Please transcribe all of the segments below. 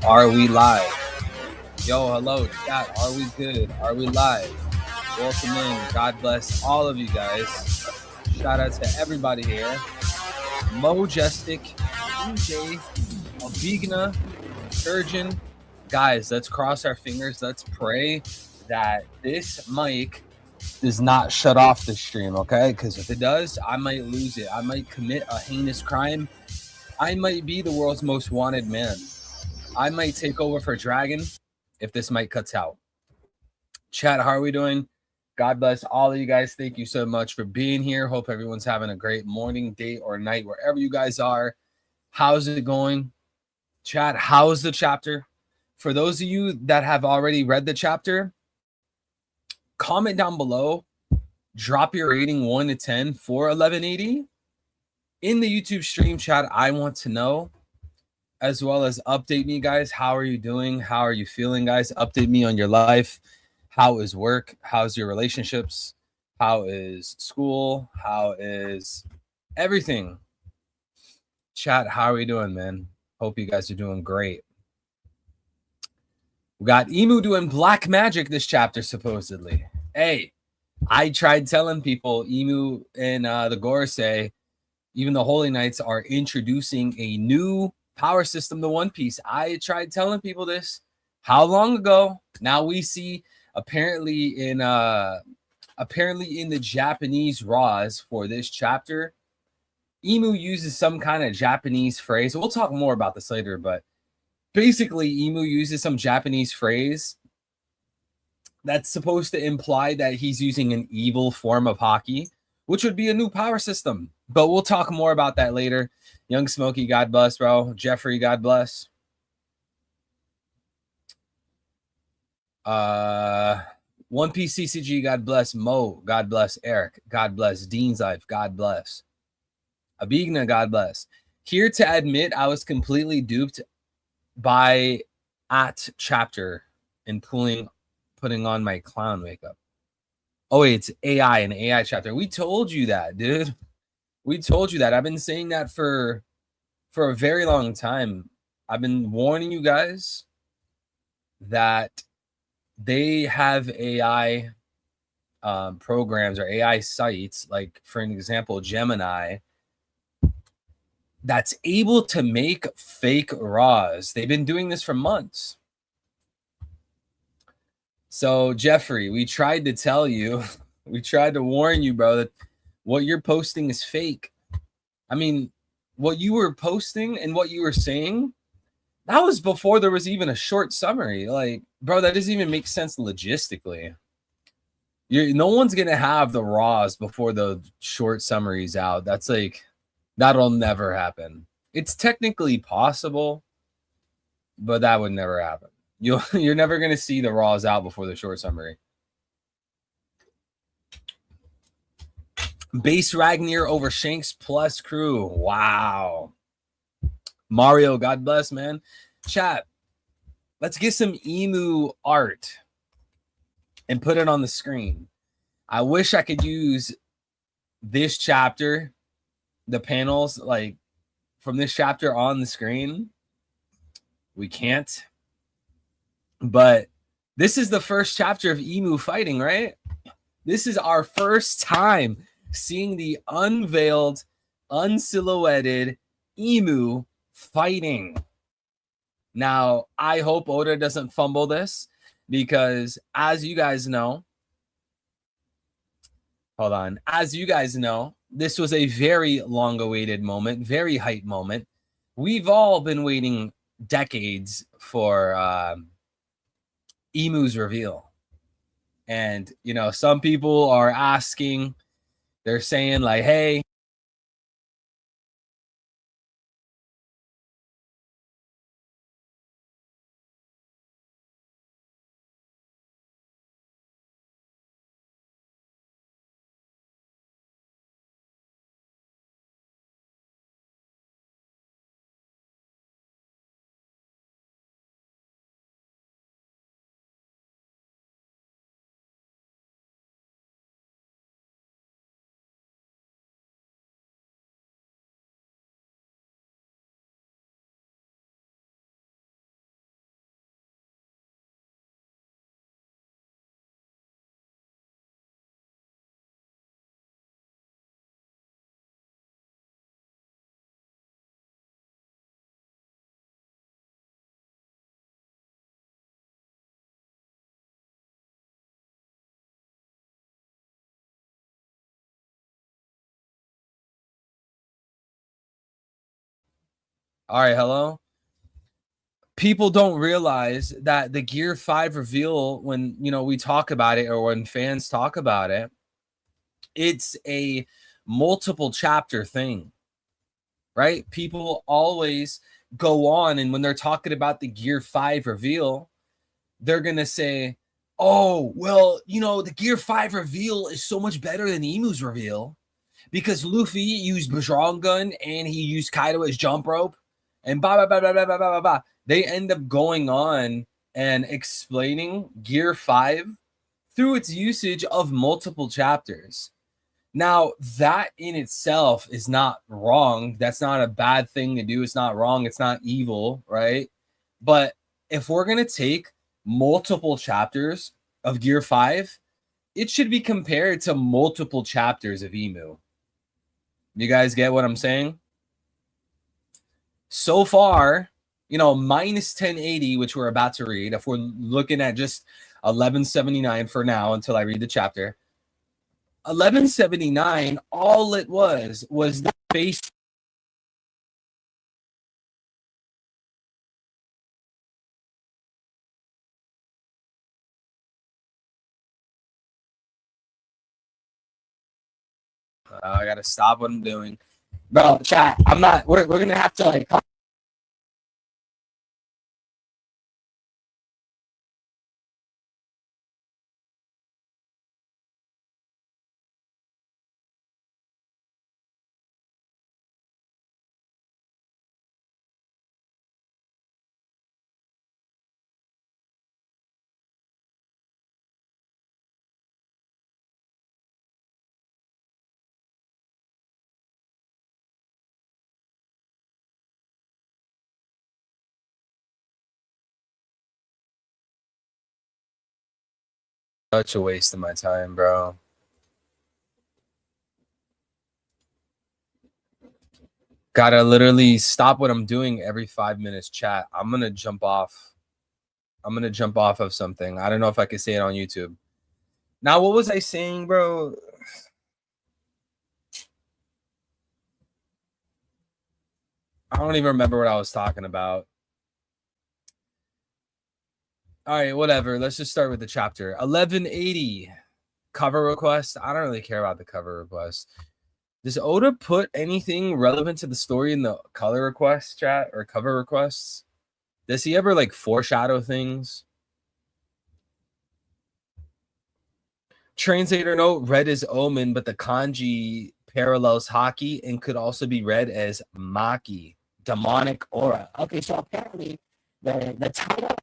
Are we live? Yo, hello, chat. Are we good? Are we live? Welcome in. God bless all of you guys. Shout out to everybody here. Mojestic, EJ, Albigna, Surgeon. Guys, let's cross our fingers. Let's pray that this mic does not shut off the stream, okay? Because if it does, I might lose it. I might commit a heinous crime. I might be the world's most wanted man. I might take over for Dragon if this mic cuts out. Chat, how are we doing? God bless all of you guys. Thank you so much for being here. Hope everyone's having a great morning, day, or night, wherever you guys are. How's it going? Chat, how's the chapter? For those of you that have already read the chapter, comment down below. Drop your rating 1 to 10 for 1180. In the YouTube stream chat, I want to know, as well as update me, guys. How are you doing? How are you feeling, guys? Update me on your life. How is work? How's your relationships? How is school? How is everything? Chat, how are we doing, man? Hope you guys are doing great. We got Emu doing black magic this chapter, supposedly. Hey, I tried telling people, Emu and the Gorosei, even the Holy Knights, are introducing a new power system to One Piece. I tried telling people this. How long ago? Now we see apparently in the Japanese Raws for this chapter, Emu uses some kind of Japanese phrase. We'll talk more about this later, but basically Emu uses some Japanese phrase that's supposed to imply that he's using an evil form of hockey, which would be a new power system. But we'll talk more about that later. Young Smokey, God bless, bro. Jeffrey, God bless. One Piece CCG, God bless. Mo, God bless. Eric, God bless. Dean's Life, God bless. Abigna, God bless. Here to admit I was completely duped by at chapter and putting on my clown makeup. Oh, wait, it's AI, an AI chapter. We told you that, dude. We told you that. I've been saying that for a very long time. I've been warning you guys that they have AI programs or AI sites, like for an example, Gemini, that's able to make fake RAWs. They've been doing this for months. So, Jeffrey, we tried to tell you, we tried to warn you, bro, that what you're posting is fake. I mean, what you were posting and what you were saying, that was before there was even a short summary. Like, bro, that doesn't even make sense logistically. No one's going to have the raws before the short summary's out. That's like, that'll never happen. It's technically possible, but that would never happen. You're never going to see the raws out before the short summary. Base Ragnar over Shanks plus crew. Wow. Mario, God bless, man. Chat, let's get some Emu art and put it on the screen. I wish I could use this chapter, the panels, like from this chapter on the screen. We can't. But this is the first chapter of Emu fighting, right? This is our first time seeing the unveiled, unsilhouetted Emu fighting. Now, I hope Oda doesn't fumble this because, as you guys know, as you guys know, this was a very long-awaited moment, very hype moment. We've all been waiting decades for Emu's reveal. And, you know, some people are asking, they're saying like, hey, All right, hello. People don't realize that the Gear 5 reveal, when we talk about it, or when fans talk about it, it's a multiple chapter thing, right? People always go on, and when they're talking about the Gear 5 reveal, they're gonna say, oh, well, the Gear 5 reveal is so much better than Emu's reveal because Luffy used Gun and he used Kaido as jump rope, and blah blah blah blah blah blah blah blah. They end up going on and explaining Gear 5 through its usage of multiple chapters. Now, that in itself is not wrong. That's not a bad thing to do. It's not wrong. It's not evil, right? But if we're going to take multiple chapters of Gear 5, it should be compared to multiple chapters of Emu. You guys get what I'm saying? So far, minus 1080, which we're about to read, if we're looking at just 1179 for now until I read the chapter, 1179, all it was the face. I gotta stop what I'm doing, bro. Chat. I'm not. We're gonna have to like. Such a waste of my time, bro. Gotta literally stop what I'm doing every 5 minutes. Chat. I'm gonna jump off. I'm gonna jump off of something. I don't know if I can say it on YouTube. Now, what was I saying, bro? I don't even remember what I was talking about. All right, whatever. Let's just start with the chapter. 1180 cover request. I don't really care about the cover request. Does Oda put anything relevant to the story in the color request chat or cover requests? Does he ever like foreshadow things? Translator note, red is omen, but the kanji parallels haki and could also be read as maki, demonic aura. Okay, so apparently the title.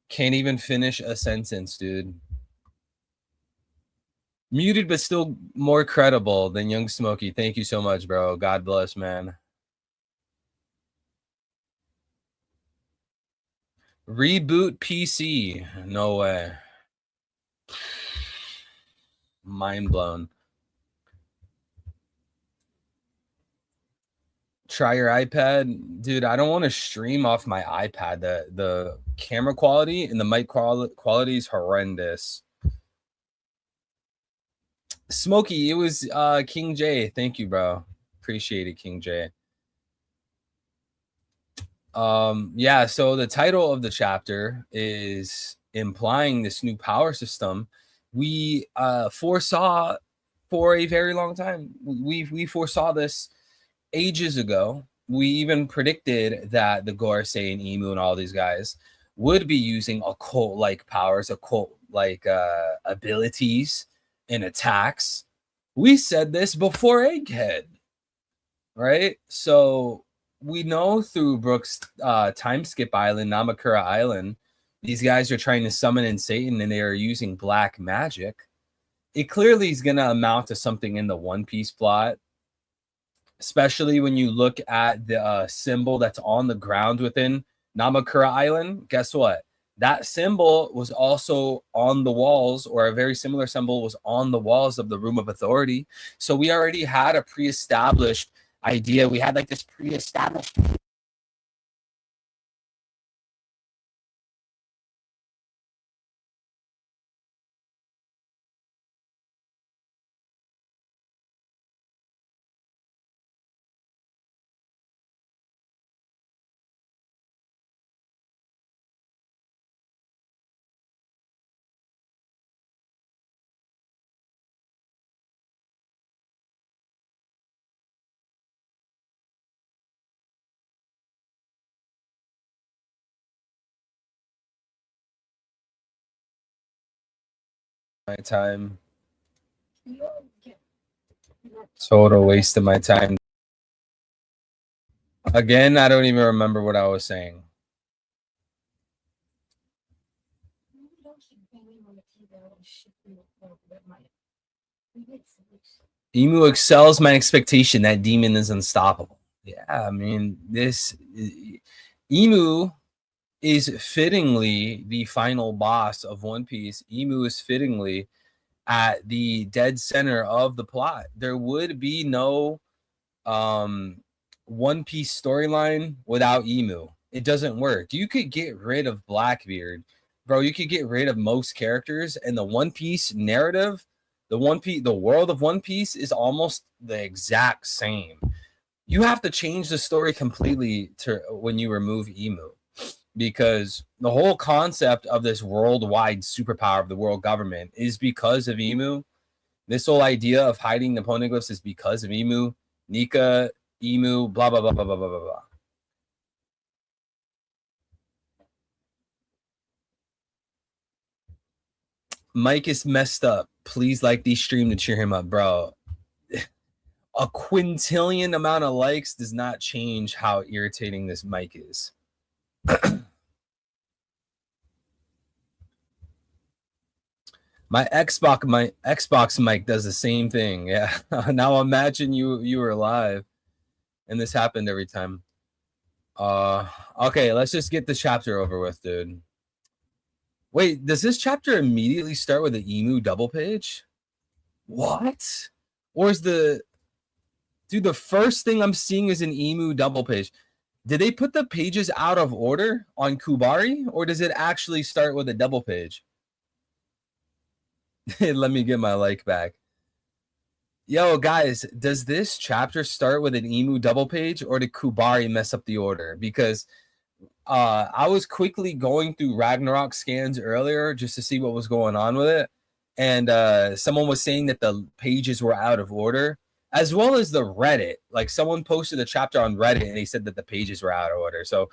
Can't even finish a sentence, dude. Muted, but still more credible than Young Smokey. Thank you so much, bro. God bless, man. Reboot PC. No way. Mind blown. Try your iPad. Dude, I don't want to stream off my iPad. The camera quality and the mic quality is horrendous. Smokey, it was King J. Thank you, bro. Appreciate it, King J. Yeah, so the title of the chapter is implying this new power system we foresaw for a very long time. We foresaw this ages ago. We even predicted that the Gorosei and Emu and all these guys would be using occult-like powers, occult-like abilities and attacks. We said this before Egghead, right? So we know through Brooks' time skip island, Namakura Island, these guys are trying to summon in Satan and they are using black magic. It clearly is going to amount to something in the One Piece plot, especially when you look at the symbol that's on the ground within Namakura Island. Guess what? That symbol was also on the walls, or a very similar symbol was on the walls of the Room of Authority. So we already had a pre-established idea. We had like this pre-established my time. Total waste of my time. Again, I don't even remember what I was saying. Emu excels my expectation. That demon is unstoppable. Yeah, I mean, this Emu is fittingly the final boss of One Piece. Emu is fittingly at the dead center of the plot. There would be no One Piece storyline without Emu. It doesn't work. You could get rid of Blackbeard, bro. You could get rid of most characters, and the One Piece narrative, the world of One Piece is almost the exact same. You have to change the story completely to when you remove Emu, because the whole concept of this worldwide superpower of the world government is because of Emu. This whole idea of hiding the poneglyphs is because of Emu, Nika, Emu, blah, blah, blah, blah, blah, blah, blah, blah. Mike is messed up. Please like the stream to cheer him up, bro. A quintillion amount of likes does not change how irritating this mic is. My Xbox mic does the same thing. Yeah. Now imagine you were live and this happened every time. Okay, let's just get the chapter over with, dude. Wait, does this chapter immediately start with the Emu double page? What? Or is the first thing I'm seeing is an Emu double page. Did they put the pages out of order on Kubari, or does it actually start with a double page? Let me get my like back. Yo, guys, does this chapter start with an Emu double page, or did Kubari mess up the order? Because I was quickly going through Ragnarok scans earlier just to see what was going on with it. And someone was saying that the pages were out of order, as well as the Reddit. Like, someone posted a chapter on Reddit and they said that the pages were out of order. So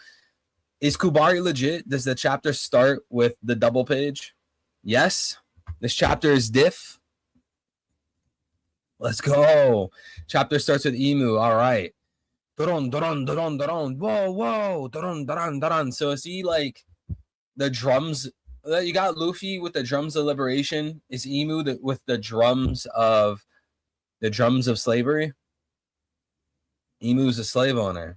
is Kubari legit? Does the chapter start with the double page? Yes. This chapter is diff. Let's go. Chapter starts with Emu. All right. Doron, doron, doron, doron. Whoa, whoa. Doron, doron, doron. So is he like the drums? You got Luffy with the drums of liberation. Is Emu with the drums of slavery? Emu's a slave owner.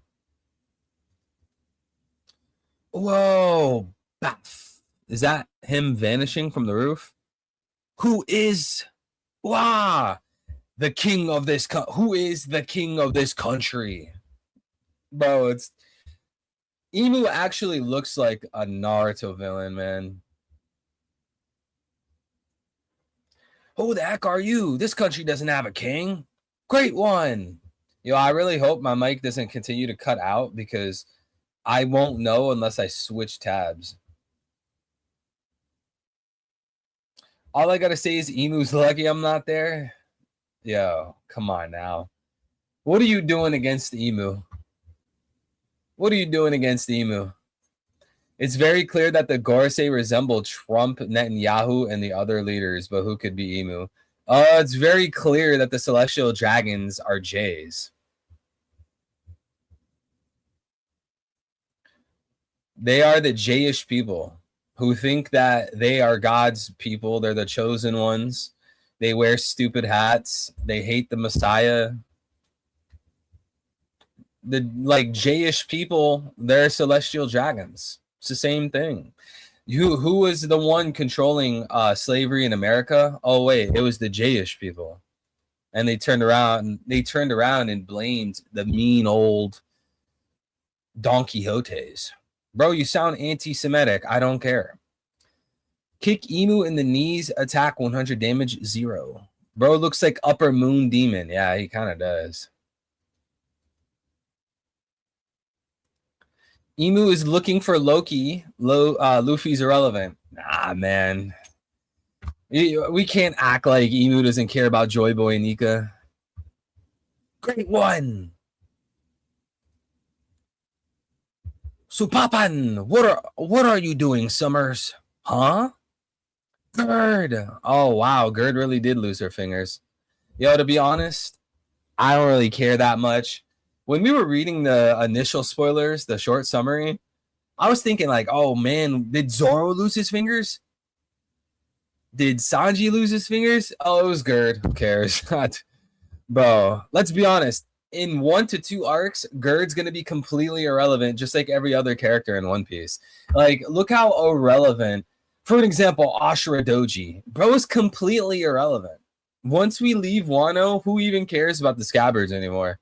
Whoa. Baff. Is that him vanishing from the roof? Who is the king of this who is the king of this country? Bro, it's Emu actually looks like a Naruto villain, man. Who the heck are you? This country doesn't have a king. Great one. Yo, I really hope my mic doesn't continue to cut out because I won't know unless I switch tabs. All I gotta say is Emu's lucky I'm not there. Yo, come on now. What are you doing against Emu? What are you doing against Emu? It's very clear that the Gorosei resemble Trump, Netanyahu, and the other leaders, but who could be Emu? It's very clear that the Celestial Dragons are Jays. They are the Jayish people who think that they are God's people. They're the chosen ones. They wear stupid hats. They hate the Messiah. The Jayish people, they're celestial dragons. It's the same thing. Who was the one controlling slavery in America? Oh wait, it was the Jayish people, and they turned around. And blamed the mean old Don Quixotes. Bro, you sound anti-Semitic. I don't care. Kick Emu in the knees. Attack 100 damage 0. Bro looks like Upper Moon Demon. Yeah, he kind of does. Emu is looking for Loki. Luffy's irrelevant. Nah, man. We can't act like Emu doesn't care about Joy Boy and Nika. Great one. Supapan, what are you doing, Summers? Huh? Gerd. Oh, wow. Gerd really did lose her fingers. Yo, to be honest, I don't really care that much. When we were reading the initial spoilers, the short summary, I was thinking like, oh man, did Zoro lose his fingers? Did Sanji lose his fingers? Oh, it was Gerd. Who cares? Bro, let's be honest. In 1 to 2 arcs, Gerd's going to be completely irrelevant, just like every other character in One Piece. Like, look how irrelevant. For an example, Ashura Doji. Bro is completely irrelevant. Once we leave Wano, who even cares about the Scabbards anymore?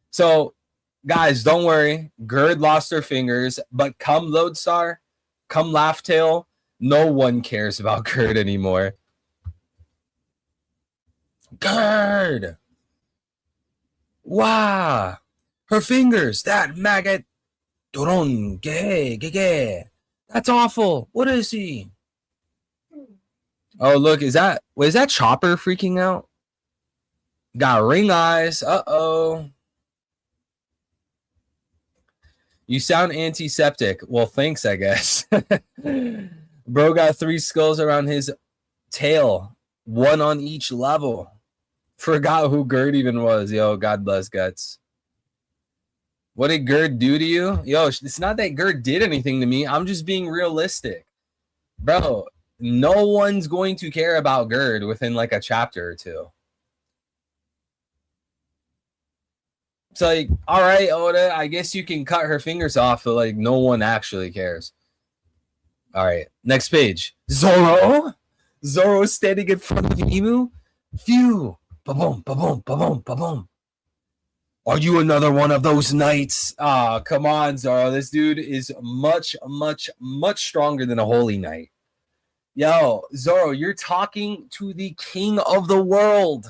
So, guys, don't worry. Gerd lost her fingers, but come Lodestar, come Laughtail, no one cares about Gerd anymore. Gerd! Wow! Her fingers, that maggot. Doron, ge. That's awful. What is he? Oh, look, is that Chopper freaking out? Got ring eyes. Uh-oh. You sound antiseptic. Well, thanks, I guess. Bro got 3 skulls around his tail. 1 on each level. Forgot who Gerd even was. Yo, God bless Guts. What did Gerd do to you? Yo, it's not that Gerd did anything to me. I'm just being realistic. Bro, no one's going to care about Gerd within like a chapter or 2. It's like, all right, Oda, I guess you can cut her fingers off, but like no one actually cares. All right, next page. Zoro? Zoro standing in front of Emu? Phew. Ba-boom, ba-boom, ba-boom, ba-boom. Are you another one of those knights? Ah, come on, Zoro. This dude is much, much, much stronger than a holy knight. Yo, Zoro, you're talking to the king of the world.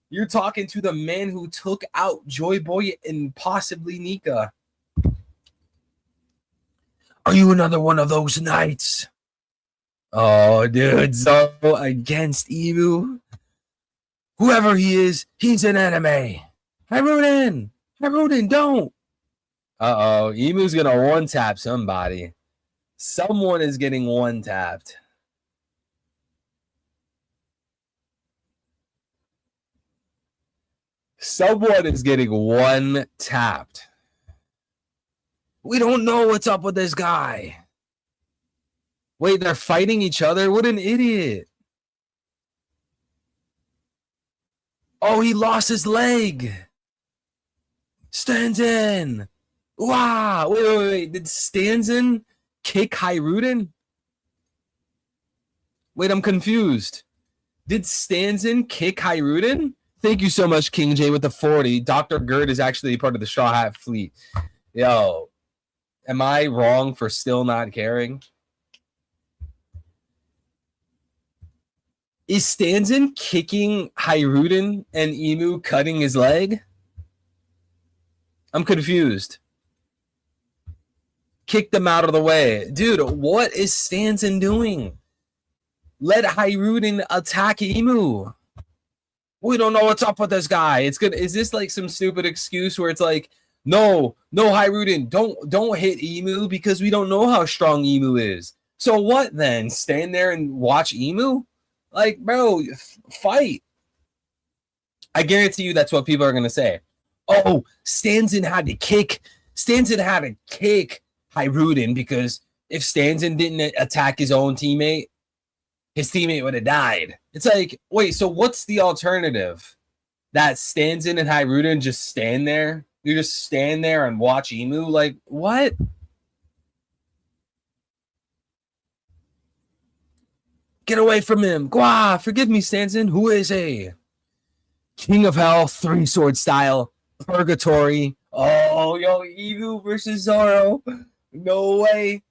You're talking to the man who took out Joy Boy and possibly Nika. Are you another one of those knights? Oh, dude, Zoro against Emu. Whoever he is, he's an enemy. Haruden, don't. Uh-oh, Emu's gonna one-tap somebody. Someone is getting one-tapped. Someone is getting one-tapped. We don't know what's up with this guy. Wait, they're fighting each other? What an idiot. Oh, he lost his leg. Stanzen. Wow. Wait. Did Stanzen kick Hiruden? Wait, I'm confused. Did Stanzen kick Hiruden? Thank you so much, King J with the 40. Dr. Gerd is actually part of the Straw Hat Fleet. Yo, am I wrong for still not caring? Is Stanzen kicking Hiruden and Emu cutting his leg? I'm confused. Kick them out of the way. Dude, what is Stanzen doing? Let Hiruden attack Emu. We don't know what's up with this guy. It's good. Is this like some stupid excuse where it's like, no, Hiruden, don't hit Emu because we don't know how strong Emu is. So what then? Stand there and watch Emu? Like, bro, fight. I guarantee you that's what people are going to say. Oh, Stanzen had to kick Hiruden because if Stanzen didn't attack his own teammate, his teammate would have died. It's like, wait, so what's the alternative? That Stanzen and Hiruden just stand there? You just stand there and watch Emu? Like, what? Get away from him. Gwa, forgive me, Stanzen. Who is a King of Hell, 3-sword style, Purgatory. Oh, yo, Emu versus Zoro. No way.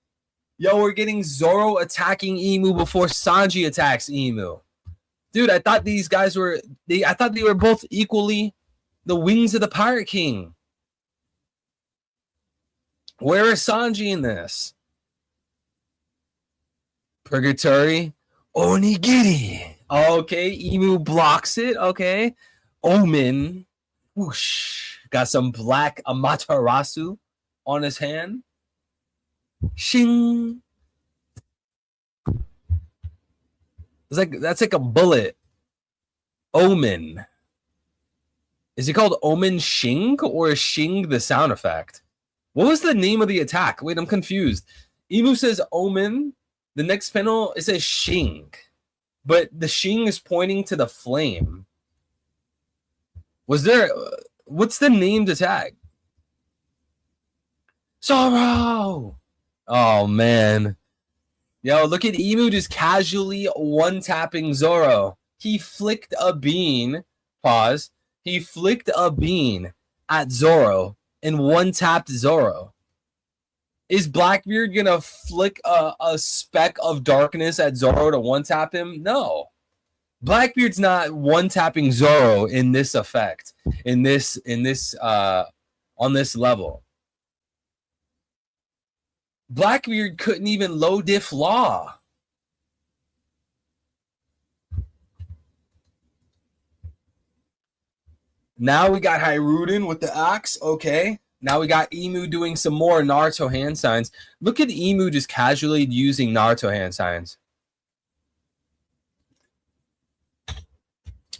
Yo, we're getting Zoro attacking Emu before Sanji attacks Emu. Dude, I thought these guys were I thought they were both equally the wings of the Pirate King. Where is Sanji in this? Purgatory. Onigiri. Okay, Emu blocks it. Okay. Omen. Whoosh. Got some black Amaterasu on his hand. Shing. That's like a bullet. Omen. Is it called Omen Shing or is Shing the sound effect? What was the name of the attack? Wait, I'm confused. Emu says Omen. The next panel, it says Shing. But the Shing is pointing to the flame. Was there... What's the named attack? Zoro! Oh, man. Yo, look at Emu just casually one-tapping Zoro. He flicked a bean. Pause. He flicked a bean at Zoro and one-tapped Zoro. Is Blackbeard going to flick a speck of darkness at Zoro to one-tap him? No. Blackbeard's not one-tapping Zoro in this effect, on this level. Blackbeard couldn't even low diff Law. Now we got Hiruden with the axe. Okay. Now we got Emu doing some more Naruto hand signs. Look at Emu just casually using Naruto hand signs.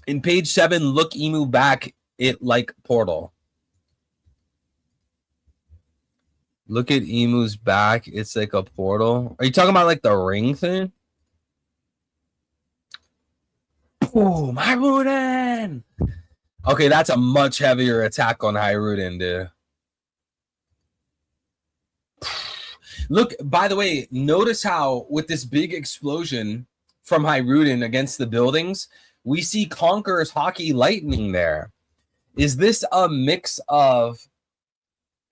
In page 7, look Emu back it like portal. Look at Emu's back. It's like a portal. Are you talking about like the ring thing? Boom, Hiruden. Okay, that's a much heavier attack on Hiruden, dude. Look, by the way, notice how with this big explosion from Hiruden against the buildings, we see Conqueror's Hockey Lightning there. Is this a mix of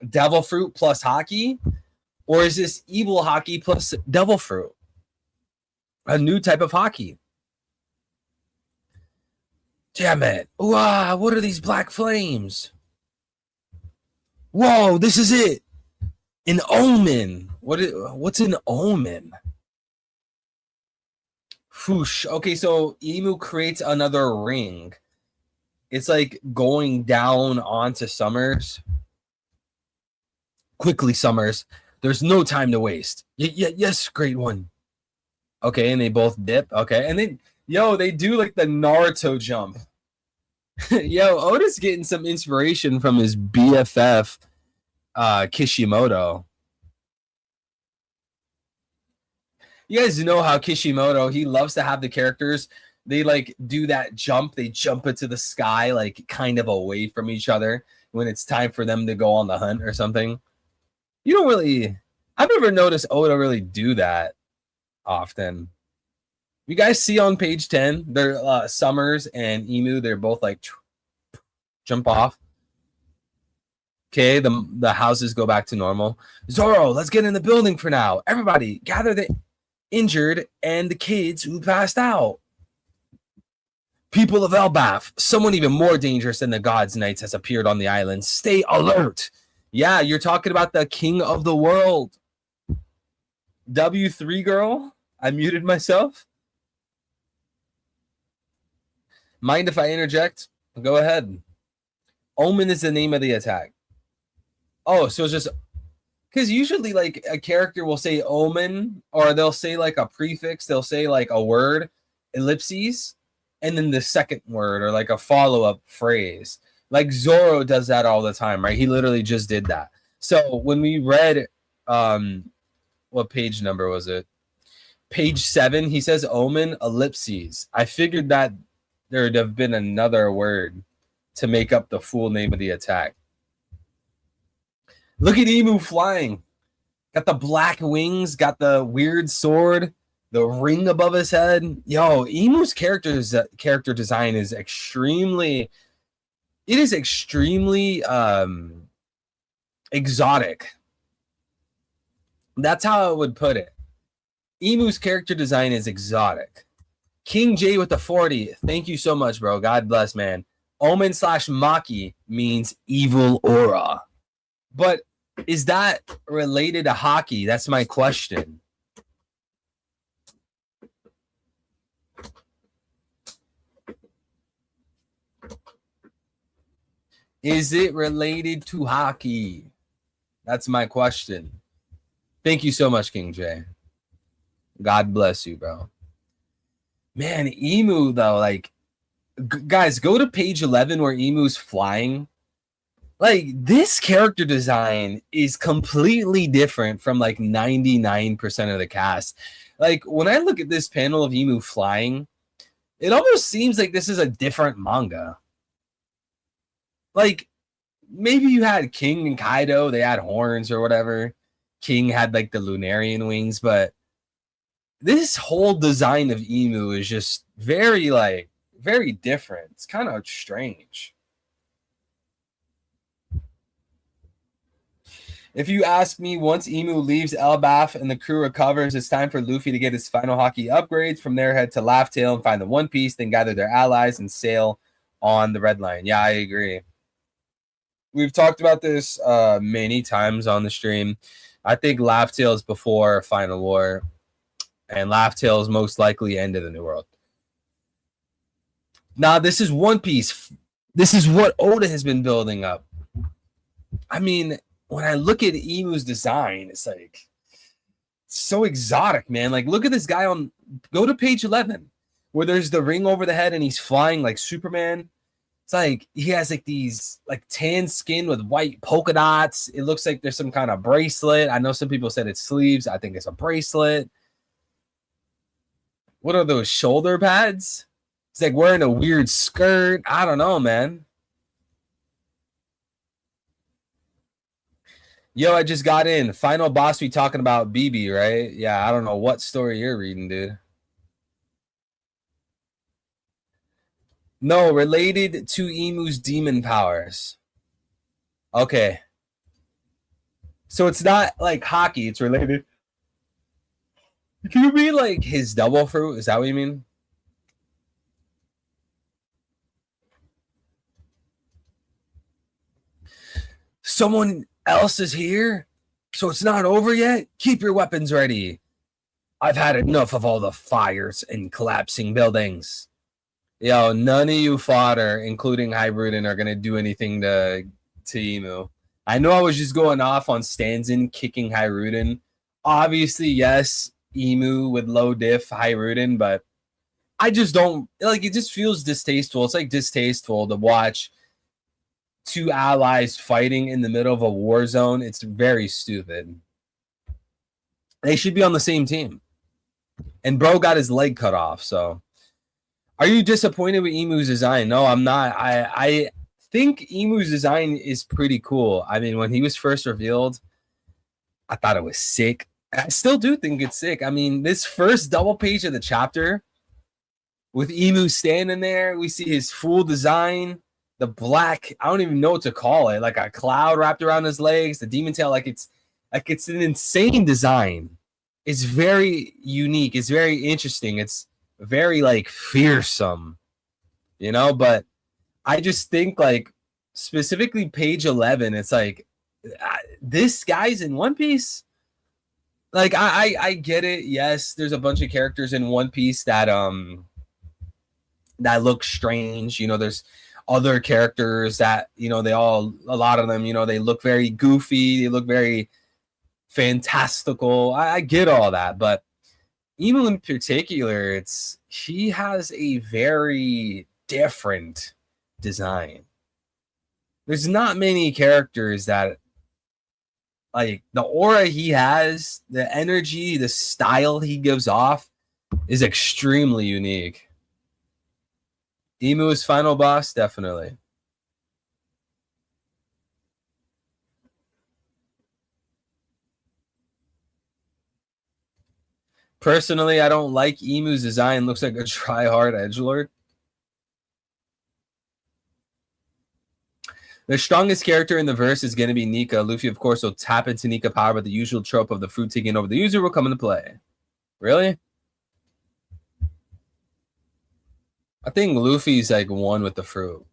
Devil Fruit plus Hockey? Or is this Evil Hockey plus Devil Fruit? A new type of hockey. Damn it. Wow, what are these black flames? Whoa, this is it. An omen. What's an omen? Whoosh. Okay, so Emu creates another ring. It's like going down onto Summers. Quickly, Summers. There's no time to waste. Yes, great one. Okay, and they both dip. Okay, and then, yo, they do like the Naruto jump. Yo, Oda's getting some inspiration from his BFF, Kishimoto. You guys know how Kishimoto, he loves to have the characters, they like do that jump. They jump into the sky, like kind of away from each other when it's time for them to go on the hunt or something. You don't really, I've never noticed Oda really do that often. You guys see on page 10, they're Summers and Emu, they're both like jump off. Okay, the houses go back to normal. Zoro, let's get in the building for now. Everybody, gather the injured and the kids who passed out. People of Elbaf, someone even more dangerous than the Gods Knights has appeared on the island. Stay alert. Yeah, you're talking about the king of the world. W3 girl, I muted myself. Mind if I interject? Go ahead. Omen is the name of the attack. Oh, so it's just because usually like a character will say omen, or they'll say like a prefix, they'll say like a word, ellipses, and then the second word or like a follow-up phrase. Like Zoro does that all the time, right? He literally just did that. So when we read what page number was it? Page 7, he says omen, ellipses. I figured that there would have been another word to make up the full name of the attack. Look at Emu flying. Got the black wings, got the weird sword, the ring above his head. Yo, Emu's character design is extremely exotic. That's how I would put it. Emu's character design is exotic. King J with the 40. Thank you so much, bro. God bless, man. Omen / Maki means evil aura. But is that related to hockey? That's my question. Is it related to hockey? That's my question. Thank you so much, King J. God bless you, bro. Man, Emu, though, like, guys, go to page 11 where Emu's flying. Like, this character design is completely different from, like, 99% of the cast. Like, when I look at this panel of Emu flying, it almost seems like this is a different manga. Like, maybe you had King and Kaido, they had horns or whatever. King had, like, the Lunarian wings, but this whole design of Emu is just very different. It's kind of strange. If you ask me, once Emu leaves Elbaf and the crew recovers, it's time for Luffy to get his final hockey upgrades. From there, head to Laugh Tale and find the One Piece, then gather their allies and sail on the Red Line. Yeah, I agree. We've talked about this many times on the stream. I think Laugh Tale is before Final War, and Laugh Tale is most likely end of the New World. Now, this is One Piece. This is what Oda has been building up. I mean, when I look at Emu's design, it's like so exotic, man. Like, look at this guy go to page 11 where there's the ring over the head and he's flying like Superman. It's like he has like these like tan skin with white polka dots. It looks like there's some kind of bracelet. I know some people said it's sleeves. I think it's a bracelet. What are those shoulder pads? It's like wearing a weird skirt. I don't know, man. Yo, I just got in. Final boss, we talking about BB, right? Yeah, I don't know what story you're reading, dude. No, related to Emu's demon powers. Okay. So it's not like hockey, it's related. Can you be like his double fruit? Is that what you mean? Someone else is here? So it's not over yet? Keep your weapons ready. I've had enough of all the fires and collapsing buildings. Yo, none of you fodder, including Hybridin, are going to do anything to Emu. I know I was just going off on Stanzen kicking Hybridin. Obviously, yes, Emu with low diff Hybridin, but I just don't, like, it just feels distasteful. It's like distasteful to watch two allies fighting in the middle of a war zone. It's very stupid. They should be on the same team. And bro got his leg cut off, so. Are you disappointed with Emu's design? No, I'm not. I think Emu's design is pretty cool. I mean, when he was first revealed, I thought it was sick. I still do think it's sick. I mean, this first double page of the chapter with Emu standing there, we see his full design, the black, I don't even know what to call it, like a cloud wrapped around his legs, the demon tail, like it's an insane design. It's very unique. It's very interesting. It's very like fearsome, you know, but I just think like specifically page 11, it's like this guy's in One Piece. Like I get it. Yes, there's a bunch of characters in One Piece that that look strange. You know, there's other characters that, you know, a lot of them, you know, they look very goofy, they look very fantastical. I get all that, but Emu in particular, he has a very different design. There's not many characters that, like, the aura he has, the energy, the style he gives off is extremely unique. Emu's final boss, definitely. Personally, I don't like Emu's design. Looks like a try-hard edgelord. The strongest character in the verse is going to be Nika. Luffy, of course, will tap into Nika power, but the usual trope of the fruit taking over the user will come into play. Really? I think Luffy's like one with the fruit.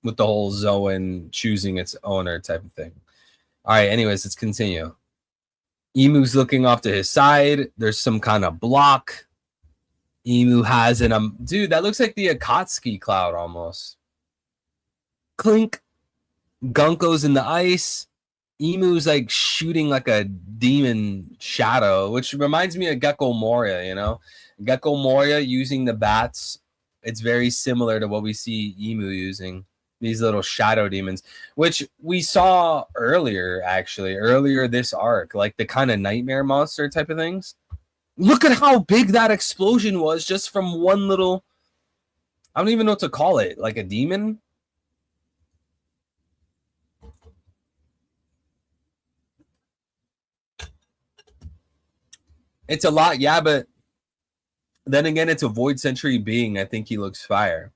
With the whole Zoan choosing its owner type of thing. All right, anyways, let's continue. Emu's looking off to his side. There's some kind of block. Emu has an dude, that looks like the Akatsuki cloud almost. Clink. Gunko's in the ice. Emu's like shooting like a demon shadow, which reminds me of Gecko Moria, you know? Gecko Moria using the bats. It's very similar to what we see Emu using. These little shadow demons, which we saw earlier this arc, like the kind of nightmare monster type of things. Look at how big that explosion was just from one little, I don't even know what to call it, like a demon. It's a lot, yeah, but then again, it's a Void Century being. I think he looks fire.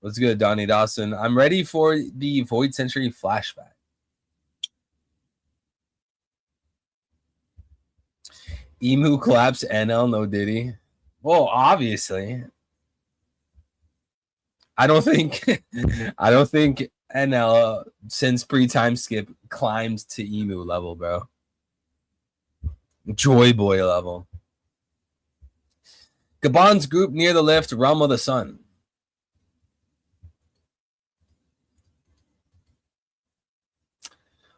What's good, Donnie Dawson? I'm ready for the Void Century flashback. Emu collapse NL, no Diddy. Well, obviously. I don't think NL since pre-time skip climbs to Emu level, bro. Joy Boy level. Gabon's group near the lift, Realm of the Sun.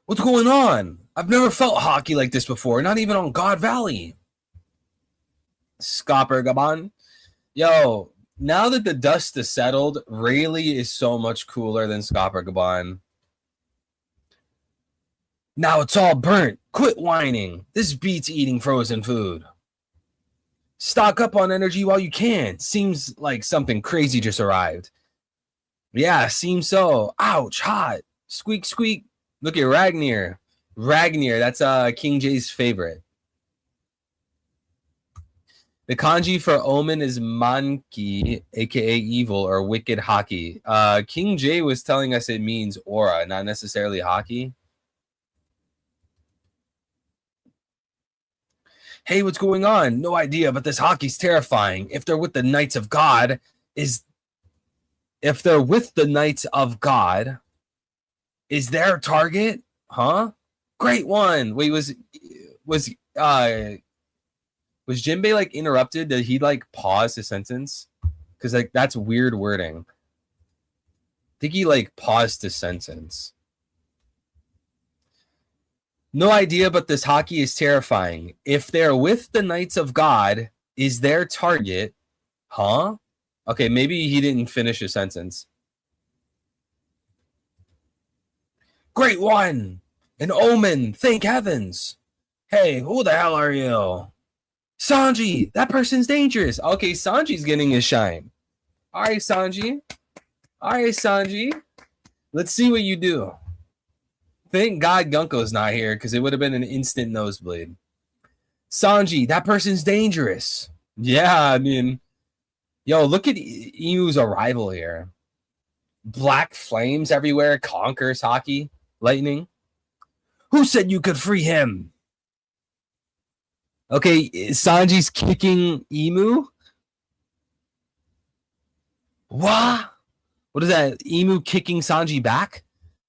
What's going on? I've never felt hockey like this before, not even on God Valley. Scopper Gabon. Yo, now that the dust is settled, Rayleigh is so much cooler than Scopper Gabon. Now it's all burnt. Quit whining. This beats eating frozen food. Stock up on energy while you can. Seems like something crazy just arrived. Yeah, seems so. Ouch, hot. Squeak, squeak. Look at Ragnar. Ragnar, that's King J's favorite. The kanji for Omen is Manki, aka evil or wicked hockey. King J was telling us it means aura, not necessarily hockey. Hey, what's going on? No idea, but this hockey's terrifying. If they're with the Knights of God, is their target? Huh? Great one. Wait, was Jinbei like interrupted? Did he like pause his sentence? Because like that's weird wording. I think he like paused his sentence. No idea, but this hockey is terrifying. If they're with the Knights of God, is their target? Huh? Okay, maybe he didn't finish his sentence. Great one! An omen! Thank heavens! Hey, who the hell are you? Sanji! That person's dangerous! Okay, Sanji's getting his shine. Alright, Sanji. Let's see what you do. Thank God Gunko's not here because it would have been an instant nosebleed. Sanji, that person's dangerous. Yeah, I mean, yo, look at Emu's arrival here. Black flames everywhere, conquers Haki, lightning. Who said you could free him? Okay, Sanji's kicking Emu. What? What is that? Emu kicking Sanji back?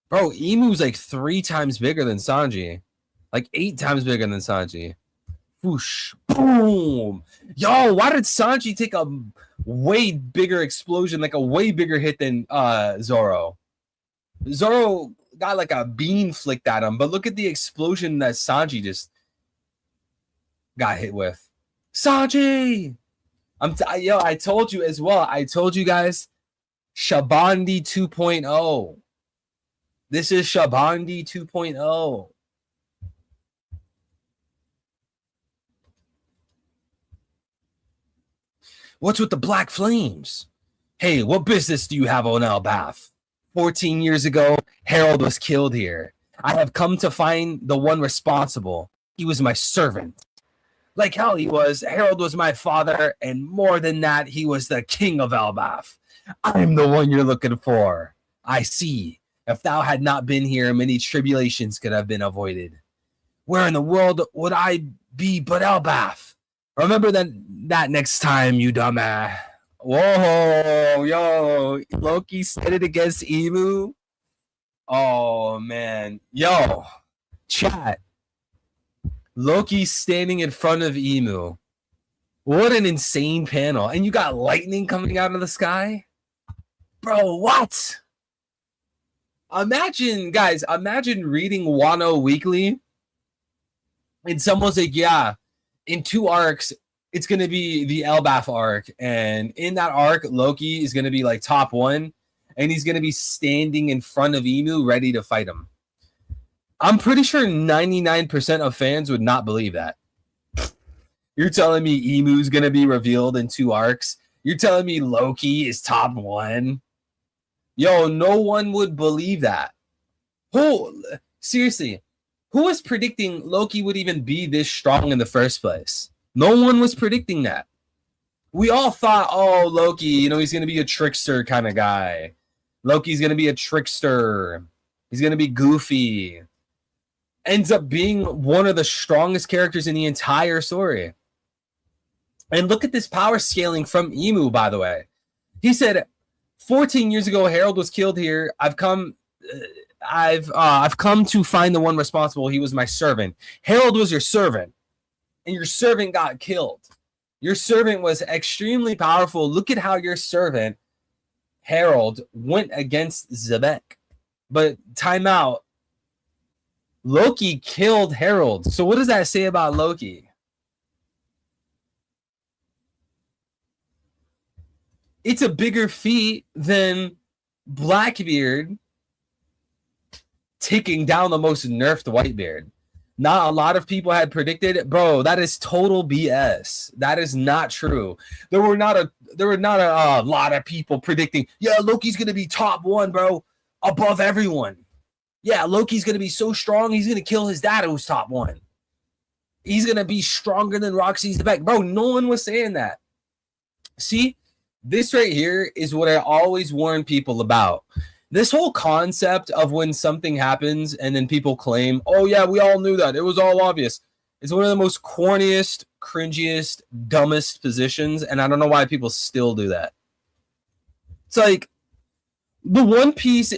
Bro, Emu's like 3 times bigger than Sanji. Like 8 times bigger than Sanji. Whoosh. Boom. Yo, why did Sanji take a way bigger explosion, like a way bigger hit than Zoro? Zoro got like a bean flicked at him, but look at the explosion that Sanji just got hit with. Sanji! I told you as well. I told you guys, Shabandi 2.0. This is Shabandi 2.0. What's with the black flames? Hey, what business do you have on Elbaf? 14 years ago, Harold was killed here. I have come to find the one responsible. He was my servant. Like hell he was. Harold was my father, and more than that, he was the king of Elbaf. I'm the one you're looking for. I see. If thou had not been here, many tribulations could have been avoided. Where in the world would I be but Elbaf? Remember that next time, you dumbass. Whoa, yo, Loki said it against Emu. Oh, man. Yo, chat. Loki standing in front of Emu. What an insane panel. And you got lightning coming out of the sky? Bro, what? Imagine, guys, imagine reading Wano Weekly and someone's like, yeah, in 2 arcs, it's going to be the Elbaf arc. And in that arc, Loki is going to be like top 1. And he's going to be standing in front of Emu ready to fight him. I'm pretty sure 99% of fans would not believe that. You're telling me Emu's going to be revealed in 2 arcs? You're telling me Loki is top 1? Yo, no one would believe that. Seriously, who was predicting Loki would even be this strong in the first place? No one was predicting that. We all thought, oh, Loki, he's going to be a trickster kind of guy. Loki's going to be a trickster. He's going to be goofy. Ends up being one of the strongest characters in the entire story. And look at this power scaling from Emu, by the way. He said, 14 years ago, Harold was killed here. I've come to find the one responsible. He was my servant. Harold was your servant, and your servant got killed. Your servant was extremely powerful. Look at how your servant, Harold, went against Zebek. But time out. Loki killed Harold. So what does that say about Loki? It's a bigger feat than Blackbeard taking down the most nerfed Whitebeard. Not a lot of people had predicted it. Bro, that is total BS. That is not true. There were not a lot of people predicting, yeah, Loki's going to be top 1, bro, above everyone. Yeah, Loki's going to be so strong, he's going to kill his dad who's top 1. He's going to be stronger than Roxy's the back. Bro, no one was saying that. See, this right here is what I always warn people about. This whole concept of when something happens and then people claim, oh, yeah, we all knew that. It was all obvious. It's one of the most corniest, cringiest, dumbest positions, and I don't know why people still do that. It's like, the One Piece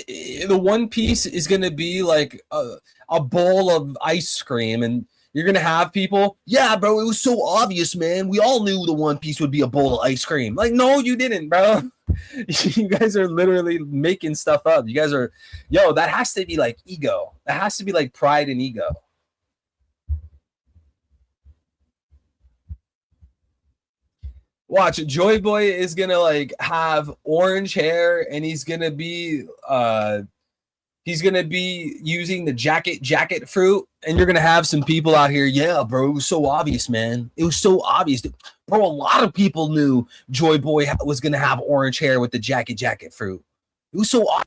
is going to be like a bowl of ice cream, and you're going to have people, yeah, bro, it was so obvious, man. We all knew the One Piece would be a bowl of ice cream. Like, no, you didn't, bro. You guys are literally making stuff up. You guys are, that has to be like ego. That has to be like pride and ego. Watch, Joy Boy is gonna like have orange hair, and he's gonna be using the jacket fruit, and you're gonna have some people out here. Yeah, bro, it was so obvious, man. It was so obvious, bro. A lot of people knew Joy Boy was gonna have orange hair with the jacket fruit. It was so obvious.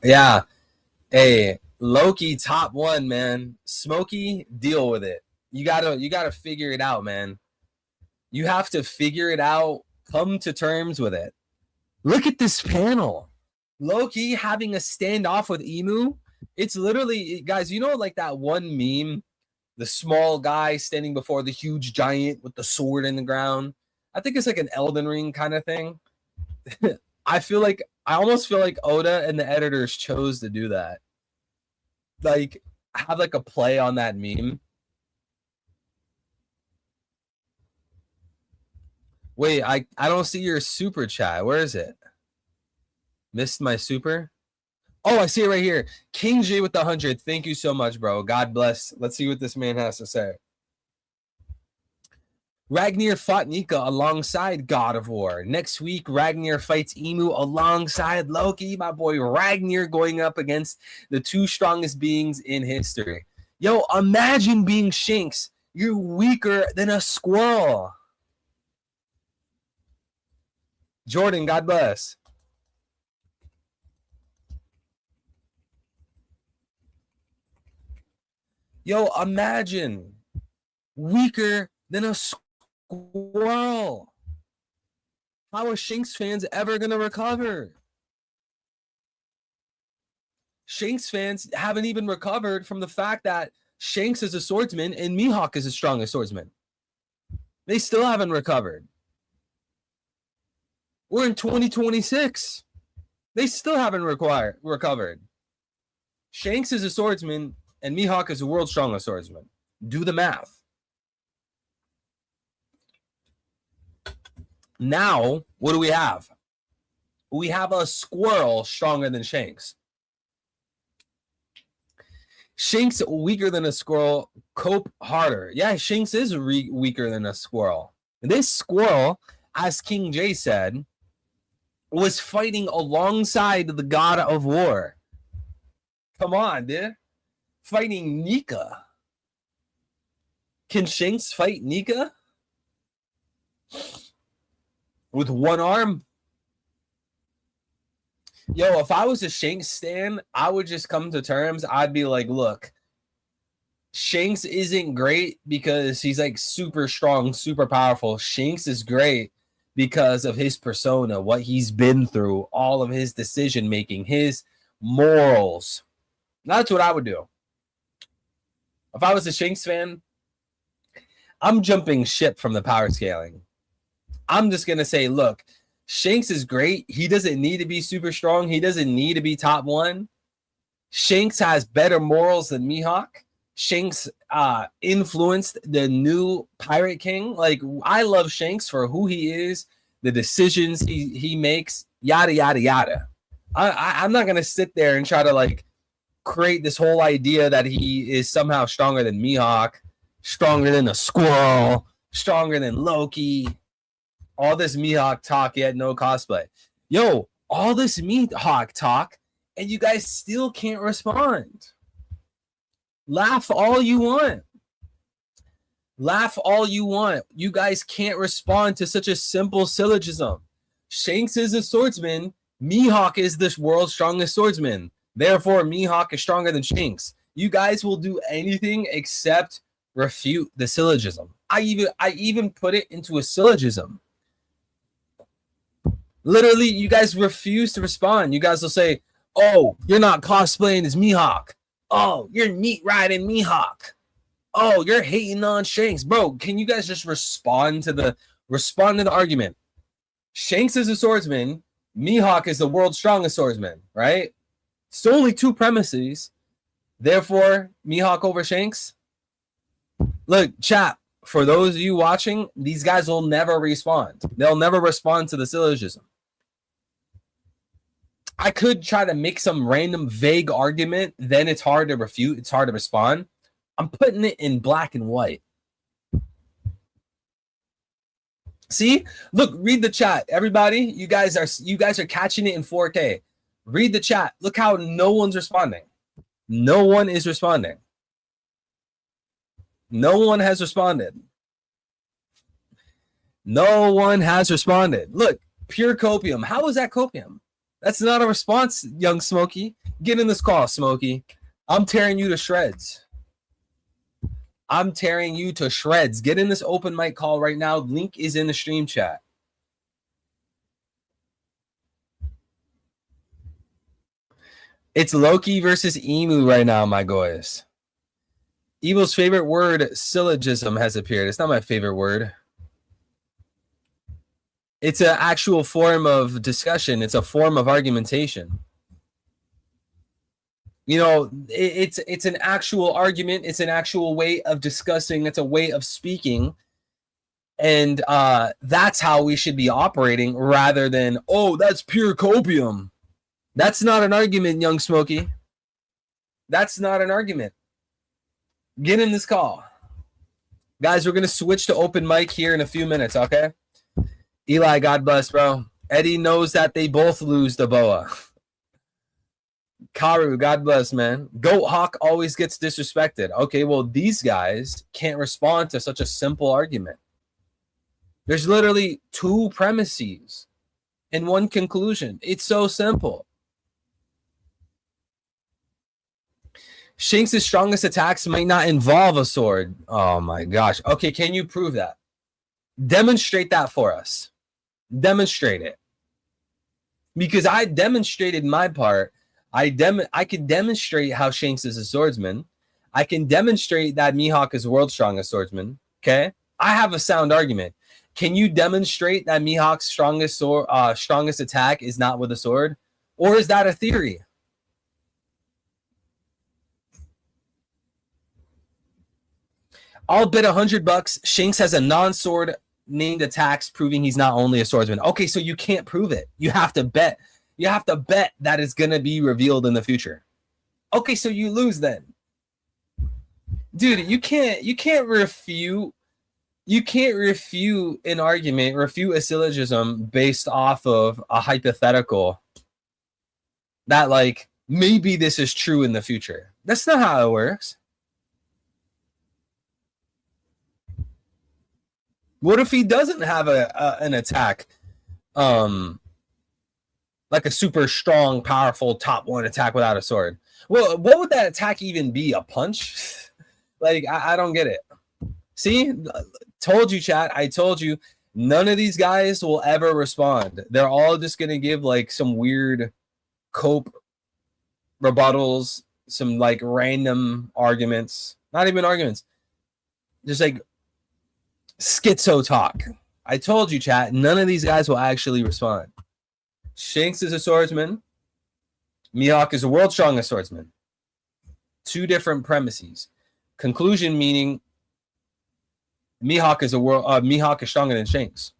Yeah. Hey, Loki top one, man. Smokey, deal with it. You gotta figure it out, man. You have to figure it out. Come to terms with it. Look at this panel. Loki having a standoff with Emu. It's literally, guys, you know, like that one meme, the small guy standing before the huge giant with the sword in the ground. I think it's like an Elden Ring kind of thing. I almost feel like Oda and the editors chose to do that. Like, have like a play on that meme. Wait, I don't see your super chat. Where is it? Missed my super? Oh, I see it right here. King J with the 100. Thank you so much, bro. God bless. Let's see what this man has to say. Ragnar fought Nika alongside God of War. Next week, Ragnar fights Emu alongside Loki. My boy Ragnar going up against the two strongest beings in history. Yo, imagine being Shanks. You're weaker than a squirrel. Jordan, God bless. Yo, imagine weaker than a squirrel. How are Shanks fans ever going to recover? Shanks fans haven't even recovered from the fact that Shanks is a swordsman and Mihawk is as strong as swordsman. They still haven't recovered. We're in 2026. They still haven't recovered. Shanks is a swordsman and Mihawk is the world's strongest swordsman. Do the math. Now, what do we have? We have a squirrel stronger than Shanks. Shanks weaker than a squirrel, cope harder. Yeah, Shanks is weaker than a squirrel. This squirrel, as King J said, was fighting alongside the God of War. Come on, dude. Fighting Nika. Can Shanks fight Nika? With one arm? Yo, if I was a Shanks stan, I would just come to terms. I'd be like, look, Shanks isn't great because he's like super strong, super powerful. Shanks is great because of his persona, what he's been through, all of his decision making, his morals. That's what I would do. If I was a Shanks fan, I'm jumping ship from the power scaling. I'm just going to say, look, Shanks is great. He doesn't need to be super strong. He doesn't need to be top one. Shanks has better morals than Mihawk. Shanks influenced the new Pirate King. Like, I love Shanks for who he is, the decisions he makes, yada, yada, yada. I'm not going to sit there and try to, like, create this whole idea that he is somehow stronger than Mihawk, stronger than a squirrel, stronger than Loki. All this Mihawk talk, yet no cosplay. Yo, all this Mihawk talk, and you guys still can't respond. Laugh all you want. Laugh all you want. You guys can't respond to such a simple syllogism. Shanks is a swordsman. Mihawk is the world's strongest swordsman. Therefore, Mihawk is stronger than Shanks. You guys will do anything except refute the syllogism. I even put it into a syllogism. Literally, you guys refuse to respond. You guys will say, oh, you're not cosplaying as Mihawk. Oh, you're meat riding Mihawk. Oh, you're hating on Shanks. Bro, can you guys just respond to the argument? Shanks is a swordsman. Mihawk is the world's strongest swordsman, right? It's only two premises. Therefore, Mihawk over Shanks. Look, chat, for those of you watching, these guys will never respond. They'll never respond to the syllogism. I could try to make some random vague argument, then it's hard to refute, it's hard to respond. I'm putting it in black and white. See? Look, read the chat. Everybody, you guys are catching it in 4K. Read the chat. Look how no one's responding. No one is responding. No one has responded. No one has responded. Look, pure copium. How is that copium? That's not a response, young Smokey. Get in this call, Smokey. I'm tearing you to shreds. I'm tearing you to shreds. Get in this open mic call right now. Link is in the stream chat. It's Loki versus Emu right now, my guys. Evil's favorite word, syllogism, has appeared. It's not my favorite word. It's an actual form of discussion. It's a form of argumentation. You know, it's an actual argument. It's an actual way of discussing. It's a way of speaking. And that's how we should be operating rather than, oh, that's pure copium. That's not an argument, young Smokey. That's not an argument. Get in this call. Guys, we're going to switch to open mic here in a few minutes, okay? Eli, God bless, bro. Eddie knows that they both lose the boa. Karu, God bless, man. Goat Hawk always gets disrespected. Okay, well, these guys can't respond to such a simple argument. There's literally two premises and one conclusion. It's so simple. Shanks' strongest attacks might not involve a sword. Oh my gosh. Okay, can you prove that? Demonstrate that for us. Demonstrate it. Because I demonstrated my part. I can demonstrate how Shanks is a swordsman. I can demonstrate that Mihawk is world's strongest swordsman. Okay? I have a sound argument. Can you demonstrate that Mihawk's strongest attack is not with a sword? Or is that a theory? I'll bet $100 Shanks has a non-sword named attacks proving he's not only a swordsman. Okay, so you can't prove it. You have to bet. You have to bet that it's going to be revealed in the future. Okay, so you lose then. Dude, you can't refute an argument, refute a syllogism based off of a hypothetical that, like, maybe this is true in the future. That's not how it works. What if he doesn't have an attack, like a super strong, powerful top one attack without a sword? Well, what would that attack even be? A punch? Like, I don't get it. See, told you, chat. I told you, none of these guys will ever respond. They're all just gonna give like some weird cope rebuttals, some like random arguments. Not even arguments. Just like schizo talk. I told you, chat, none of these guys will actually respond. Shanks is a swordsman. Mihawk is the world's strongest swordsman. Two different premises. Conclusion meaning Mihawk is stronger than Shanks.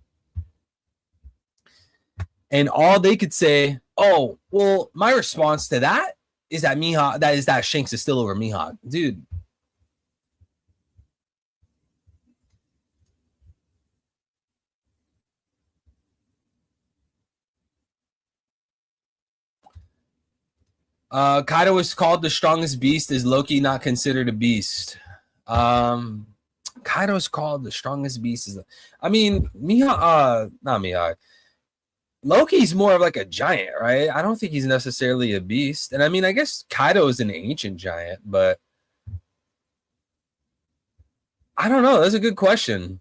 And all they could say, oh, well, my response to that is that Shanks is still over Mihawk. Dude. Kaido is called the strongest beast. Is Loki not considered a beast? Kaido is called the strongest beast. I mean, not Mihawk. Loki's more of like a giant, right? I don't think he's necessarily a beast. And I mean, I guess Kaido is an ancient giant, but I don't know. That's a good question.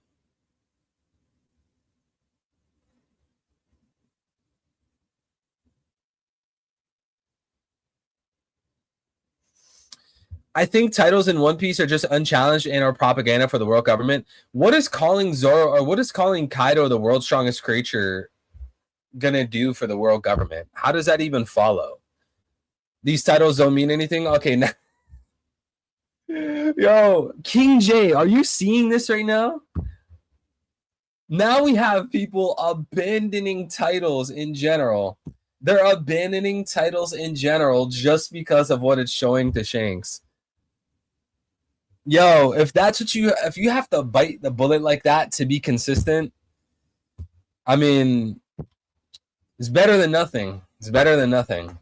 I think titles in One Piece are just unchallenged and are propaganda for the world government. What is calling Zoro or what is calling Kaido the world's strongest creature gonna do for the world government? How does that even follow? These titles don't mean anything? Okay, now yo, King J, are you seeing this right now? Now we have people abandoning titles in general. They're abandoning titles in general just because of what it's showing to Shanks. Yo, if you have to bite the bullet like that to be consistent, I mean, it's better than nothing. It's better than nothing.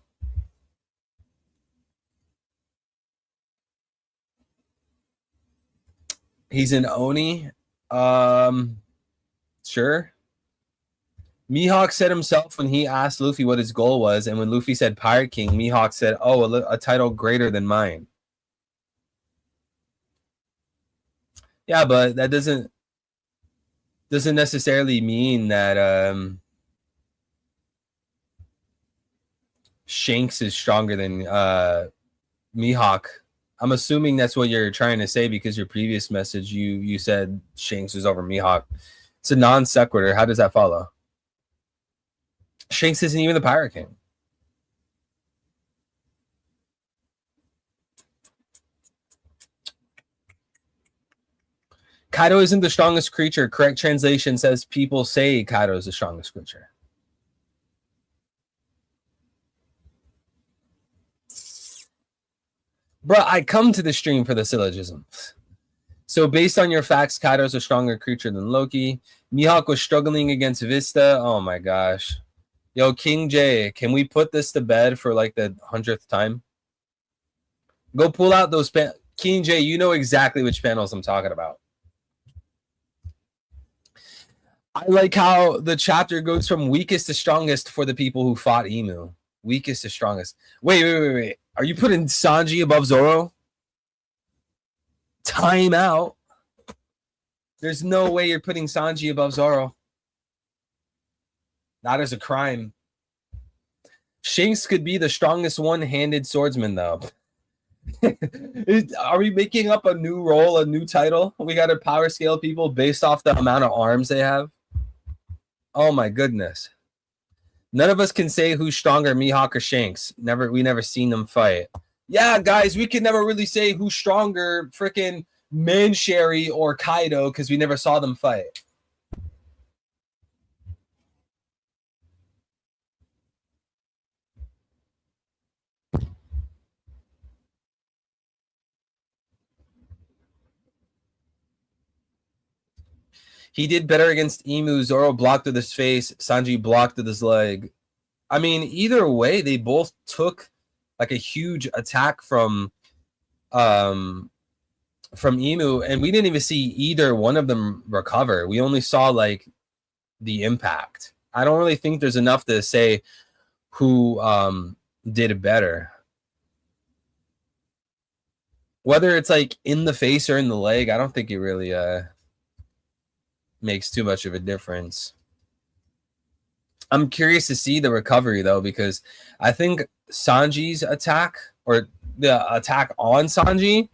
He's an Oni. Sure. Mihawk said himself when he asked Luffy what his goal was, and when Luffy said Pirate King, Mihawk said, "Oh, a title greater than mine." Yeah, but that doesn't necessarily mean that Shanks is stronger than Mihawk. I'm assuming that's what you're trying to say because your previous message you said Shanks was over Mihawk. It's a non sequitur. How does that follow? Shanks isn't even the Pirate King. Kaido isn't the strongest creature. Correct translation says people say Kaido is the strongest creature. Bro, I come to the stream for the syllogisms. So based on your facts, Kaido's a stronger creature than Loki. Mihawk was struggling against Vista. Oh my gosh. Yo, King J, can we put this to bed for like the 100th time? Go pull out those King J, you know exactly which panels I'm talking about. I like how the chapter goes from weakest to strongest for the people who fought Emu. Weakest to strongest. Wait. Are you putting Sanji above Zoro? Time out. There's no way you're putting Sanji above Zoro. That is a crime. Shanks could be the strongest one-handed swordsman, though. Are we making up a new role, a new title? We got to power scale people based off the amount of arms they have? Oh my goodness. None of us can say who's stronger, Mihawk or Shanks. We never seen them fight. Yeah, guys, we can never really say who's stronger, freaking Mancherry or Kaido, because we never saw them fight. He did better against Emu. Zoro blocked with his face. Sanji blocked with his leg. I mean, either way, they both took like a huge attack from Emu, and we didn't even see either one of them recover. We only saw like the impact. I don't really think there's enough to say who did better. Whether it's like in the face or in the leg, I don't think it really makes too much of a difference. I'm curious to see the recovery though, because I think Sanji's attack or the attack on Sanji,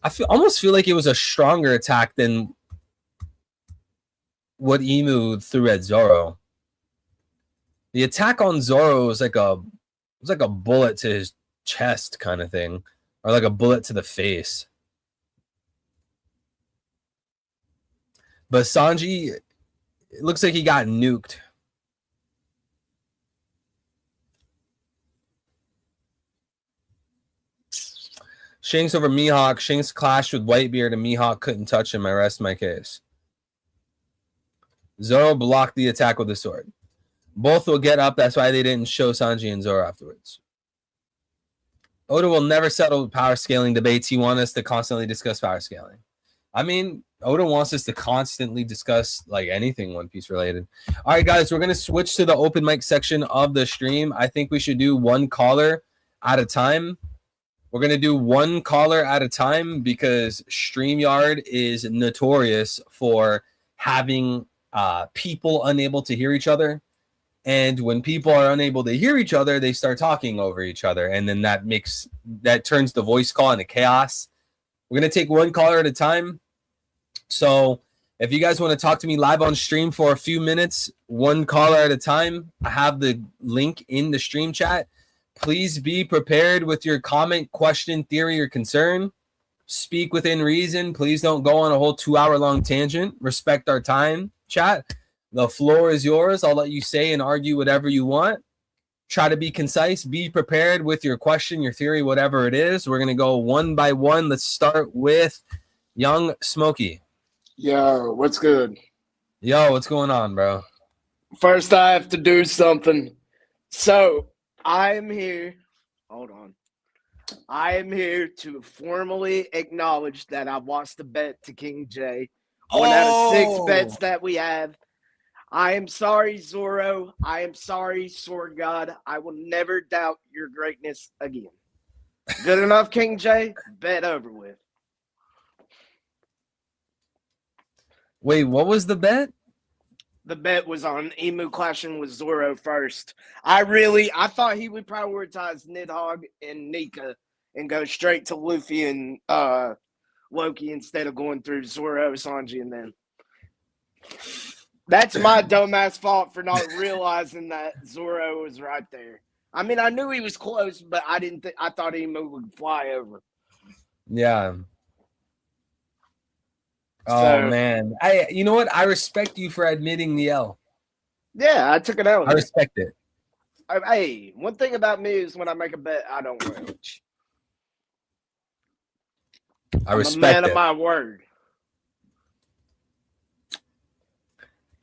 I almost feel like it was a stronger attack than what Emu threw at Zoro. The attack on Zoro was like a bullet to his chest kind of thing, or like a bullet to the face. But Sanji, it looks like he got nuked. Shanks over Mihawk. Shanks clashed with Whitebeard and Mihawk couldn't touch him. I rest my case. Zoro blocked the attack with the sword. Both will get up. That's why they didn't show Sanji and Zoro afterwards. Oda will never settle with power scaling debates. He wants us to constantly discuss power scaling. I mean, Oda wants us to constantly discuss like anything One Piece related. All right, guys, we're going to switch to the open mic section of the stream. I think we should do one caller at a time. We're going to do one caller at a time because StreamYard is notorious for having people unable to hear each other. And when people are unable to hear each other, they start talking over each other. And then that turns the voice call into chaos. We're going to take one caller at a time. So if you guys want to talk to me live on stream for a few minutes, one caller at a time, I have the link in the stream chat. Please be prepared with your comment, question, theory, or concern. Speak within reason. Please don't go on a whole 2-hour-long tangent. Respect our time, chat. The floor is yours. I'll let you say and argue whatever you want. Try to be concise. Be prepared with your question, your theory, whatever it is. We're going to go one by one. Let's start with Young Smokey. Yo, what's good? Yo, what's going on, bro? First, I have to do something. So, I am here. Hold on. I am here to formally acknowledge that I lost the bet to King J. One out of 6 bets that we have. I am sorry, Zoro. I am sorry, Sword God. I will never doubt your greatness again. Good enough, King J. Bet over with. Wait, what was the bet? The bet was on Emu clashing with Zoro first. I thought he would prioritize Nidhogg and Nika and go straight to Luffy and Loki instead of going through Zoro, Sanji, and them. That's my dumbass fault for not realizing that Zoro was right there. I mean, I knew he was close, but I didn't think. I thought Emu would fly over. Yeah. Oh So, man, you know what? I respect you for admitting the L. yeah, I took it out. I respect it. Hey, one thing about me is when I make a bet, I don't win. I'm a man of my word.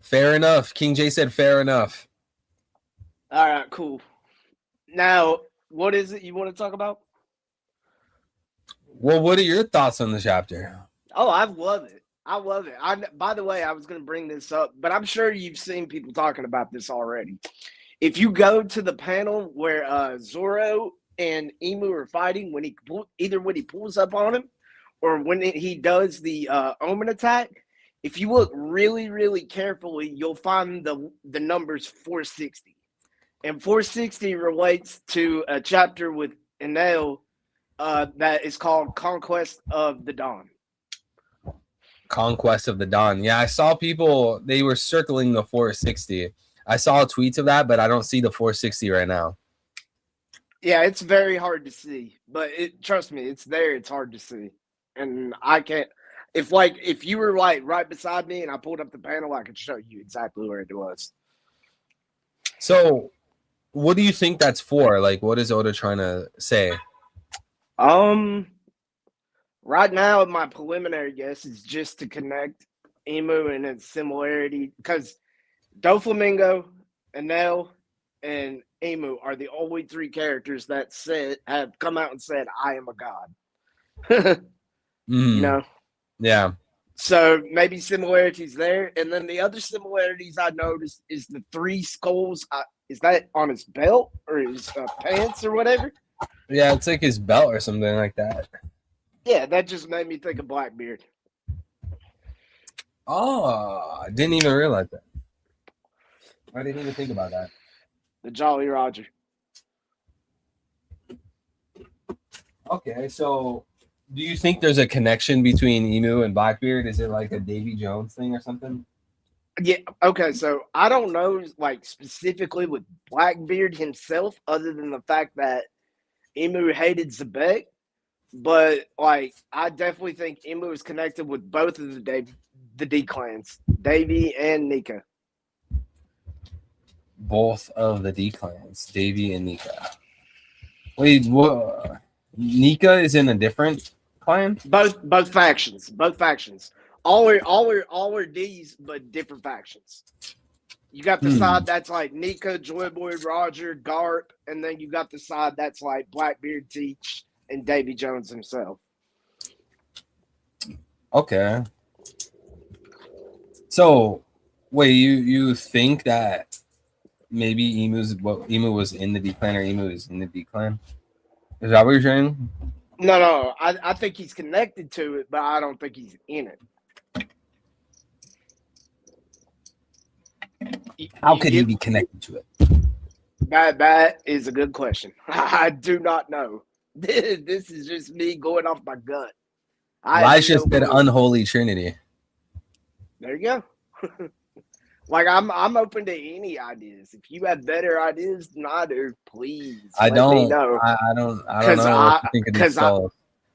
Fair enough. King J said fair enough. All right, cool. Now, what is it you want to talk about? Well, what are your thoughts on the chapter? Oh, I love it. I love it. By the way, I was going to bring this up, but I'm sure you've seen people talking about this already. If you go to the panel where Zoro and Emu are fighting, when he pulls up on him or when he does the Omen attack, if you look really, really carefully, you'll find the numbers 460. And 460 relates to a chapter with Enel that is called Conquest of the Dawn. Conquest of the Dawn. Yeah, I saw people, they were circling the 460. I saw tweets of that, but I don't see the 460 right now. Yeah, it's very hard to see, but trust me, it's there. It's hard to see. And I can't, if you were like right beside me and I pulled up the panel, I could show you exactly where it was. So what do you think that's for? Like, what is Oda trying to say? Right now, my preliminary guess is just to connect Emu and its similarity, because Doflamingo, Enel, and Emu are the only three characters that have come out and said, "I am a god." You know? Yeah. So maybe similarities there, and then the other similarities I noticed is the three skulls. Is that on his belt or his pants or whatever? Yeah, it's like his belt or something like that. Yeah, that just made me think of Blackbeard. Oh, I didn't even realize that. I didn't even think about that. The Jolly Roger. Okay, so do you think there's a connection between Emu and Blackbeard? Is it like a Davy Jones thing or something? Yeah, okay, so I don't know, like, specifically with Blackbeard himself, other than the fact that Emu hated Zebek, but, like, I definitely think Emu is connected with both of the D clans, Davy and Nika. Both of the D clans, Davy and Nika. Wait, what? Nika is in a different clan? Both factions. All are D's, but different factions. You got the side that's like Nika, Joy Boy, Roger, Garp, and then you got the side that's like Blackbeard, Teach, and Davy Jones himself. Okay. So, wait, you think that maybe Emu was in the D clan or Emu is in the D clan? Is that what you're saying? No. I think he's connected to it, but I don't think he's in it. How could he be connected to it? That is a good question. I do not know. This is just me going off my gut. Elijah said unholy trinity. There you go. Like, I'm open to any ideas. If you have better ideas than I do, please let me know. I don't know.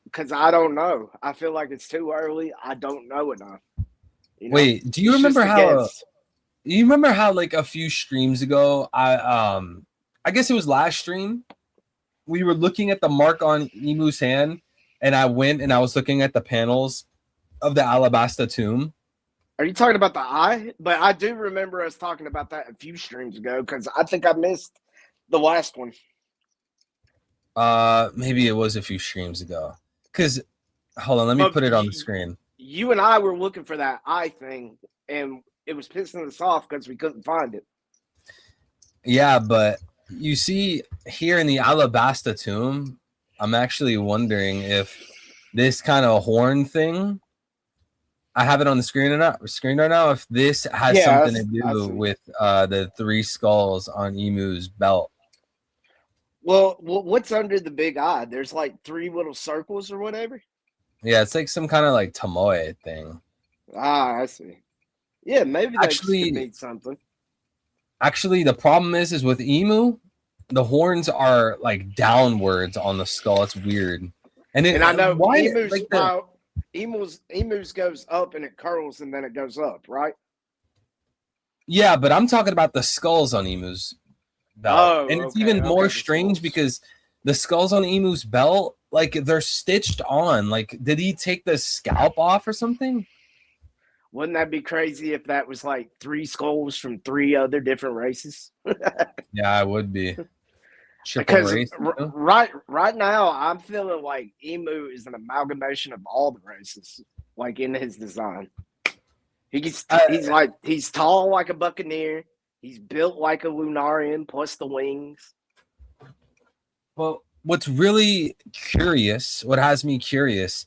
Because I don't know. I feel like it's too early. I don't know enough. You know? Wait, do you remember how? You remember how, like, a few streams ago, I guess it was last stream, we were looking at the mark on Emu's hand, and I went and I was looking at the panels of the Alabasta tomb. Are you talking about the eye? But I do remember us talking about that a few streams ago, because I think I missed the last one. Maybe it was a few streams ago. Because, hold on, let me put it on the screen. You and I were looking for that eye thing, and it was pissing us off because we couldn't find it. Yeah, but you see here in the Alabasta tomb, I'm actually wondering if this kind of horn thing, I have it on the screen right now, if this has something to do with the 3 skulls on Emu's belt. Well, what's under the big eye? There's like 3 little circles or whatever. Yeah, it's like some kind of like Tomoe thing. Ah, I see. Yeah, maybe that actually could mean something. Actually, the problem is with Emu, the horns are like downwards on the skull. It's weird. And I know why emus goes up and it curls and then it goes up, right? Yeah, but I'm talking about the skulls on emus belt. Oh, and it's even more strange because the skulls on emu's belt, like they're stitched on. Like, did he take the scalp off or something? Wouldn't that be crazy if that was like 3 skulls from 3 other different races? Yeah, it would be. Because right now, I'm feeling like Emu is an amalgamation of all the races, like in his design. He's tall like a buccaneer. He's built like a Lunarian, plus the wings. Well, what's really curious, what has me curious,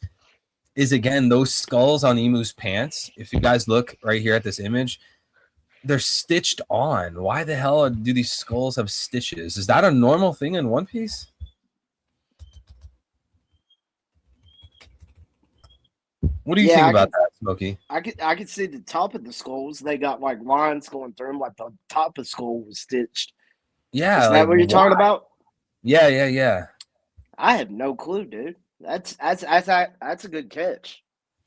is again those skulls on Emu's pants. If you guys look right here at this image, they're stitched on. Why the hell do these skulls have stitches? Is that a normal thing in One Piece? What do you think about that, Smokey? I could see the top of the skulls. They got like lines going through them, like the top of the skull was stitched. Yeah, is that what you're talking about? Yeah. I have no clue, dude. That's a good catch.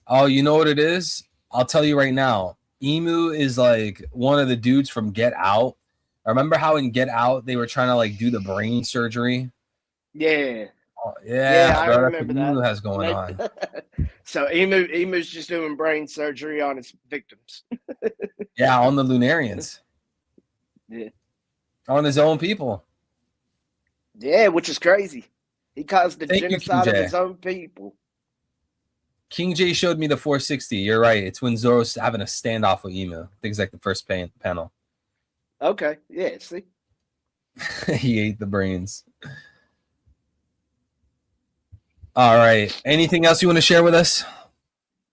Oh, you know what it is? I'll tell you right now. Emu is like one of the dudes from Get Out. I remember how in Get Out they were trying to like do the brain surgery. Yeah. Oh, yeah, I remember that. Emu has going on. So Emu's just doing brain surgery on his victims. Yeah, on the Lunarians. Yeah. On his own people. Yeah, which is crazy. He caused the genocide of his own people. King J showed me the 460. You're right. It's when Zoro's having a standoff with Emu. I think it's like the first panel. Okay. Yeah, see? He ate the brains. All right. Anything else you want to share with us?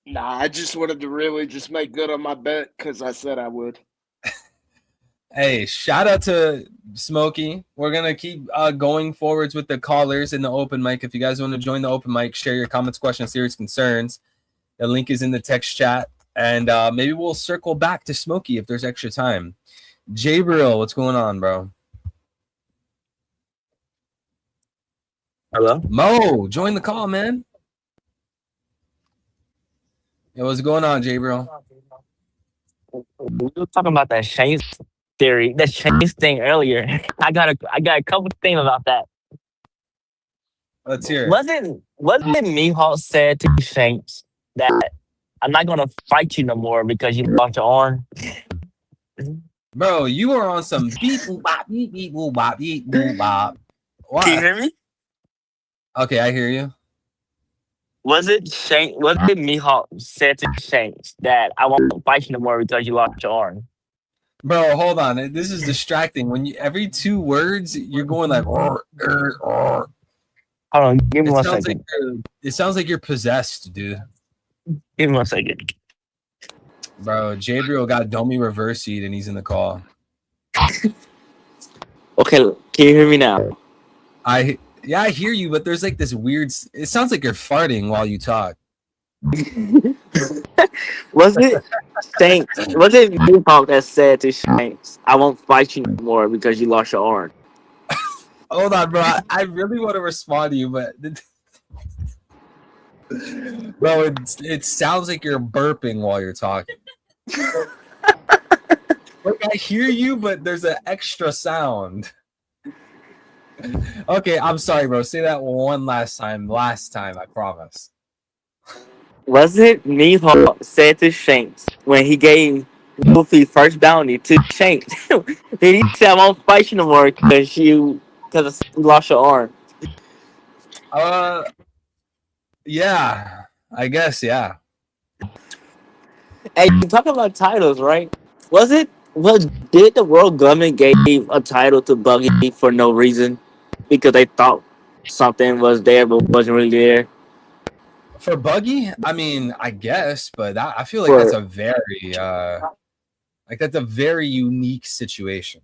Nah, I just wanted to really just make good on my bet because I said I would. Hey, shout out to Smokey. We're going to keep going forwards with the callers in the open mic. If you guys want to join the open mic, share your comments, questions, serious concerns. The link is in the text chat. And maybe we'll circle back to Smokey if there's extra time. Jabril, what's going on, bro? Hello? Mo, join the call, man. Hey, what's going on, Jabril? We were talking about that Shanks theory, that Shanks thing earlier. I got a couple things about that. Let's hear it. Wasn't Mihawk said to Shanks that I'm not gonna fight you no more because you lost your arm? Bro, you are on some beep boop bop beep beep boop bop beep boop bop. What? Can you hear me? Okay, I hear you. Was it Mihawk said to Shanks that I won't fight you no more because you lost your arm? Bro, hold on. This is distracting. When you every 2 words you're going like Hold on, give me 1 second. It sounds like you're possessed, dude. Give me 1 second. Bro, Jabril got Domi reversied and he's in the call. Okay, can you hear me now? I hear you, but there's like this weird. It sounds like you're farting while you talk. Was it Mihawk that said to Shanks, I won't fight you no more because you lost your arm? Hold on, bro. I really want to respond to you, but bro, it sounds like you're burping while you're talking. Like I hear you, but there's an extra sound. Okay, I'm sorry, bro. Say that one last time. Last time, I promise. Wasn't Mihawk said to Shanks when he gave Luffy first bounty to Shanks? Then he said, I won't fight you no more because you lost your arm. Yeah, I guess, yeah. Hey, you talking about titles, right? Was it? Was did the world government gave a title to Buggy for no reason because they thought something was there but wasn't really there? For Buggy, I mean, I guess, but I feel like that's For a very that's a very unique situation.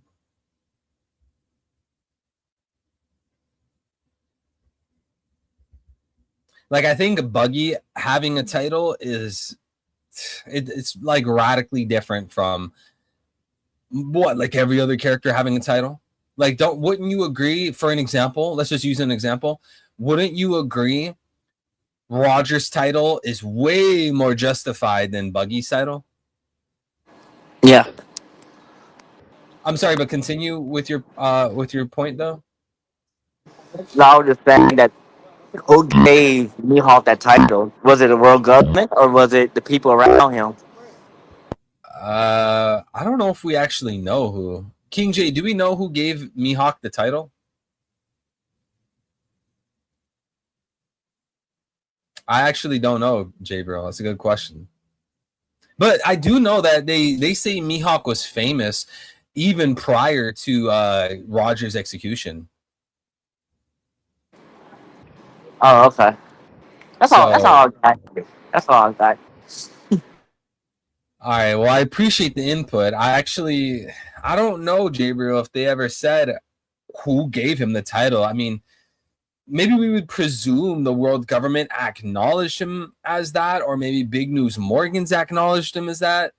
Like I think Buggy having a title is it's like radically different from what, like every other character having a title. Like wouldn't you agree, for an example, let's just use an example, wouldn't you agree Roger's title is way more justified than Buggy's title? yeah. I'm sorry, but continue with your point though. No, I was just saying that who gave Mihawk that title? Was it the world government or was it the people around him? I don't know if we actually know who. King J, do we know who gave Mihawk the title? I actually don't know, J bro. That's a good question. But I do know that they say Mihawk was famous even prior to Roger's execution. Oh, okay. That's all. That's all. That's all I got. All right. Well, I appreciate the input. I don't know, Gabriel, if they ever said who gave him the title. I mean, maybe we would presume the world government acknowledged him as that, or maybe Big News Morgans acknowledged him as that.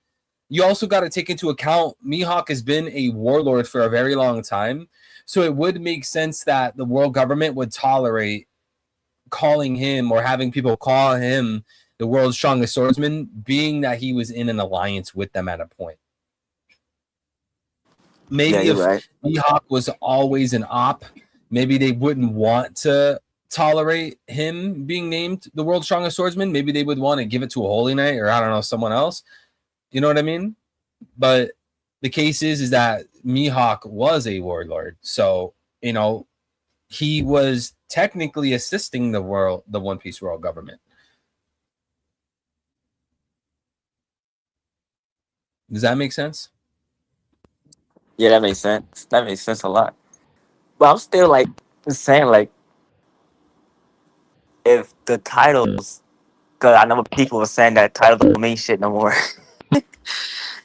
You also got to take into account Mihawk has been a warlord for a very long time. So it would make sense that the world government would tolerate calling him or having people call him the world's strongest swordsman, being that he was in an alliance with them at a point. Maybe if Mihawk was always an op, maybe they wouldn't want to tolerate him being named the world's strongest swordsman. Maybe they would want to give it to a Holy Knight or I don't know, someone else. You know what I mean? But the case is that Mihawk was a warlord. So, you know, he was technically assisting the One Piece world government. Does that make sense? Yeah, that makes sense. That makes sense a lot. But I'm still like saying like if the titles, because I know people were saying that titles don't mean shit no more.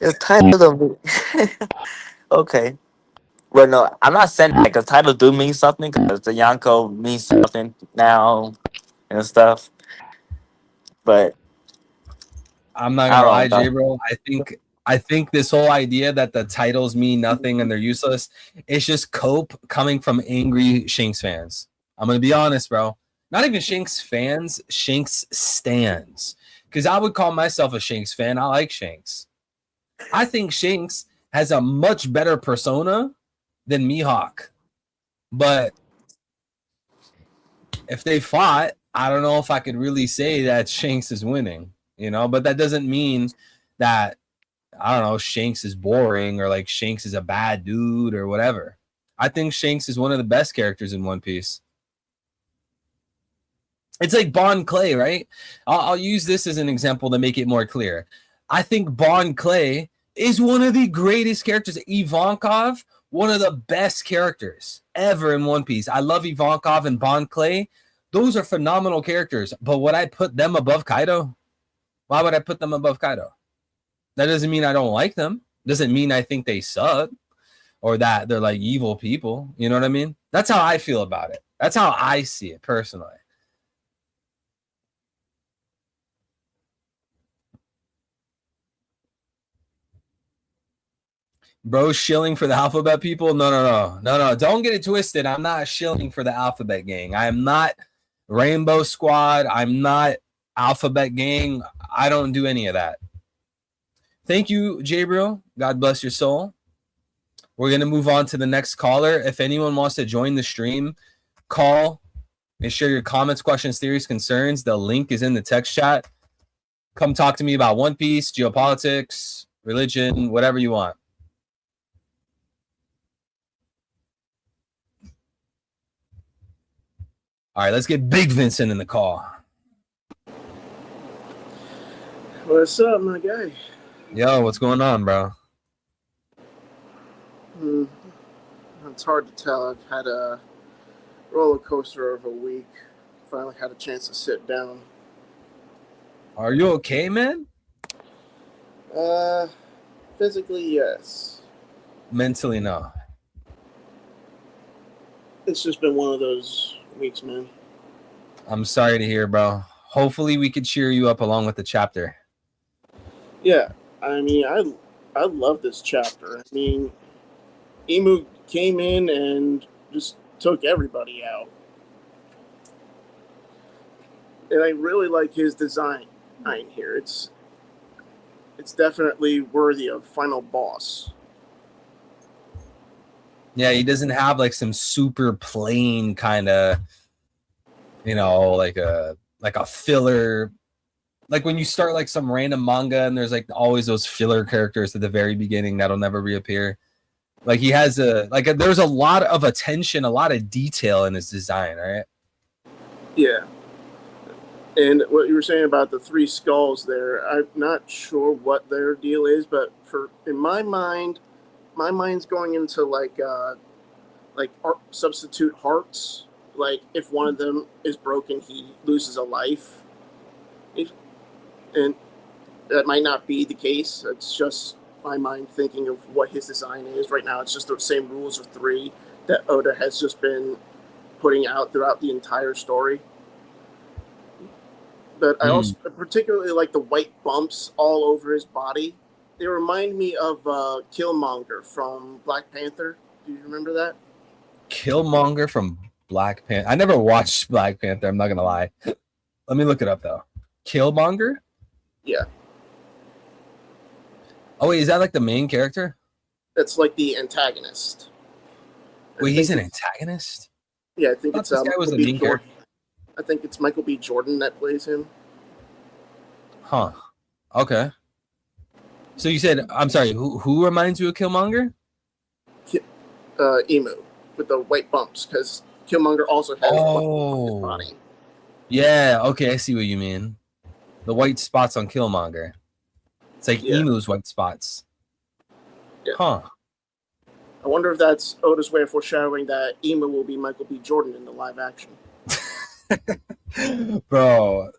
If titles don't mean, okay. Well, no, I'm not saying that because titles do mean something because the Yonko means something now and stuff. But I'm not gonna lie, J bro. I think this whole idea that the titles mean nothing and they're useless, it's just cope coming from angry Shanks fans. I'm gonna be honest, bro. Not even Shanks fans, Shanks stands. Because I would call myself a Shanks fan. I like Shanks. I think Shanks has a much better persona than Mihawk. But if they fought, I don't know if I could really say that Shanks is winning, you know, but that doesn't mean that, I don't know, Shanks is boring or like Shanks is a bad dude or whatever. I think Shanks is one of the best characters in One Piece. It's like Bon Clay, right? I'll use this as an example to make it more clear. I think Bon Clay is one of the greatest characters. Ivankov, one of the best characters ever in One Piece. I love Ivankov and Bon Clay. Those are phenomenal characters. But would I put them above Kaido? Why would I put them above Kaido? That doesn't mean I don't like them. Doesn't mean I think they suck or that they're like evil people. You know what I mean? That's how I feel about it. That's how I see it personally. Bro, shilling for the alphabet people? No. Don't get it twisted. I'm not shilling for the alphabet gang. I am not Rainbow Squad. I'm not Alphabet Gang. I don't do any of that. Thank you, Jabriel. God bless your soul. We're going to move on to the next caller. If anyone wants to join the stream, call and share your comments, questions, theories, concerns. The link is in the text chat. Come talk to me about One Piece, geopolitics, religion, whatever you want. All right, let's get Big Vincent in the call. What's up, my guy? Yo, what's going on, bro? Hmm, it's hard to tell. I've had a roller coaster of a week. Finally had a chance to sit down. Are you okay, man? Physically, yes. Mentally, no. It's just been one of those weeks, man. I'm sorry to hear, bro. Hopefully, we could cheer you up along with the chapter. Yeah, I mean, I love this chapter. I mean, Emu came in and just took everybody out. And I really like his design here. It's definitely worthy of final boss. Yeah, he doesn't have like some super plain kind of, like a filler. Like when you start like some random manga and there's like always those filler characters at the very beginning that'll never reappear. Like he has there's a lot of attention, a lot of detail in his design, right? Yeah. And what you were saying about the three skulls there, I'm not sure what their deal is, but in my mind's going into like substitute hearts. Like if one of them is broken, he loses a life. And that might not be the case. It's just my mind thinking of what his design is. Right now, it's just the same rules of three that Oda has just been putting out throughout the entire story. But I also particularly like the white bumps all over his body. They remind me of Killmonger from Black Panther. Do you remember that? Killmonger from Black Panther. I never watched Black Panther. I'm not gonna lie. Let me look it up though. Killmonger? Yeah. Oh wait, is that like the main character? That's like the antagonist. Wait, he's an antagonist? Yeah, I think it's this guy was the main character. I think it's Michael B. Jordan that plays him. Huh. Okay. So you said, I'm sorry, who reminds you of Killmonger? Emu with the white bumps, because Killmonger also has white bumps on his body. Yeah, okay, I see what you mean. The white spots on Killmonger. It's like Emu's white spots. Yeah. Huh. I wonder if that's Oda's way of foreshadowing that Emu will be Michael B. Jordan in the live action. Bro,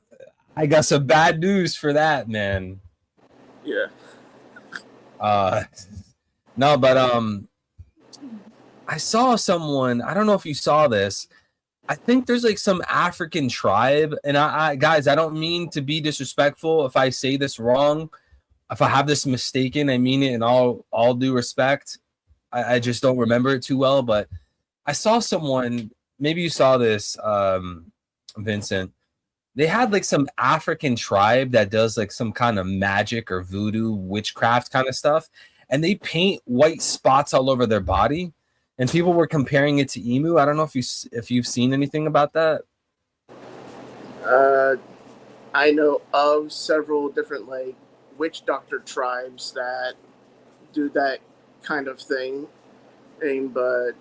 I got some bad news for that, man. Yeah. No, but I saw someone, I don't know if you saw this. I think there's like some African tribe, and I guys, I don't mean to be disrespectful if I say this wrong. If I have this mistaken, I mean it in all due respect. I just don't remember it too well, but I saw someone, maybe you saw this, Vincent. They had like some African tribe that does like some kind of magic or voodoo witchcraft kind of stuff, and they paint white spots all over their body, and people were comparing it to Emu. I don't know if you've seen anything about that. I know of several different like witch doctor tribes that do that kind of thing, but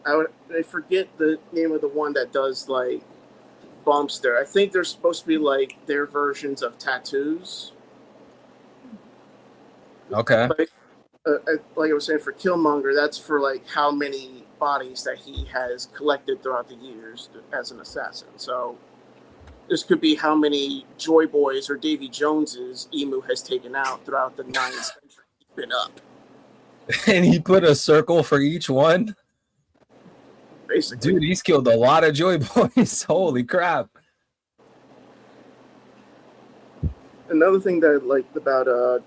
I forget the name of the one that does like bumps there. I think they're supposed to be like their versions of tattoos. Okay. Like I was saying, for Killmonger, that's for like how many bodies that he has collected throughout the years as an assassin. So this could be how many Joy Boys or Davy Joneses Emu has taken out throughout the 9th century he's been up. And he put a circle for each one? Basically. Dude, he's killed a lot of Joy Boys. Holy crap. Another thing that I liked about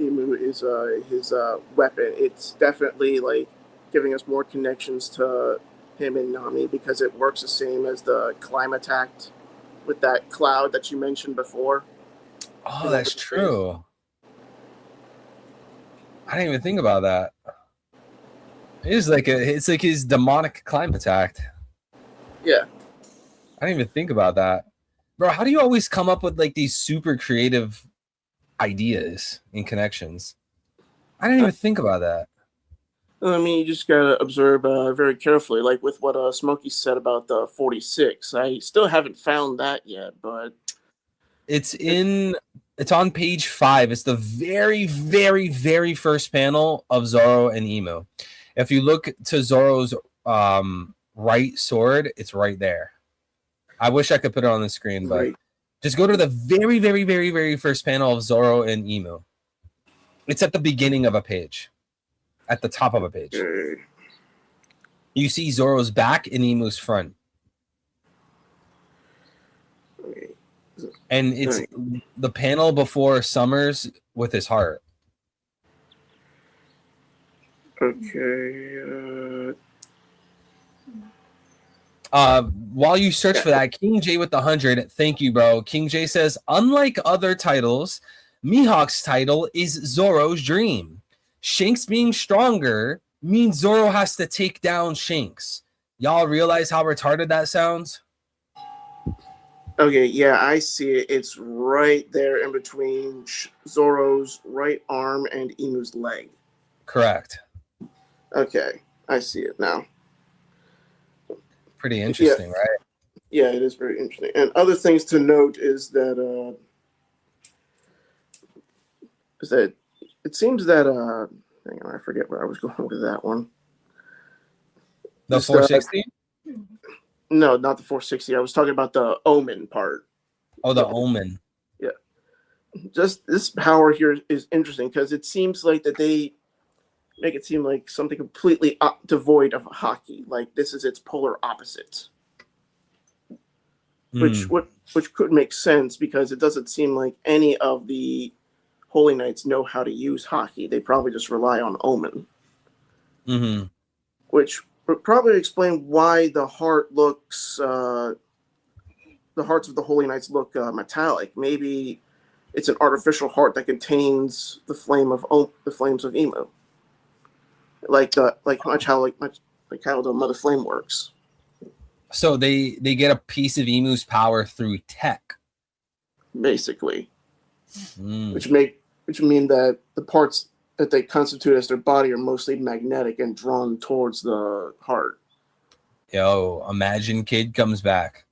Emu is his weapon. It's definitely like giving us more connections to him and Nami because it works the same as the Climateact with that cloud that you mentioned before. Oh, that's true. I didn't even think about that. It's like his demonic Climateact. Yeah. I didn't even think about that. Bro, how do you always come up with like these super creative ideas and connections? I didn't even think about that. I mean, you just gotta observe very carefully, like with what Smokey said about the 46. I still haven't found that yet, but it's in It's on page 5. It's the very, very, very first panel of Zoro and Emu. If you look to Zoro's right sword, it's right there. I wish I could put it on the screen, but Right. just go to the very, very, very, very first panel of Zoro and Emu. It's at the beginning of a page, at the top of a page. Okay. You see Zoro's back and Emu's front. Okay. And it's the panel before Summers with his heart. Okay. While you search for that, King J with the 100, thank you, bro. King J says, unlike other titles, Mihawk's title is Zoro's dream. Shanks being stronger means Zoro has to take down Shanks. Y'all realize how retarded that sounds? Okay, yeah, I see it. It's right there in between Zoro's right arm and Emu's leg. Correct. Okay, I see it now. Pretty interesting, right? Yeah, it is very interesting. And other things to note is that it seems that hang on, I forget where I was going with that one. The Just, 460? No, not the 460. I was talking about the Omen part. Oh, the Omen. Yeah. Just this power here is interesting because it seems like that they make it seem like something completely devoid of hockey. Like this is its polar opposite. Which could make sense because it doesn't seem like any of the Holy Knights know how to use hockey. They probably just rely on Omen. Mm-hmm. Which would probably explain why the heart looks the hearts of the Holy Knights look metallic. Maybe it's an artificial heart that contains the flames of Emu, like how the Mother Flame works. So they get a piece of Emu's power through tech, basically, which mean that the parts that they constitute as their body are mostly magnetic and drawn towards the heart. Yo, imagine Kid comes back.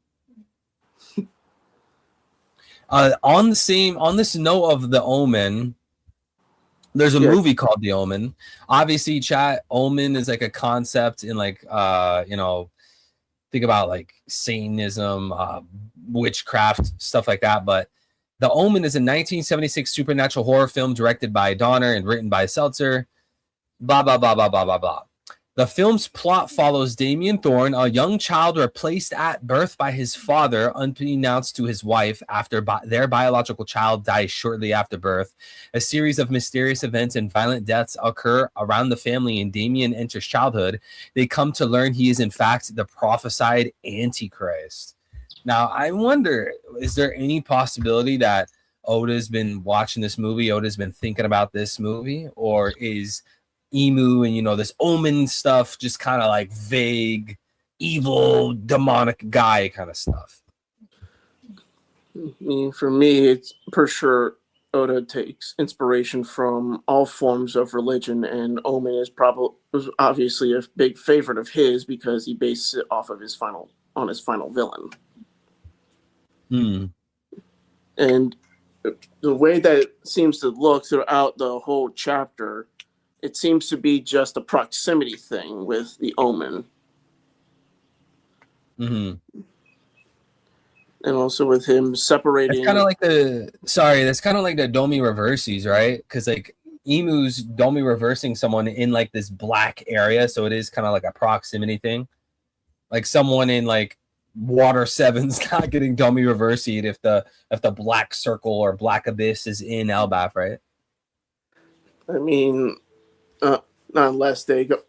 On this note of the Omen, there's a movie called The Omen. Obviously, chat, Omen is like a concept in like think about like Satanism, witchcraft, stuff like that. But The Omen is a 1976 supernatural horror film directed by Donner and written by Seltzer. Blah, blah, blah, blah, blah, blah, blah. The film's plot follows Damien Thorne, a young child replaced at birth by his father, unbeknownst to his wife, after their biological child dies shortly after birth. A series of mysterious events and violent deaths occur around the family, and Damien enters childhood. They come to learn he is, in fact, the prophesied Antichrist. Now, I wonder, is there any possibility that Oda's been watching this movie, Oda's been thinking about this movie, or is Emu and this Omen stuff just kind of like vague, evil, demonic guy kind of stuff? I mean, for me, it's for sure Oda takes inspiration from all forms of religion, and Omen was obviously a big favorite of his because he based it off of his final villain. And the way that it seems to look throughout the whole chapter, it seems to be just a proximity thing with the Omen. And also with him separating. It's kind of like that's kind of like the Domi reverses, right? Because like Emu's Domi reversing someone in like this black area, so it is kind of like a proximity thing. Like someone in like Water 7's not getting Domi reversed if the black circle or black abyss is in Elbaf, right? I mean, not unless the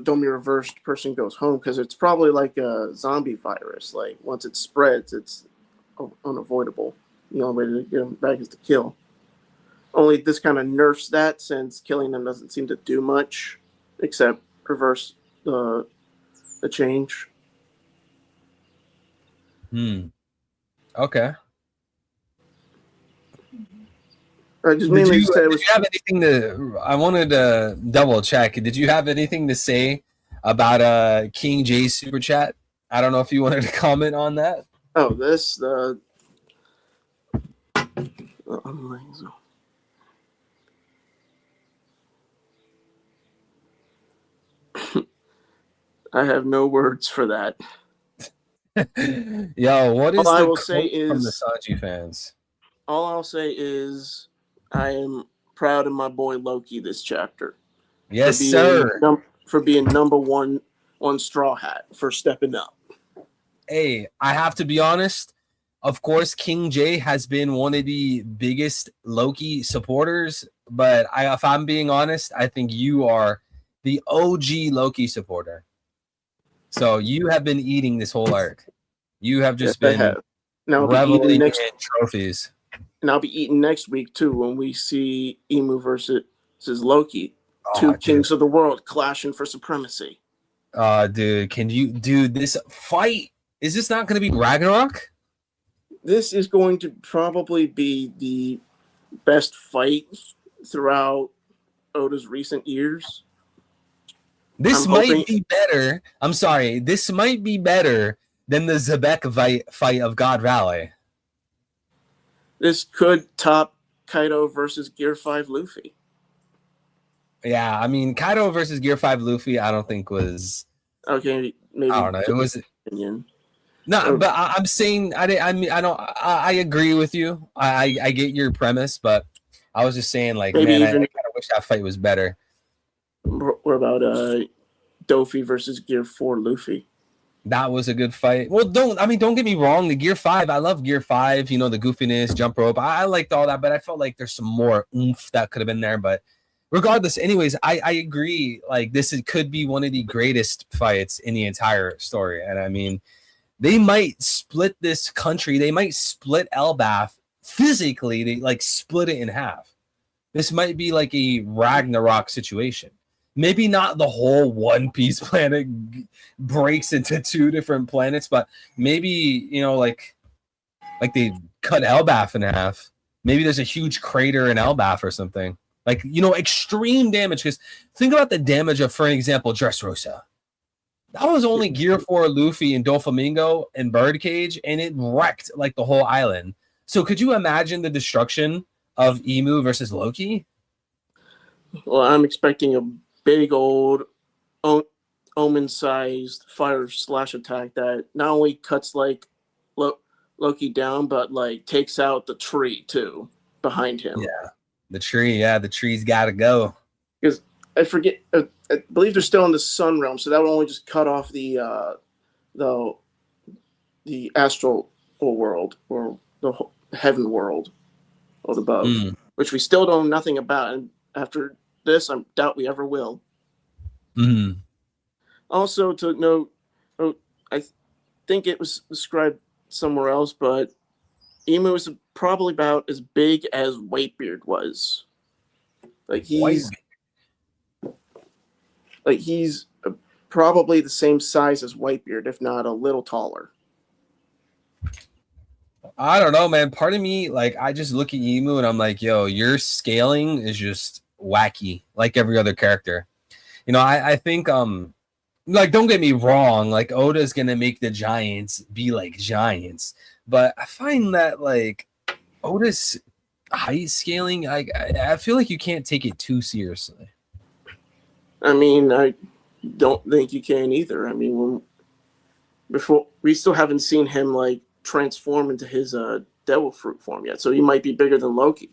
Domi reversed person goes home, because it's probably like a zombie virus. Like once it spreads, it's unavoidable. The only way to get them back is to kill. Only this kind of nerfs that, since killing them doesn't seem to do much except reverse the change. Okay. I just mainly said did you have anything to? I wanted to double check. Did you have anything to say about King J's super chat? I don't know if you wanted to comment on that. Oh, I have no words for that. Yo, what is All I the will say quote from the is- Sanji fans? All I'll say is I am proud of my boy Loki this chapter. Yes, sir. For being number one on Straw Hat, for stepping up. Hey, I have to be honest. Of course, King J has been one of the biggest Loki supporters, but if I'm being honest, I think you are the OG Loki supporter. So you have been eating this whole arc. You have just Yes, I been have. Now I'll be reveling eating in next, trophies. and I'll be eating next week too when we see Emu versus Loki, Oh, two dude. kings of the world clashing for supremacy. Dude, this fight? Is this not going to be Ragnarok? This is going to probably be the best fight throughout Oda's recent years. This I'm might hoping- be better. I'm sorry. This might be better than the Zebek fight of God Valley. This could top Kaido versus Gear 5 Luffy. Yeah, I mean, Kaido versus Gear 5 Luffy, I don't think was. Okay, maybe. I don't know. It was. Opinion. No, but I'm saying I agree with you. I get your premise, but I was just saying, like, Maybe man, I even- kind of wish that fight was better. What about Dofi versus Gear 4 Luffy? That was a good fight. Well, don't get me wrong. The Gear 5, I love Gear 5. You know, the goofiness, jump rope. I liked all that, but I felt like there's some more oomph that could have been there. But regardless, anyways, I agree. Like, could be one of the greatest fights in the entire story. And I mean, they might split this country. They might split Elbaf physically. They like split it in half. This might be like a Ragnarok situation. Maybe not the whole One Piece planet breaks into two different planets, but maybe, you know, like they cut Elbaf in half. Maybe there's a huge crater in Elbaf or something. Like, you know, extreme damage. Because think about the damage of, for an example, Dressrosa. That was only Gear 4 Luffy and Doflamingo and Birdcage, and it wrecked like the whole island. So could you imagine the destruction of Emu versus Loki? Well, I'm expecting a big old Omen-sized fire slash attack that not only cuts like Loki down, but like takes out the tree too behind him. Yeah, the tree's got to go. Because I forget, I believe they're still in the Sun Realm, so that would only just cut off the astral world or the heaven world or above, which we still know nothing about. And after this, I doubt we ever will. Mm-hmm. Also, to note, I think it was described somewhere else, but Emu is probably about as big as Whitebeard was. Like he's probably the same size as Whitebeard, if not a little taller. I don't know, man. Part of me, like, I just look at Emu and I'm like, yo, your scaling is just wacky, like every other character. You know, I think, like, don't get me wrong, like, Oda's gonna make the giants be like giants, but I find that, like, Oda's height scaling, I feel like you can't take it too seriously. I mean, I don't think you can either. I mean, before we still haven't seen him like transform into his devil fruit form yet, so he might be bigger than Loki.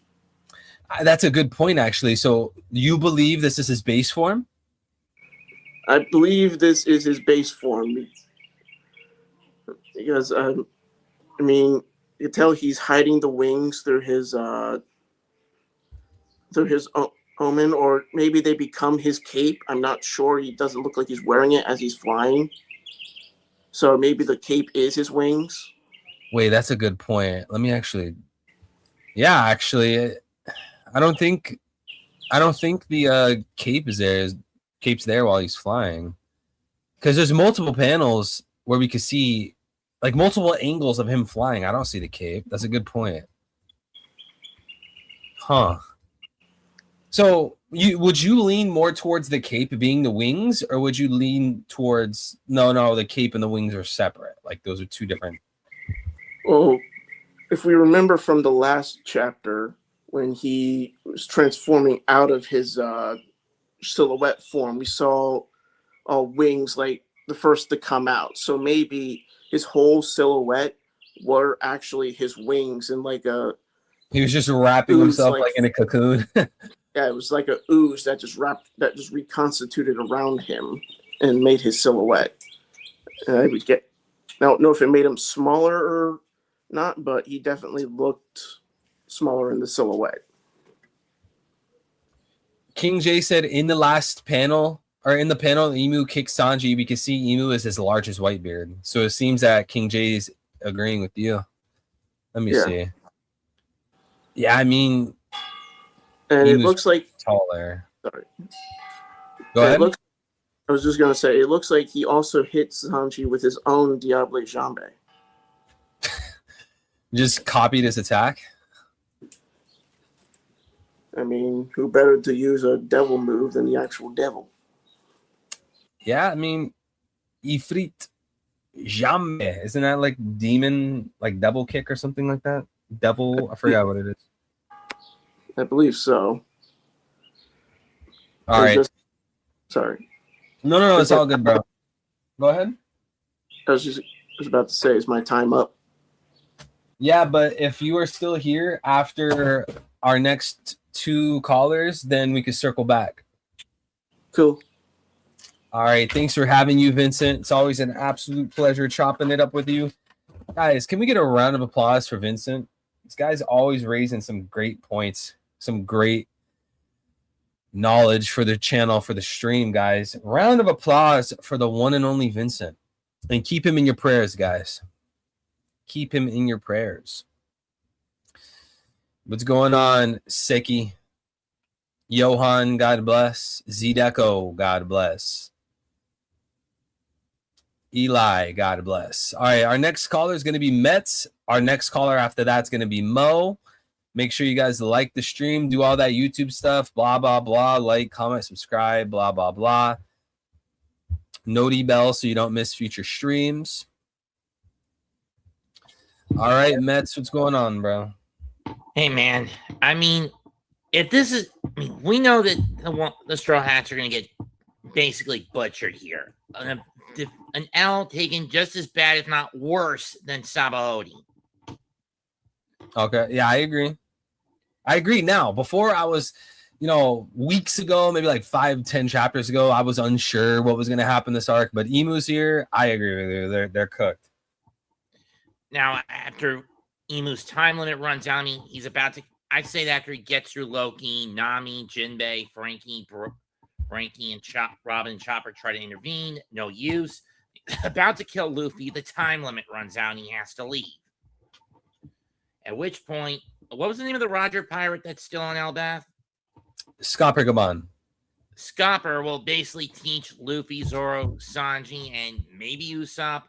That's a good point, actually. So you believe this is his base form? I believe this is his base form because I mean, you can tell he's hiding the wings through his Omen, or maybe they become his cape. I'm not sure. He doesn't look like he's wearing it as he's flying. So maybe the cape is his wings. Wait, that's a good point. Let me actually. Yeah, actually, I don't think the cape is there. Cape's there while he's flying, because there's multiple panels where we could see, like, multiple angles of him flying. I don't see the cape. That's a good point. Huh. So would you lean more towards the cape being the wings, or would you lean towards no, the cape and the wings are separate? Like, those are two different. Well, if we remember from the last chapter when he was transforming out of his silhouette form, we saw wings like the first to come out. So maybe his whole silhouette were actually his wings and like a He was just wrapping ooze, himself like in a cocoon. yeah, it was like a ooze that just reconstituted around him and made his silhouette. I don't know if it made him smaller or not, but he definitely looked smaller in the silhouette. King J said in the last panel, or in the panel, Emu kicks Sanji. We can see Emu is as large as Whitebeard. So it seems that King J is agreeing with you. Let me see. Yeah, I mean, and Emu's it looks like taller. Sorry. Go ahead. I was just gonna say, it looks like he also hits Sanji with his own Diable Jambe. Just copied his attack. I mean, who better to use a devil move than the actual devil? Yeah, I mean, Ifrit Jambe. Isn't that like demon, like devil kick or something like that? Devil, I forgot what it is. I believe so. All right. Sorry. No, it's all good, bro. Go ahead. I was about to say, is my time up? Yeah, but if you are still here after our next 2 callers, then we can circle back. Cool. All right. Thanks for having you, Vincent. It's always an absolute pleasure chopping it up with you. Guys, can we get a round of applause for Vincent? This guy's always raising some great points, some great knowledge for the channel, for the stream, guys. Round of applause for the one and only Vincent. And keep him in your prayers, guys. Keep him in your prayers. What's going on, Seki? Johan, God bless. Zdeco, God bless. Eli, God bless. All right, our next caller is going to be Mets. Our next caller after that's going to be Mo. Make sure you guys like the stream, do all that YouTube stuff, blah, blah, blah. Like, comment, subscribe, blah, blah, blah. Noti bell so you don't miss future streams. All right, Mets, what's going on, bro? Hey, man. I mean, if this is, we know that the Straw Hats are going to get basically butchered here. An L taken just as bad, if not worse, than Sabaody. Okay, yeah, I agree. Now, before I was, weeks ago, maybe like 5-10 chapters ago, I was unsure what was going to happen this arc, but Emu's here. I agree with you. They're cooked. Now, after Emu's time limit runs out, he's about to, I'd say that after he gets through Loki, Nami, Jinbei, Frankie, and Robin and Chopper try to intervene. No use. About to kill Luffy. The time limit runs out and he has to leave. At which point, what was the name of the Roger pirate that's still on Elbaf? Scopper Gaban. Scopper will basically teach Luffy, Zoro, Sanji, and maybe Usopp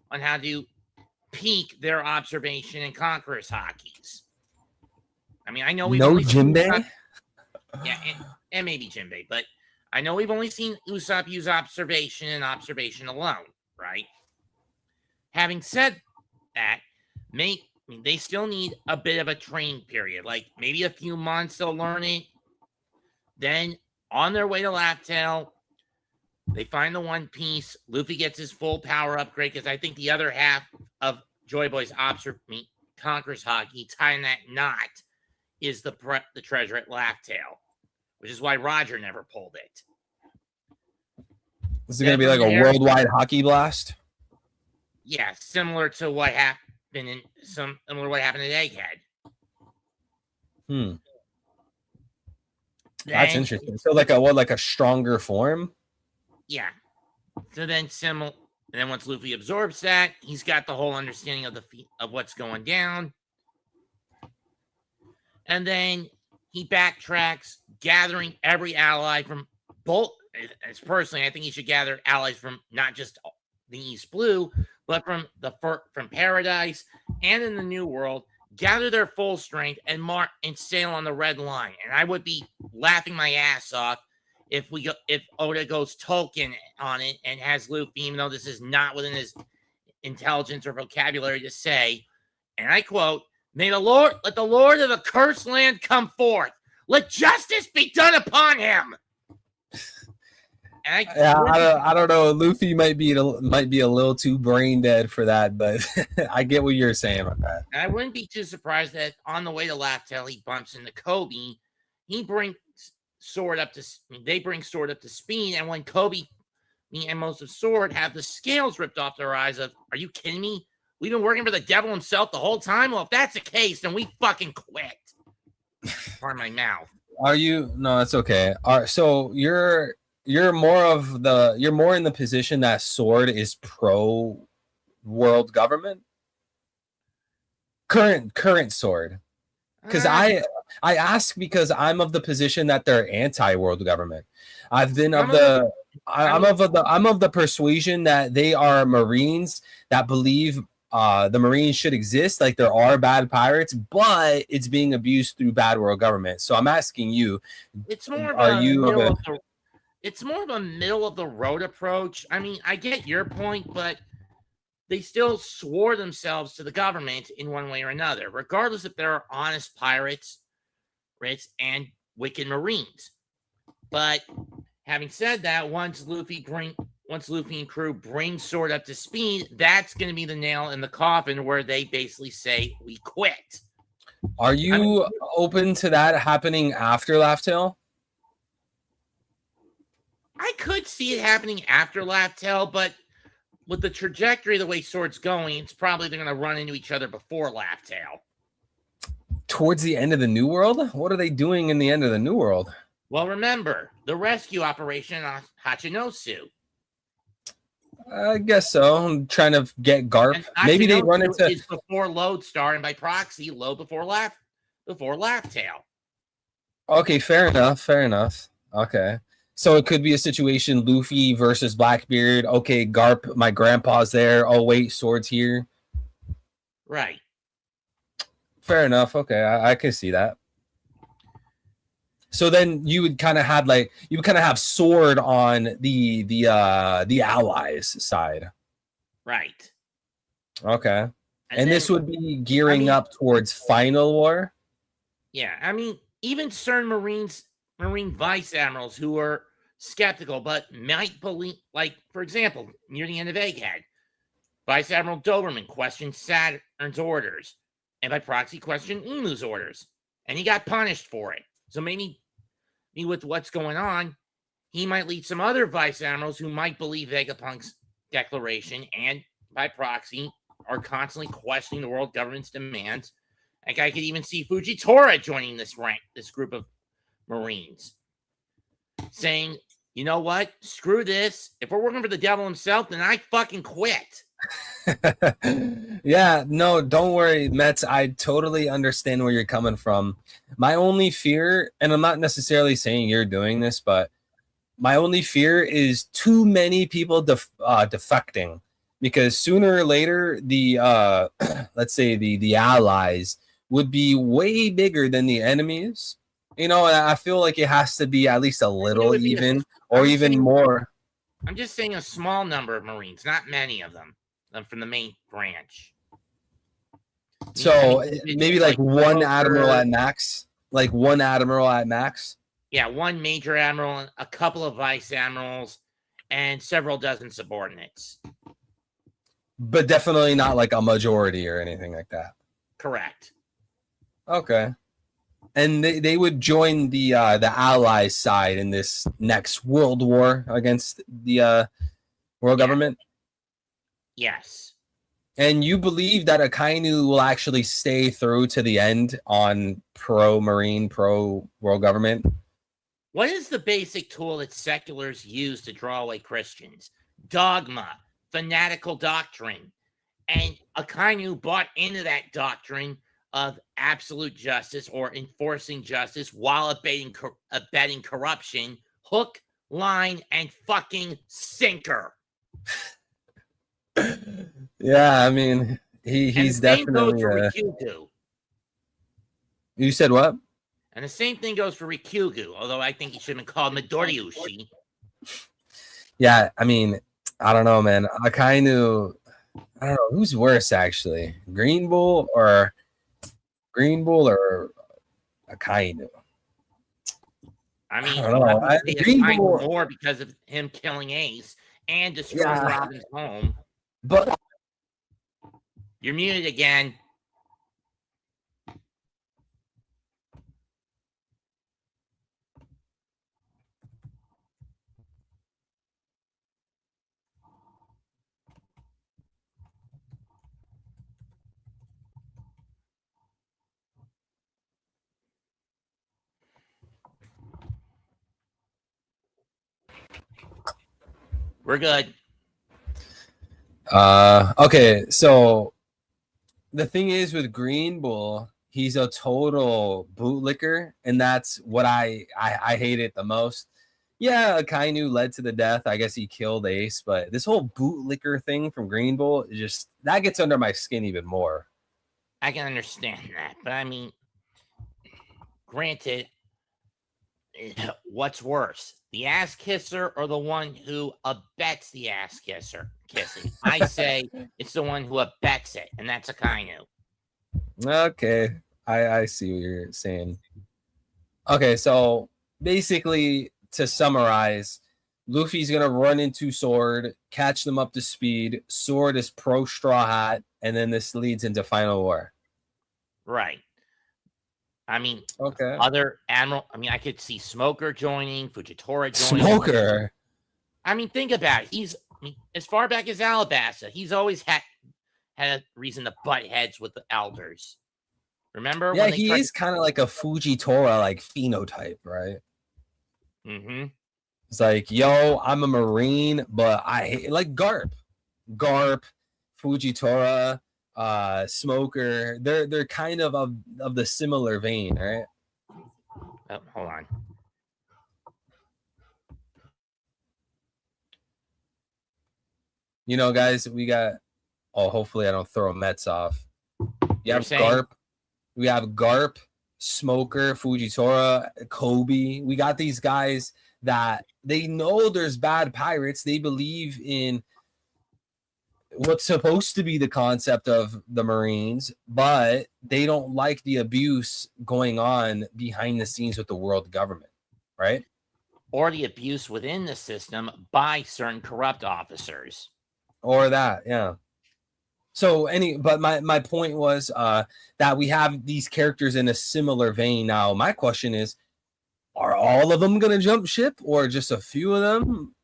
on how to peak their observation and Conqueror's Hockeys. I know we've only Jinbei? Yeah, and maybe Jinbei, but I know we've only seen Usopp use observation and observation alone, right? Having said that, they still need a bit of a training period, like maybe a few months they'll learn it. Then on their way to Laugh Tale, they find the One Piece. Luffy gets his full power upgrade because I think the other half of Joy Boy's Conqueror's Hockey, tying that knot, is the treasure at Laugh Tale, which is why Roger never pulled it. This is going to be like a worldwide hockey blast? Yeah, similar to what happened at Egghead. That's interesting. So like a stronger form? Yeah. So then once Luffy absorbs that, he's got the whole understanding of what's going down. And then he backtracks, gathering every ally from both. As personally, I think he should gather allies from not just the East Blue, but from Paradise and in the New World. Gather their full strength and sail on the Red Line. And I would be laughing my ass off if Oda goes Tolkien on it and has Luffy, even though this is not within his intelligence or vocabulary to say, and I quote, Let the Lord of the cursed land come forth. Let justice be done upon him. I don't know. Luffy might be a little too brain dead for that, but I get what you're saying on that. I wouldn't be too surprised that on the way to Laugh Tale, he bumps into Kobe. They bring Sword up to speed, and when Kobe and most of Sword have the scales ripped off their eyes of, are you kidding me? We've been working for the devil himself the whole time? Well, if that's the case, then we fucking quit. Pardon my mouth. Are you? No, it's okay. So you're more in the position that Sword is pro world government? Current Sword. Because I ask because I'm of the position that they're anti-world government. I'm of the persuasion that they are Marines that believe the Marines should exist, like there are bad pirates, but it's being abused through bad world government. So I'm asking you, it's more of a middle of the road approach. I mean, I get your point, but they still swore themselves to the government in one way or another, regardless if they're honest pirates and wicked Marines. But having said that, once Luffy and crew bring Sword up to speed, that's going to be the nail in the coffin where they basically say, we quit. Are you open to that happening after Laugh Tale? I could see it happening after Laugh Tale, but with the trajectory of the way Sword's going, it's probably they're going to run into each other before Laugh Tale. Towards the end of the New World? What are they doing in the end of the New World? Well, remember, the rescue operation on Hachinosu. I guess so. I'm trying to get Garp. Maybe they run into... It's before Lodestar, and by proxy, before Laugh Tale. Okay, fair enough. Okay. So it could be a situation, Luffy versus Blackbeard. Okay, Garp, my grandpa's there. Oh, wait, Sword's here. Right. Fair enough. Okay, I can see that. So then you would kind of have Sword on the Allies side. Right. Okay. And this would be gearing up towards Final War? Yeah, I mean, even certain Marine vice admirals who are skeptical but might believe, like, for example, near the end of Egghead, Vice Admiral Doberman questioned Saturn's orders and by proxy questioned Imu's orders, and he got punished for it. So maybe with what's going on, he might lead some other vice admirals who might believe Vegapunk's declaration and by proxy are constantly questioning the world government's demands. Like, I could even see Fujitora joining this group of Marines, saying, you know what? Screw this. If we're working for the devil himself, then I fucking quit. Yeah, no, don't worry, Mets. I totally understand where you're coming from. My only fear, and I'm not necessarily saying you're doing this, but my only fear is too many people defecting, because sooner or later, the let's say the allies would be way bigger than the enemies. You know, I feel like it has to be at least a little even, or even more. I'm just saying a small number of Marines, not many of them from the main branch. So maybe like one admiral at max? Like one admiral at max? Yeah, one major admiral, a couple of vice admirals, and several dozen subordinates. But definitely not like a majority or anything like that. Correct. Okay. And they would join the Allies side in this next world war against the world government? Yes. And you believe that Akainu will actually stay through to the end on pro-Marine, pro-world government? What is the basic tool that seculars use to draw away Christians? Dogma, fanatical doctrine. And Akainu bought into that doctrine of absolute justice or enforcing justice while abetting corruption. Hook, line, and fucking sinker. Yeah, I mean, he's definitely... You said what? And the same thing goes for Rikugu, although I think he should have been called Midoriushi. Yeah, I mean, I don't know, man. Akainu, I don't know. Who's worse, actually? Green Bull or Green Bull or Akainu? I mean, I don't know. Green Bull, more because of him killing Ace and destroying Yeah. Robin's home. but You're muted again. We're good. okay, so the thing is with Green Bull, he's a total bootlicker, and that's what I hate it the most. Yeah, Akainu led to the death. I guess he killed Ace, but this whole bootlicker thing from Green Bull is just that gets under my skin even more. I can understand that, but I mean, granted, what's worse, the ass kisser or the one who abets the ass kissing? I say it's the one who abets it, and that's Akainu. Okay, I see what you're saying. Okay, so basically, to summarize, Luffy's gonna run into Sword, catch them up to speed. Sword is pro Straw Hat, and then this leads into Final War. Right. I mean, Okay. other Admiral. I mean, I could see Smoker joining, Fujitora joining. Smoker. I mean, think about it. He's as far back as Alabasta. He's always had a reason to butt heads with the elders. Remember? Yeah, he is kind of like a Fujitora like phenotype, right? Mm-hmm. It's like, yo, I'm a Marine, but I hate like Garp, Fujitora, Smoker. They're kind of the similar vein, right? Oh, hold on. You know, guys, we got. Oh, hopefully I don't throw Mets off. You have Garp. We have Garp, Smoker, Fujitora, Kobe. We got these guys that they know there's bad pirates. They believe in what's supposed to be the concept of the Marines, but they don't like the abuse going on behind the scenes with the world government, right? Or the abuse within the system by certain corrupt officers. Or that, yeah. So but my point was that we have these characters in a similar vein. Now, my question is, are all of them going to jump ship or just a few of them?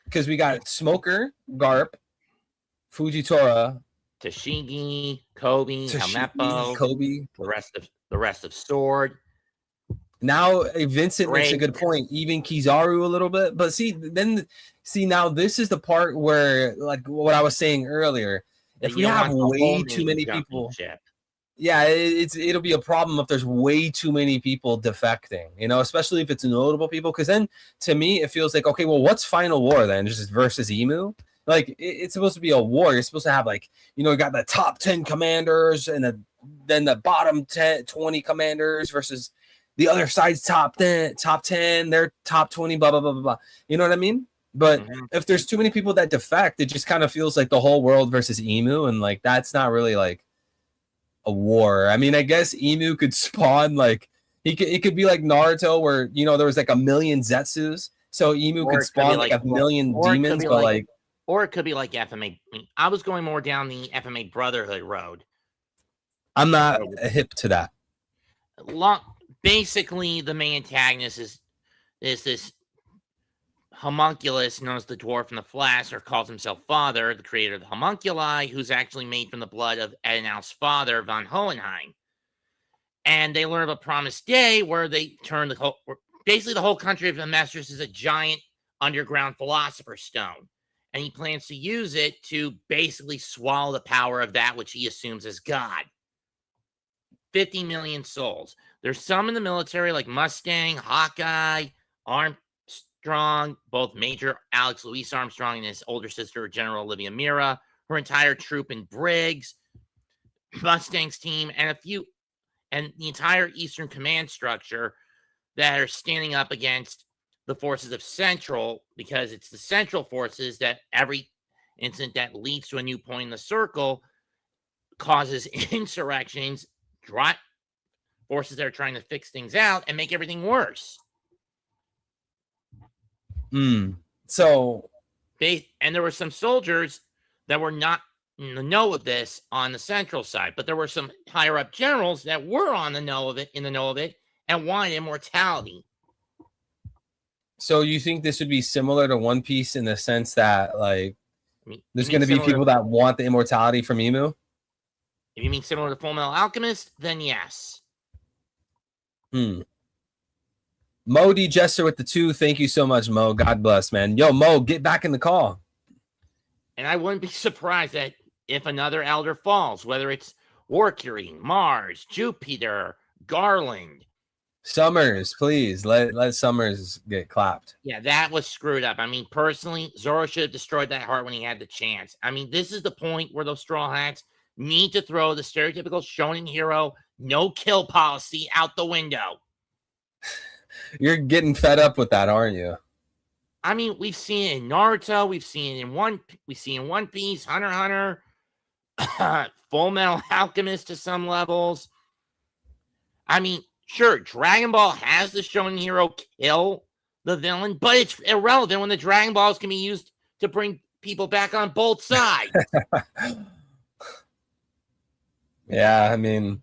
Because we got Smoker, Garp, Fujitora, Tashigi, Kobe, Helmeppo, Kobe, the rest of Sword. Now Vincent makes a good point. Even Kizaru a little bit, but now this is the part where, like what I was saying earlier, if we have way too many people, yeah, it'll be a problem if there's way too many people defecting. You know, especially if it's notable people, because then to me it feels like, okay, well, what's Final War then? Just versus Emu? Like it's supposed to be a war. You're supposed to have you got the top 10 commanders and then the bottom 20 commanders versus the other side's top 10, their top 20, blah, blah, blah, blah, blah. You know what I mean? But if there's too many people that defect, it just kind of feels like the whole world versus Emu. And that's not really like a war. I mean, I guess Emu could spawn it could be like Naruto where, there was a million Zetsus. So Emu could spawn a million demons, but or it could be like FMA. I was going more down the FMA Brotherhood road. I'm not hip to that. Basically, the main antagonist is this homunculus known as the Dwarf from the Flask, or calls himself Father, the creator of the homunculi, who's actually made from the blood of Ed and Al's father, von Hohenheim. And they learn of a promised day where they turn the whole country of the Mestris is a giant underground philosopher's stone. And he plans to use it to basically swallow the power of that which he assumes is God. 50 million souls. There's some in the military like Mustang, Hawkeye, Armstrong, both Major Alex Louise Armstrong and his older sister, General Olivia Mira, her entire troop in Briggs, Mustang's team, and the entire Eastern Command structure that are standing up against the forces of Central, because it's the Central forces that every incident that leads to a new point in the circle causes insurrections, drop forces that are trying to fix things out, and make everything worse. So, and there were some soldiers that were not in the know of this on the central side, but there were some higher up generals that were in the know of it, and wanted immortality. So you think this would be similar to One Piece in the sense that, like, there's going to be similar people that want the immortality from Imu? If you mean similar to Full Metal Alchemist, then yes. Mo D. Jester with the 2. Thank you so much, Mo. God bless, man. Yo, Mo, get back in the call. And I wouldn't be surprised that if another Elder falls, whether it's Mercury, Mars, Jupiter, Garland. Summers, please. Let Summers get clapped. Yeah, that was screwed up. I mean, personally, Zoro should have destroyed that heart when he had the chance. I mean, this is the point where those Straw Hats need to throw the stereotypical shonen hero no-kill policy out the window. You're getting fed up with that, aren't you? I mean, we've seen it in Naruto, we've seen it in One Piece, Hunter x Hunter, Full Metal Alchemist to some levels. I mean, sure, Dragon Ball has the shonen hero kill the villain, but it's irrelevant when the Dragon Balls can be used to bring people back on both sides. Yeah, I mean,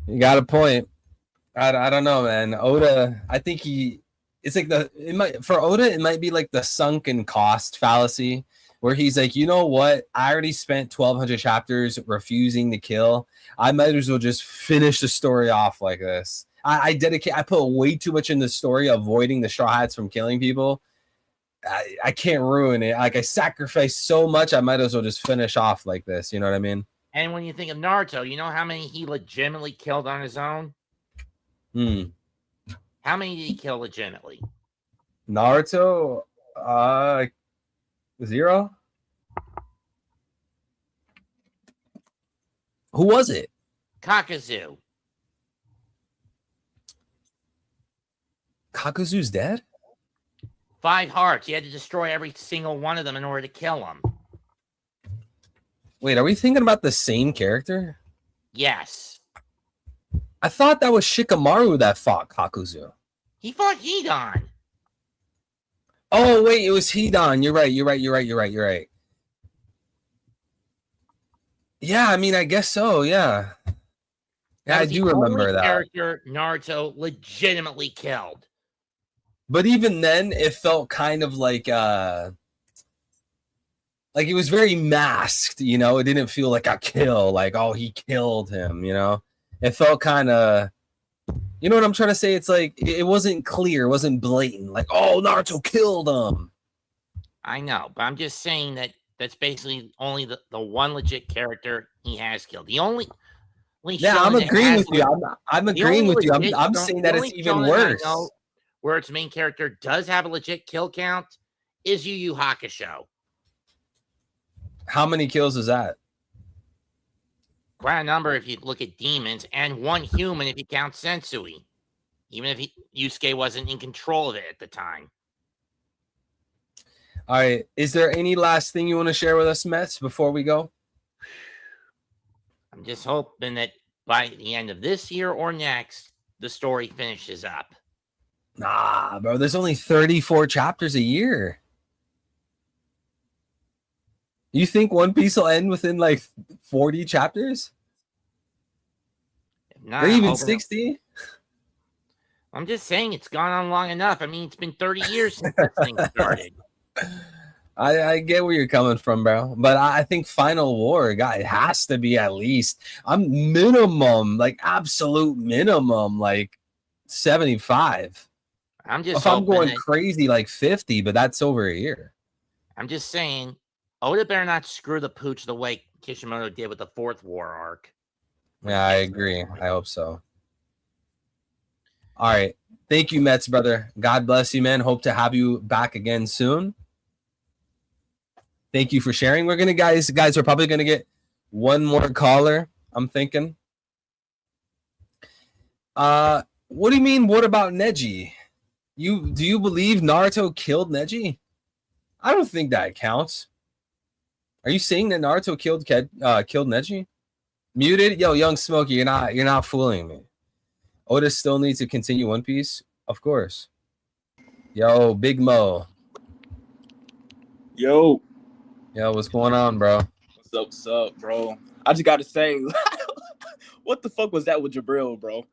you got a point. I don't know, man. Oda, I think it's like for Oda, it might be like the sunken cost fallacy, where he's like, you know what? I already spent 1,200 chapters refusing to kill. I might as well just finish the story off like this. I put way too much in the story, avoiding the Straw Hats from killing people. I can't ruin it. Like, I sacrificed so much, I might as well just finish off like this. You know what I mean? And when you think of Naruto, you know how many he legitimately killed on his own? How many did he kill legitimately? Naruto, 0. Who was it? Kakuzu. Kakuzu's dead? 5 hearts. You had to destroy every single one of them in order to kill him. Wait, are we thinking about the same character? Yes. I thought that was Shikamaru that fought Kakuzu. He fought Hidan. Oh, wait, it was Hidan. You're right. Yeah, I mean, I guess so, yeah. Yeah, I do remember that. Character Naruto legitimately killed. But even then, it felt kind of like it was very masked, you know? It didn't feel like a kill, like, oh, he killed him, you know? It felt kind of, you know what I'm trying to say? It's like, it wasn't clear, it wasn't blatant, like, oh, Naruto killed him. I know, but I'm just saying that's basically only the one legit character he has killed. The only I'm agreeing with you. I'm agreeing with you. I'm saying that it's even worse. Where its main character does have a legit kill count is Yu Yu Hakusho. How many kills is that? Quite a number if you look at demons, and 1 human if you count Sensui. Even if Yusuke wasn't in control of it at the time. All right. Is there any last thing you want to share with us, Mets, before we go? I'm just hoping that by the end of this year or next, the story finishes up. Nah, bro. There's only 34 chapters a year. You think One Piece will end within like 40 chapters? Not, or even 60? I'm just saying it's gone on long enough. I mean, it's been 30 years since this thing started. I get where you're coming from, bro. But I think Final War, it has to be at least, minimum, like absolute minimum, like 75. If I'm going crazy, like 50, but that's over a year. I'm just saying, Oda better not screw the pooch the way Kishimoto did with the 4th war arc. Yeah, I agree. I hope so. All right. Thank you, Mets, brother. God bless you, man. Hope to have you back again soon. Thank you for sharing. We're gonna, guys, we're probably gonna get one more caller, I'm thinking. What do you mean? What about Neji? Do you believe Naruto killed Neji? I don't think that counts. Are you saying that Naruto killed Neji? Muted? Yo, Young Smokey, you're not fooling me. Oda still needs to continue One Piece? Of course. Yo, Big Mo. Yo, What's going on, bro? what's up, bro? I just gotta say, what the fuck was that with Jabril, bro?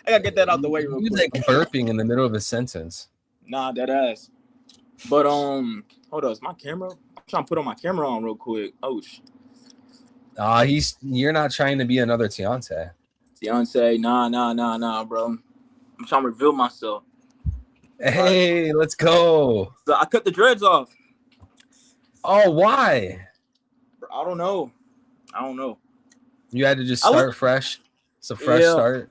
I gotta get that out the way real He was quick. like burping in the middle of a sentence. Nah, that ass. But hold on, is my camera? I'm trying to put on my camera on real quick. Oh, You're not trying to be another Tiante. Beyonce, nah, bro. I'm trying to reveal myself. Hey, let's go. So I cut the dreads off. Oh, why? Bro, I don't know. You had to just start fresh. It's a fresh start.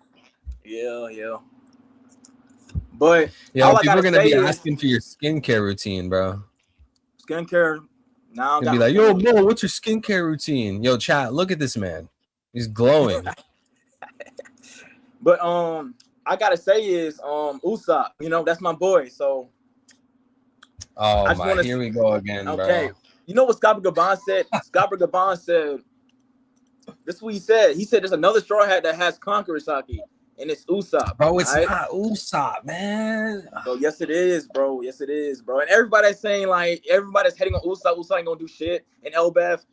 Yeah. But Yeah, people are gonna be asking for your skincare routine, bro. Skincare. Now They'll be like, yo, bro, what's your skincare routine? Yo, chat, look at this man. He's glowing. But I gotta say is Usopp, that's my boy. So oh my, here we go again, okay. Bro. You know what Scott Gabon said? Scott Gabon said, this is what he said. He said there's another Straw Hat that has Conqueror's Haki, and it's Usopp. Bro, it's right? not Usopp, man. So yes, it is, bro. Yes, it is, bro. And everybody's saying everybody's heading on Usopp. Usopp ain't gonna do shit. And Elbaf,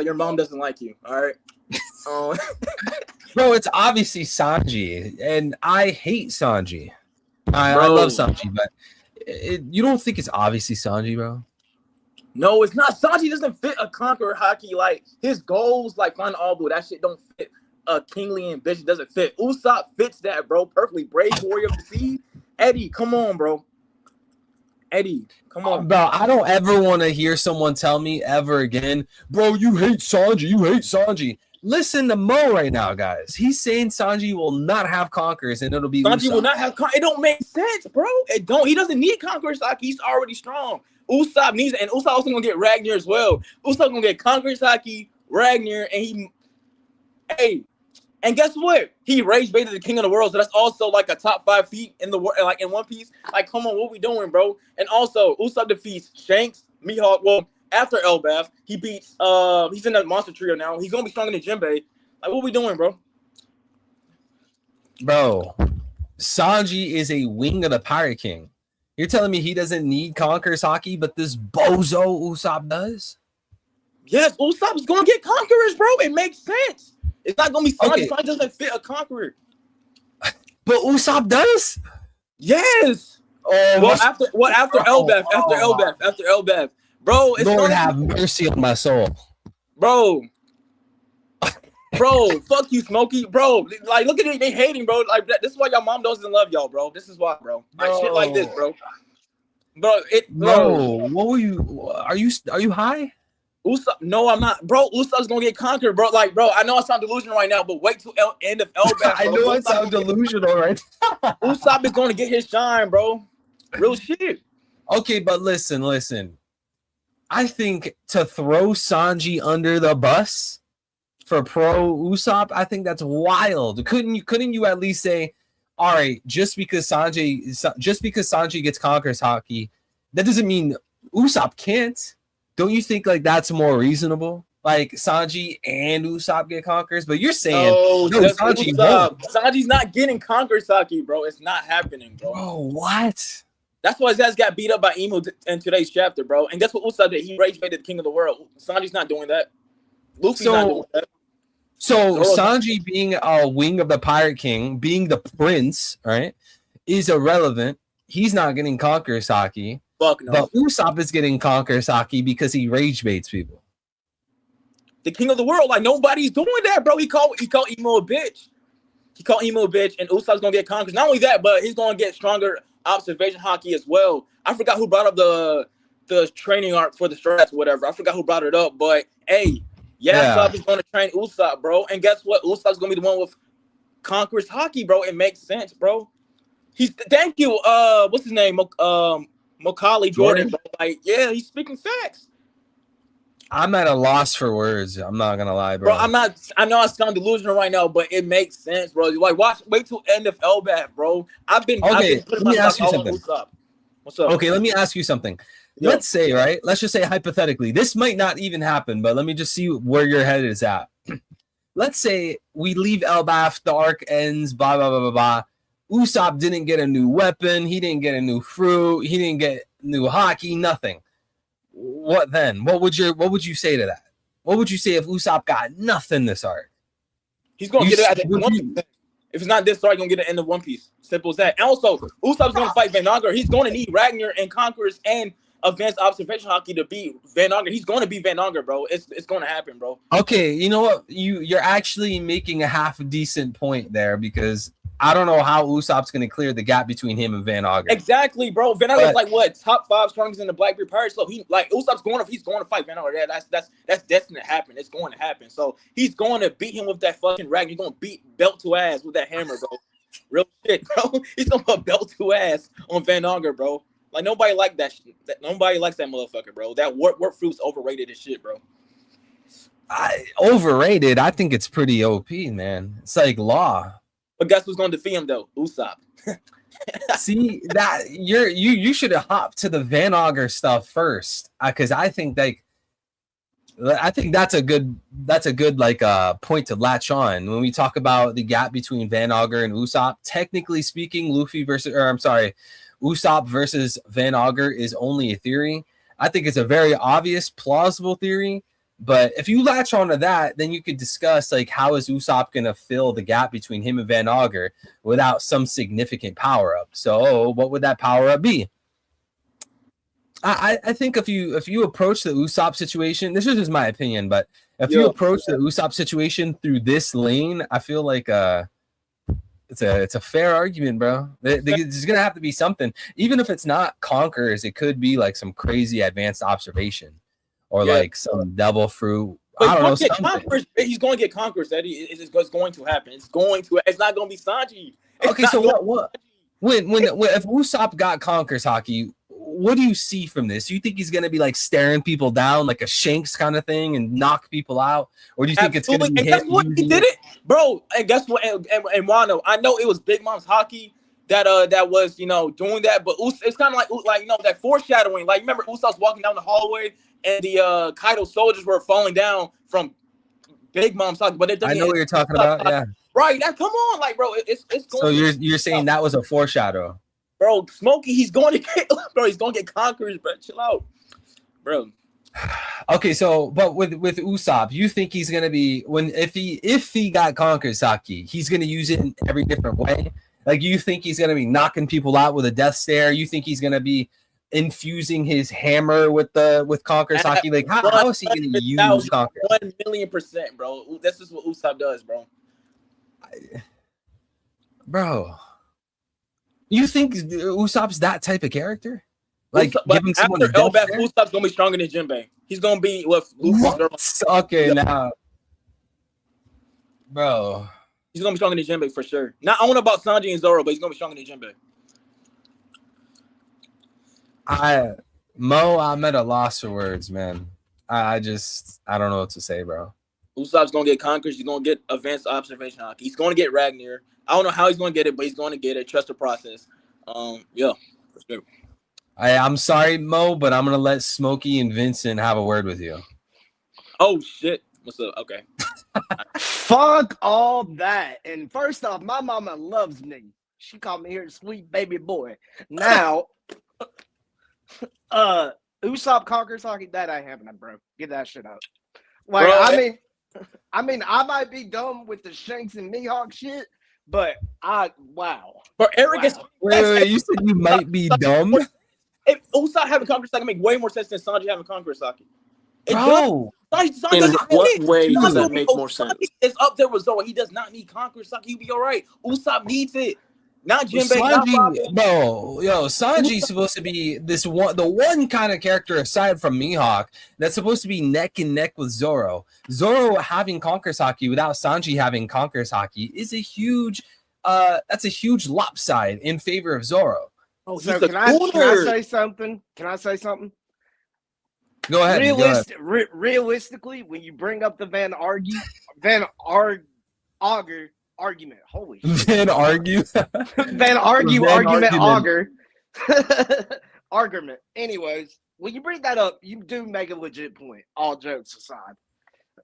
your mom doesn't like you. All right. Bro, it's obviously Sanji, and I hate Sanji. I love Sanji, but you don't think it's obviously Sanji, bro? No, it's not. Sanji doesn't fit a Conqueror Haki. Like his goals, like find all blue. That shit don't fit. Kingly ambition doesn't fit. Usopp fits that, bro, perfectly. Brave warrior of the sea. Eddie, come on, bro. Eddie, come on. Bro, I don't ever want to hear someone tell me ever again, bro, you hate Sanji. Listen to Mo right now, guys. He's saying Sanji will not have Conquerors and it'll be Sanji Usopp. will not have It don't make sense, bro. It don't. He doesn't need Conqueror's Haki. He's already strong. Usopp needs it, and Usopp also gonna get Ragnar as well. Usopp gonna get Conqueror's Haki, Ragnar, and guess what? He rage baited the king of the world, so that's also like a top 5 feat in the world, like in One Piece. Like, come on, what we doing, bro? And also, Usopp defeats Shanks, Mihawk. Well, after Elbaf, he beats. He's in that monster trio now. He's gonna be stronger than Jinbei. Like, what we doing, bro? Bro, Sanji is a wing of the Pirate King. You're telling me he doesn't need Conqueror's Haki, but this bozo Usopp does? Yes, Usopp is gonna get Conquerors, bro. It makes sense. It's not gonna be Sanji. Okay. Sanji doesn't fit a Conqueror. But Usopp does? Yes. Oh, Well, after Elbaf, after Elbaf, bro. It's Lord gonna have mercy on my soul. bro, fuck you, Smokey, bro. Like, look at it, they hating, bro. Like, this is why your mom doesn't love y'all, bro. This is why, bro. Like, shit like this, bro. Bro, what were you? Are you high? Usopp, no, I'm not, bro. Usopp's gonna get conquered, bro. Like, bro, I know I sound delusional right now, but wait till end of Elbaf. I know I sound delusional, right? Usopp is gonna get his shine, bro. Real shit. Okay, but listen. I think to throw Sanji under the bus for pro Usopp, I think that's wild. Couldn't you at least say, all right, just because Sanji gets Conqueror's Haki, that doesn't mean Usopp can't. Don't you think like that's more reasonable? Like Sanji and Usopp get Conquerors, but you're saying no Sanji won't. Sanji's not getting Conqueror's Haki, bro. It's not happening, bro. Bro, what? That's why his ass got beat up by Emu in today's chapter, bro. And guess what Usopp did? He rage baited the king of the world. Sanji's not doing that. Luffy's not doing that. So Sanji being a wing of the Pirate King, being the prince, right, is irrelevant. He's not getting Conqueror's Haki. Fuck no. But Usopp is getting Conqueror's Haki because he rage baits people. The king of the world, like nobody's doing that, bro. He called Emo a bitch. He called Emo a bitch, and Usopp's gonna get Conquerors. Not only that, but he's gonna get stronger observation Haki as well. I forgot who brought up the training arc for the strats, whatever. I forgot who brought it up, but hey, Usopp is gonna train Usopp, bro. And guess what? Usopp's gonna be the one with Conqueror's Haki, bro. It makes sense, bro. Thank you. What's his name? Macaulay Jordan. Bro. Like, yeah, he's speaking facts. I'm at a loss for words. I'm not gonna lie, bro. I know I sound delusional right now, but it makes sense, bro. Like, wait till end of Elbaf, bro. I've been putting let me ask you something. What's up? Okay, let me ask you something. let's say, right? Let's just say hypothetically, this might not even happen, but let me just see where your head is at. Let's say we leave Elbaf, the arc ends, blah, blah, blah, blah, blah. Usopp didn't get a new weapon. He didn't get a new fruit. He didn't get new hockey, nothing. What then? What would you say to that? What would you say if Usopp got nothing this arc? He's going to get it at the end of One Piece. If it's not this arc, he's going to get it at the end of One Piece. Simple as that. And also, Usopp's going to fight Van Augur. He's going to need Ragnar and Conquerors and advanced observation hockey to beat Van Augur. He's going to beat Van Augur, bro. It's going to happen, bro. Okay, you know what? You're actually making a half decent point there, because I don't know how Usopp's going to clear the gap between him and Van Augur. Exactly, bro. Van Augur's like what, top 5 strongest in the Blackbeard Pirates. So Usopp's going to fight Van Augur. Yeah, that's destined to happen. It's going to happen. So he's going to beat him with that fucking Ragnar. He's going to beat belt to ass with that hammer, bro. Real shit, bro. He's going to put belt to ass on Van Augur, bro. Like, nobody like that shit. Nobody likes that motherfucker, bro. That warp fruit's overrated as shit, bro. Overrated? I think it's pretty OP, man. It's like Law. But guess who's gonna defeat him though? Usopp. See that you should have hopped to the Van Augur stuff first, because I think that's a good point to latch on when we talk about the gap between Van Augur and Usopp. Technically speaking, Usopp versus Van Augur is only a theory. I think it's a very obvious, plausible theory. But if you latch onto that, then you could discuss like how is Usopp gonna fill the gap between him and Van Augur without some significant power up. So what would that power up be? I think if you approach the Usopp situation, this is just my opinion, but if you approach the Usopp situation through this lane, I feel like it's a fair argument, bro. There's gonna have to be something, even if it's not Conquerors. It could be like some crazy advanced observation, or like some double fruit. But I don't know. He's going to get Conquerors. Eddie, it's going to happen. It's not going to be Sanji. Okay, so what? When if Usopp got Conquerors hockey, what do you see from this? Do you think he's going to be like staring people down like a Shanks kind of thing and knock people out, or do you think it's going to be? And guess what? He did it, bro. And guess what? And Wano, I know it was Big Mom's hockey that was doing that, but it's kind of like that foreshadowing. Like, remember Usopp's walking down the hallway and the Kaido soldiers were falling down from Big Mom's hockey, but I know what you're talking about. Yeah, right. Come on, like, bro, it's going. So you're saying that was a foreshadow, bro? Smokey, he's going to get Conquerors, bro. Chill out, bro. Okay, so but with Usopp, you think he's gonna be if he got Conquerors hockey, he's gonna use it in every different way? Like, you think he's gonna be knocking people out with a death stare? You think he's gonna be infusing his hammer with Conquerors hockey? Like, how is he gonna use Conquerors? 1,000,000%, bro. This is what Usopp does, bro. Bro, you think Usopp's that type of character? Like, giving someone a death stare? Usopp's gonna be stronger than Jinbei. He's gonna be okay, now, bro. He's gonna be stronger than Jinbei for sure. Not, I don't know about Sanji and Zoro, but he's gonna be stronger than Jinbei. I'm at a loss for words, man. I don't know what to say, bro. Usopp's gonna get Conquerors. He's gonna get advanced observation hockey. He's gonna get Ragnar. I don't know how he's gonna get it, but he's gonna get it. Trust the process. Yeah, for sure. I'm sorry, Mo, but I'm gonna let Smokey and Vincent have a word with you. Oh shit. What's up? Okay. Fuck all that. And first off, my mama loves me. She called me here sweet baby boy. Now, Usopp Conquerors hockey, that ain't happening, bro. Get that shit out. Like, bro, I mean, I might be dumb with the Shanks and Mihawk shit, but wow. For arrogance. Wow. Wait, you said you might be dumb? If Usopp having Conquerors hockey make way more sense than Sanji having Conquerors hockey. Bro, in what way does that make more sense? It's up there with Zoro. He does not need Conquerors hockey. He'll be all right. Usopp needs it. Not Jinbei. Sanji's supposed to be the one kind of character aside from Mihawk that's supposed to be neck and neck with Zoro. Zoro having Conquerors hockey without Sanji having Conquerors hockey is a huge lopside in favor of Zoro. Oh, so can I say something? Can I say something? Go ahead. Realistically, when you bring up the Van Augur argument, holy shit. Van Augur argument. Argument. Anyways, when you bring that up, you do make a legit point. All jokes aside,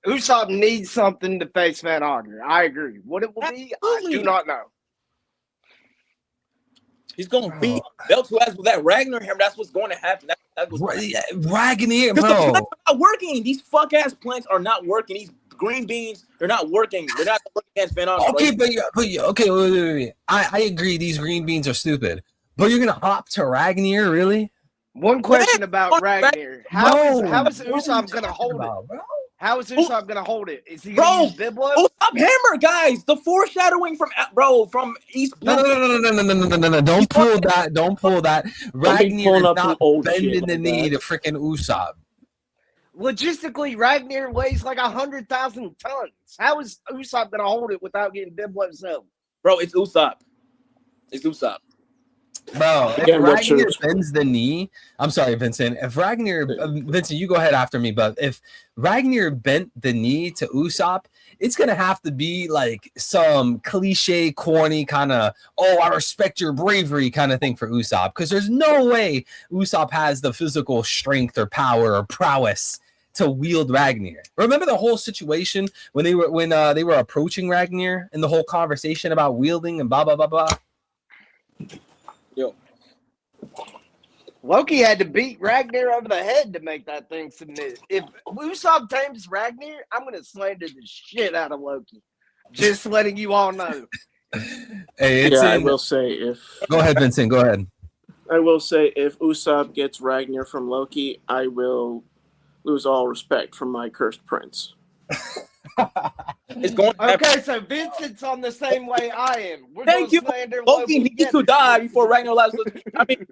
Usopp needs something to face Van Auger. I agree. What it will be, I do not know. He's going to beat belts who has that Ragnar hammer. That's what's going to happen. That's what's Ragnar, bro. bro. It's not working. These fuck ass planks are not working. These green beans, they're not working. They're not working against Van Auger. Okay, but okay, wait. I agree. These green beans are stupid. But you're gonna hop to Ragnar, really? One question about Ragnar: how is Usopp gonna hold it? Bro? How is Usopp gonna hold it? Is he Bro, gonna use Biblo? Usopp hammer, guys. The foreshadowing from East Blue. No. Don't pull that. Don't pull that. Ragnar is not bending the knee to freaking Usopp. Logistically, Ragnar weighs like 100,000 tons. How is Usopp gonna hold it without getting Biblo's help? Bro, it's Usopp. It's Usopp. Bro, if Ragnar bends the knee, I'm sorry, Vincent. If Ragnar, Vincent, you go ahead after me. But if Ragnar bent the knee to Usopp, it's gonna have to be like some cliche, corny kind of I respect your bravery kind of thing for Usopp, because there's no way Usopp has the physical strength or power or prowess to wield Ragnar. Remember the whole situation when they were approaching Ragnar and the whole conversation about wielding and blah blah blah blah. Yo. Loki had to beat Ragnar over the head to make that thing submit. If Usopp tames Ragnar, I'm going to slander the shit out of Loki. Just letting you all know. Hey, I will say if... Go ahead, Vincent. Go ahead. I will say if Usopp gets Ragnar from Loki, I will lose all respect from my cursed prince. It's going to okay, so Vincent's on the same way I am. We're Thank you. Slander Loki needs to die before Ragnar allows us. I mean,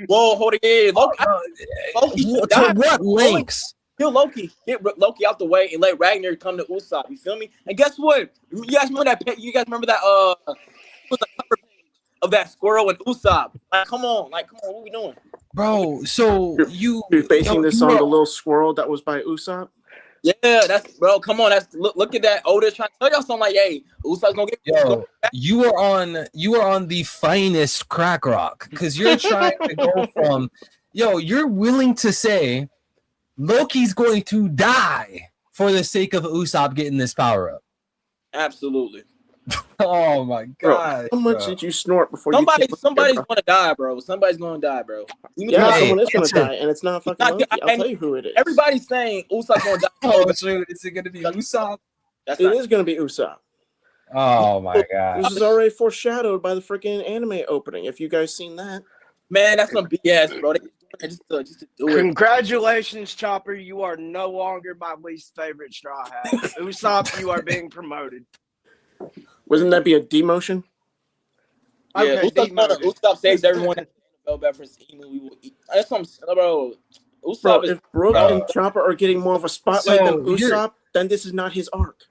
whoa, hold it. Loki should die. To what lengths? Kill Loki. Get Loki out the way and let Ragnar come to Usopp. You feel me? And guess what? You guys remember that? You guys remember that? Was the cover page of that squirrel and Usopp? Like, come on, what we doing, bro? So you're basing this on the little squirrel that was by Usopp? Yeah, that's bro. Come on, that's look at that. Oda's trying to tell y'all something like, "Hey, Usopp's gonna get." Yo, you are on the finest crack rock, because you're trying to go from, you're willing to say Loki's going to die for the sake of Usopp getting this power up. Absolutely. Oh my god! How much did you snort before somebody's gonna die, bro? Somebody's gonna die, bro. Someone is gonna die, and it's not fucking Loki. I'll tell you who it is. Everybody's saying Usopp's gonna die. Oh, shoot! Is it gonna be Usopp? It is gonna be Usopp. Oh my god! This is already foreshadowed by the freaking anime opening. If you guys seen that, man, that's some BS, bro. Just to do it. Congratulations, Chopper. You are no longer my least favorite Straw Hat. Usopp, you are being promoted. Wouldn't that be a demotion? Yeah, Usopp saves everyone at the NFL versus Emu. We will eat. That's some bro. Usopp if Brook and Chopper are getting more of a spotlight than Usopp, then this is not his arc.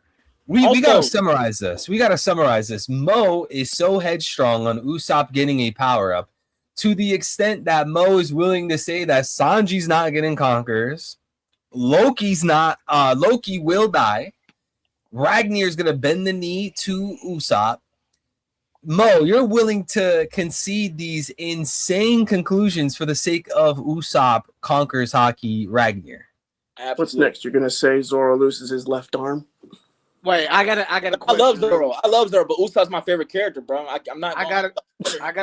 We gotta summarize this. Mo is so headstrong on Usopp getting a power up, to the extent that Mo is willing to say that Sanji's not getting conquerors, Loki will die. Ragnar's gonna bend the knee to Usopp. Mo, you're willing to concede these insane conclusions for the sake of Usopp conquers Haki Ragnar. Absolutely. What's next? You're gonna say Zoro loses his left arm? Wait, I got a question. I love Zoro, but Usopp's my favorite character, bro. I'm not. I got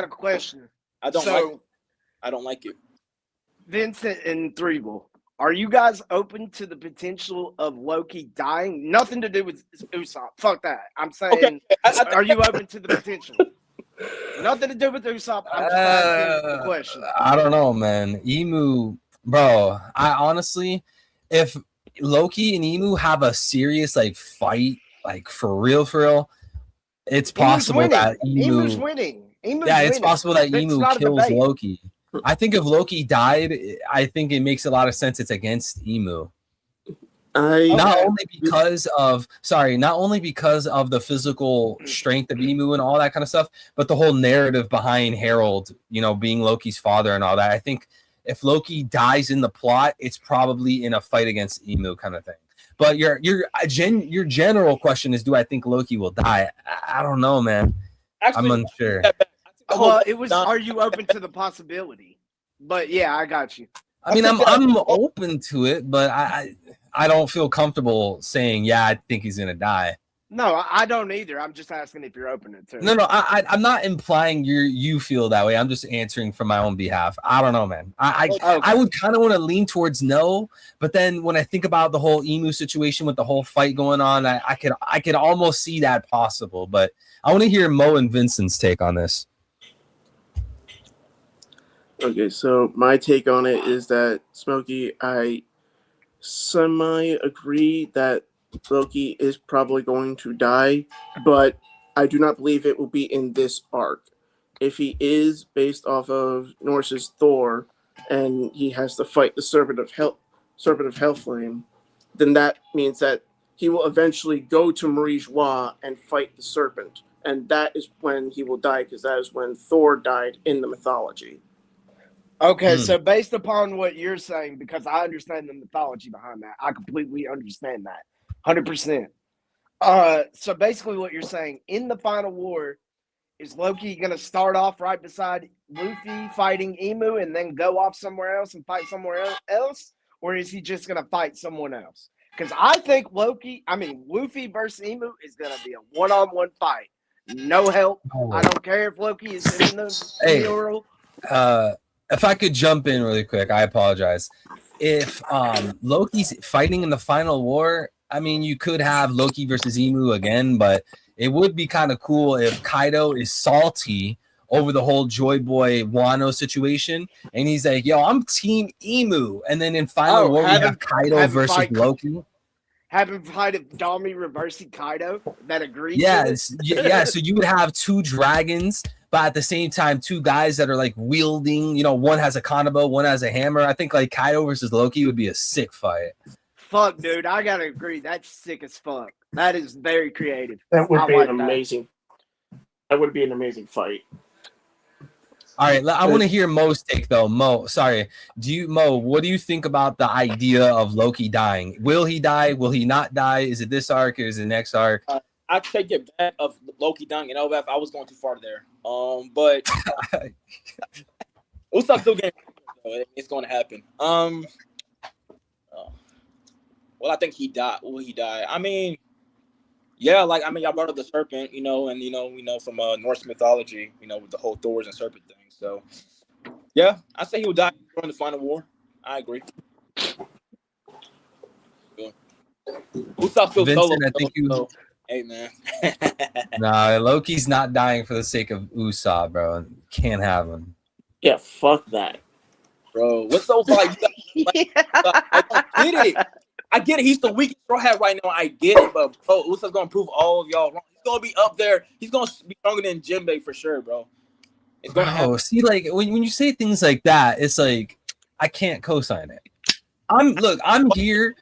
a question. I don't like it. Vincent and Threeble, are you guys open to the potential of Loki dying? Nothing to do with Usopp. Fuck that. I'm saying, are you open to the potential? Nothing to do with Usopp. I'm just asking the question. I don't know, man. Emu, bro. I honestly, if Loki and Emu have a serious fight, for real, it's possible that Emu's winning. It's possible that Emu kills Loki. I think if Loki died, I think it makes a lot of sense. It's against Emu. Not only because of the physical strength of Emu and all that kind of stuff, but the whole narrative behind Harold, being Loki's father and all that. I think if Loki dies in the plot, it's probably in a fight against Emu kind of thing. But your general question is, do I think Loki will die? I don't know, man. Actually, I'm unsure. Well, it was. Are you open to the possibility? But yeah, I got you. I mean, I'm open to it, but I don't feel comfortable saying, yeah, I think he's gonna die. No, I don't either. I'm just asking if you're open to it. No, I'm not implying you feel that way. I'm just answering from my own behalf. I don't know, man. I would kind of want to lean towards no, but then when I think about the whole Emu situation with the whole fight going on, I could almost see that possible. But I want to hear Mo and Vincent's take on this. Okay, so my take on it is that, Smokey, I semi-agree that Loki is probably going to die, but I do not believe it will be in this arc. If he is based off of Norse's Thor, and he has to fight the Serpent of Hellflame, then that means that he will eventually go to Marie Joie and fight the Serpent, and that is when he will die, because that is when Thor died in the mythology. Okay, so based upon what you're saying, because I understand the mythology behind that, I completely understand that. 100%. So basically what you're saying, in the final war, is Loki going to start off right beside Luffy fighting Emu and then go off somewhere else and fight somewhere else? Or is he just going to fight someone else? Because I think Luffy versus Emu is going to be a one-on-one fight. No help. I don't care if Loki is in the mural. If I could jump in really quick, I apologize. If Loki's fighting in the final war, I mean, you could have Loki versus Emu again, but it would be kind of cool if Kaido is salty over the whole Joy Boy Wano situation, and he's like, "Yo, I'm Team Emu," and then in final war we have Kaido versus Loki. Have him fight Dami reversing Kaido that agrees. Yes, yeah. So you would have two dragons, but at the same time, two guys that are like wielding. One has a kanabo, one has a hammer. I think like Kaido versus Loki would be a sick fight. Fuck, dude, I gotta agree. That's sick as fuck. That is very creative. That would be an amazing. That would be an amazing fight. All right, I want to hear Mo's take though. Mo, sorry, Mo? What do you think about the idea of Loki dying? Will he die? Will he not die? Is it this arc or is it next arc? I take it back of Loki dying in LVF. I was going too far there. But Usopp still getting. It's going to happen. Well, I think he died. Will he die? I mean, yeah, y'all brought up the serpent, and we know from Norse mythology, with the whole Thors and serpent thing. So, yeah, I say he will die during the final war. I agree. Usopp feels solo. I think you. Hey, man. Nah, Loki's not dying for the sake of Usopp, bro. Can't have him. Yeah, fuck that, bro. What's so like? I get it. I get it. He's the weakest Straw Hat right now. I get it, but bro, Usopp's gonna prove all of y'all wrong. He's gonna be up there. He's gonna be stronger than Jinbei for sure, bro. It's gonna happen. See, like when you say things like that, it's like I can't co-sign it. I'm here.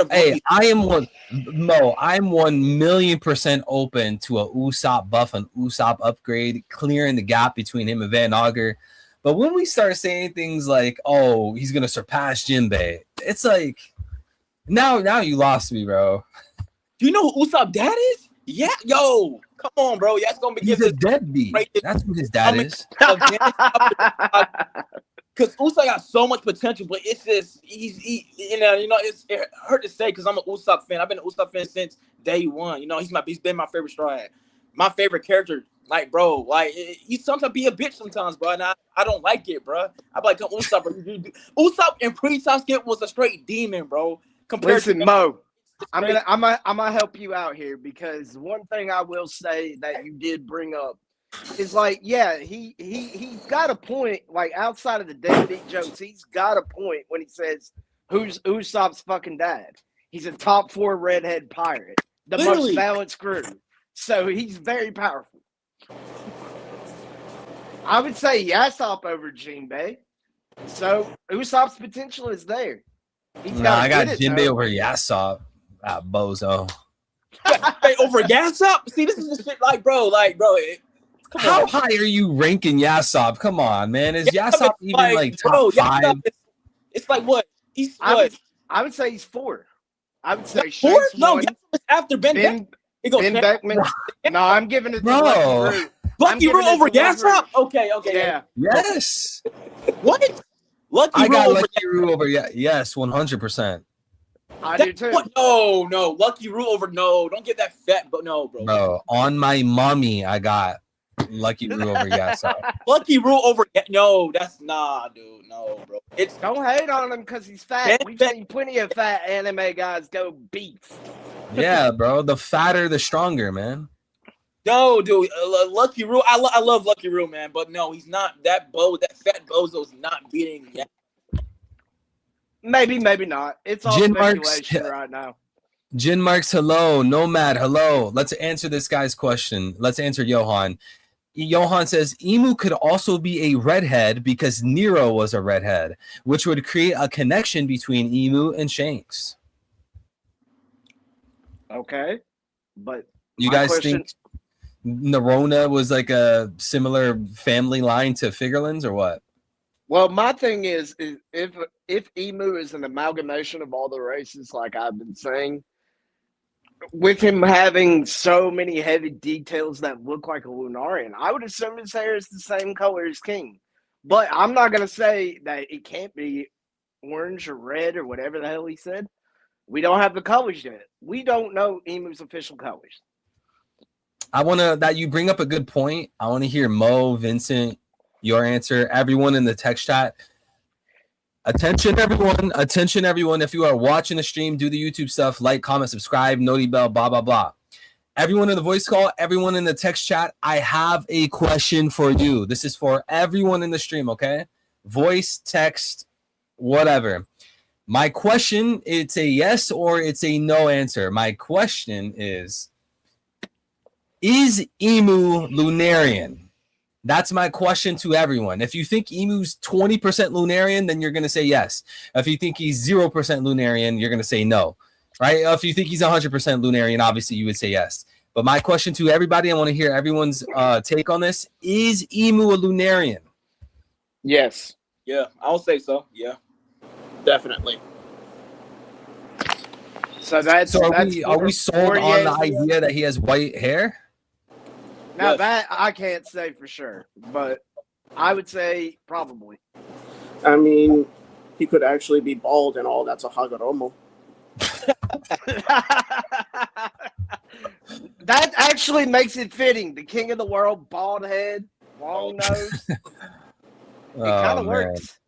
Hey, I'm 1,000,000% open to a Usopp buff, an Usopp upgrade, clearing the gap between him and Van Auger. But when we start saying things like, "Oh, he's gonna surpass Jinbei," it's like. Now you lost me, bro. Do you know who Usopp dad is? Yeah, yo, come on, bro. Yeah, it's gonna be. He's a deadbeat. That's who his dad is. Because Usopp got so much potential, but it's just it hurt to say because I'm an Usopp fan. I've been an Usopp fan since day one. He's been my favorite Straw Hat, my favorite character. Like, bro, he sometimes be a bitch sometimes, bro. And I don't like it, bro. I'm like, come Usopp, bro. Usopp in pre-time skip was a straight demon, bro. Listen, Mo, I'm gonna help you out here because one thing I will say that you did bring up is like, yeah, he's got a point. Like outside of the deadbeat jokes, he's got a point when he says who's Usopp's fucking dad. He's a top 4 redhead pirate, the most balanced crew. So he's very powerful. I would say Yasopp over Jinbei. So Usopp's potential is there. I got Jinbei over Yasopp. Bozo. Over Yasopp? See, this is the shit. Bro. How high are you ranking Yasopp? Come on, man. Is Yasopp even top 5? It's like what? He's what? I would say he's 4. I would say 4? No, Yasopp after Ben Beckman. No, I'm giving it to Lucky Root over Yasopp? Okay. Yeah. Yes. What? Lucky Roo over Lucky Roo over. Yeah, yes, 100%. I do too. What? No. Lucky Roo over. No, don't get that fat. But no, bro. Bro, on my mommy, I got Lucky Roo over Yasuo. Lucky Roo over. No, that's dude. No, bro. It's Don't hate on him because he's fat. Man, We've seen plenty of fat anime guys go beef. Yeah, bro. The fatter, the stronger, man. no, dude. Lucky Roo. I love Lucky Roo, man. But no, he's not. That fat bozo's not beating. Maybe not. It's all Jin Marks- speculation right now. Jin Marks, hello. Nomad, hello. Let's answer this guy's question. Let's answer Johan. Johan says Emu could also be a redhead because Nero was a redhead, which would create a connection between Emu and Shanks. Okay, but You my guys question- think Nerona was like a similar family line to Figurlins or what? Well, my thing is if Emu is an amalgamation of all the races, like I've been saying, with him having so many heavy details that look like a Lunarian, I would assume his hair is the same color as King. But I'm not going to say that it can't be orange or red or whatever the hell he said. We don't have the colors yet. We don't know Emu's official colors. I want to that you bring up a good point. I want to hear Mo, Vincent, your answer. Everyone in the text chat. Attention, everyone. Attention, everyone. If you are watching the stream, do the YouTube stuff. Like, comment, subscribe, noti bell, blah, blah, blah. Everyone in the voice call, everyone in the text chat, I have a question for you. This is for everyone in the stream, okay? Voice, text, whatever. My question, it's a yes or it's a no answer. My question is Emu Lunarian? That's my question to everyone. If you think Emu's 20% Lunarian, then you're going to say yes. If you think he's 0% Lunarian, you're going to say no, right? If you think he's 100% Lunarian, obviously you would say yes. But my question to everybody, I want to hear everyone's take on this. Is Emu a Lunarian? Yes. Yeah, I'll say so. Yeah, definitely. So that's So that's are we sold on the idea that he has white hair? Now Yes. that I can't say for sure, but I would say probably. I mean, he could actually be bald and all. That's a Hagoromo. That actually makes it fitting. The king of the world, bald head, long nose. It kind of works.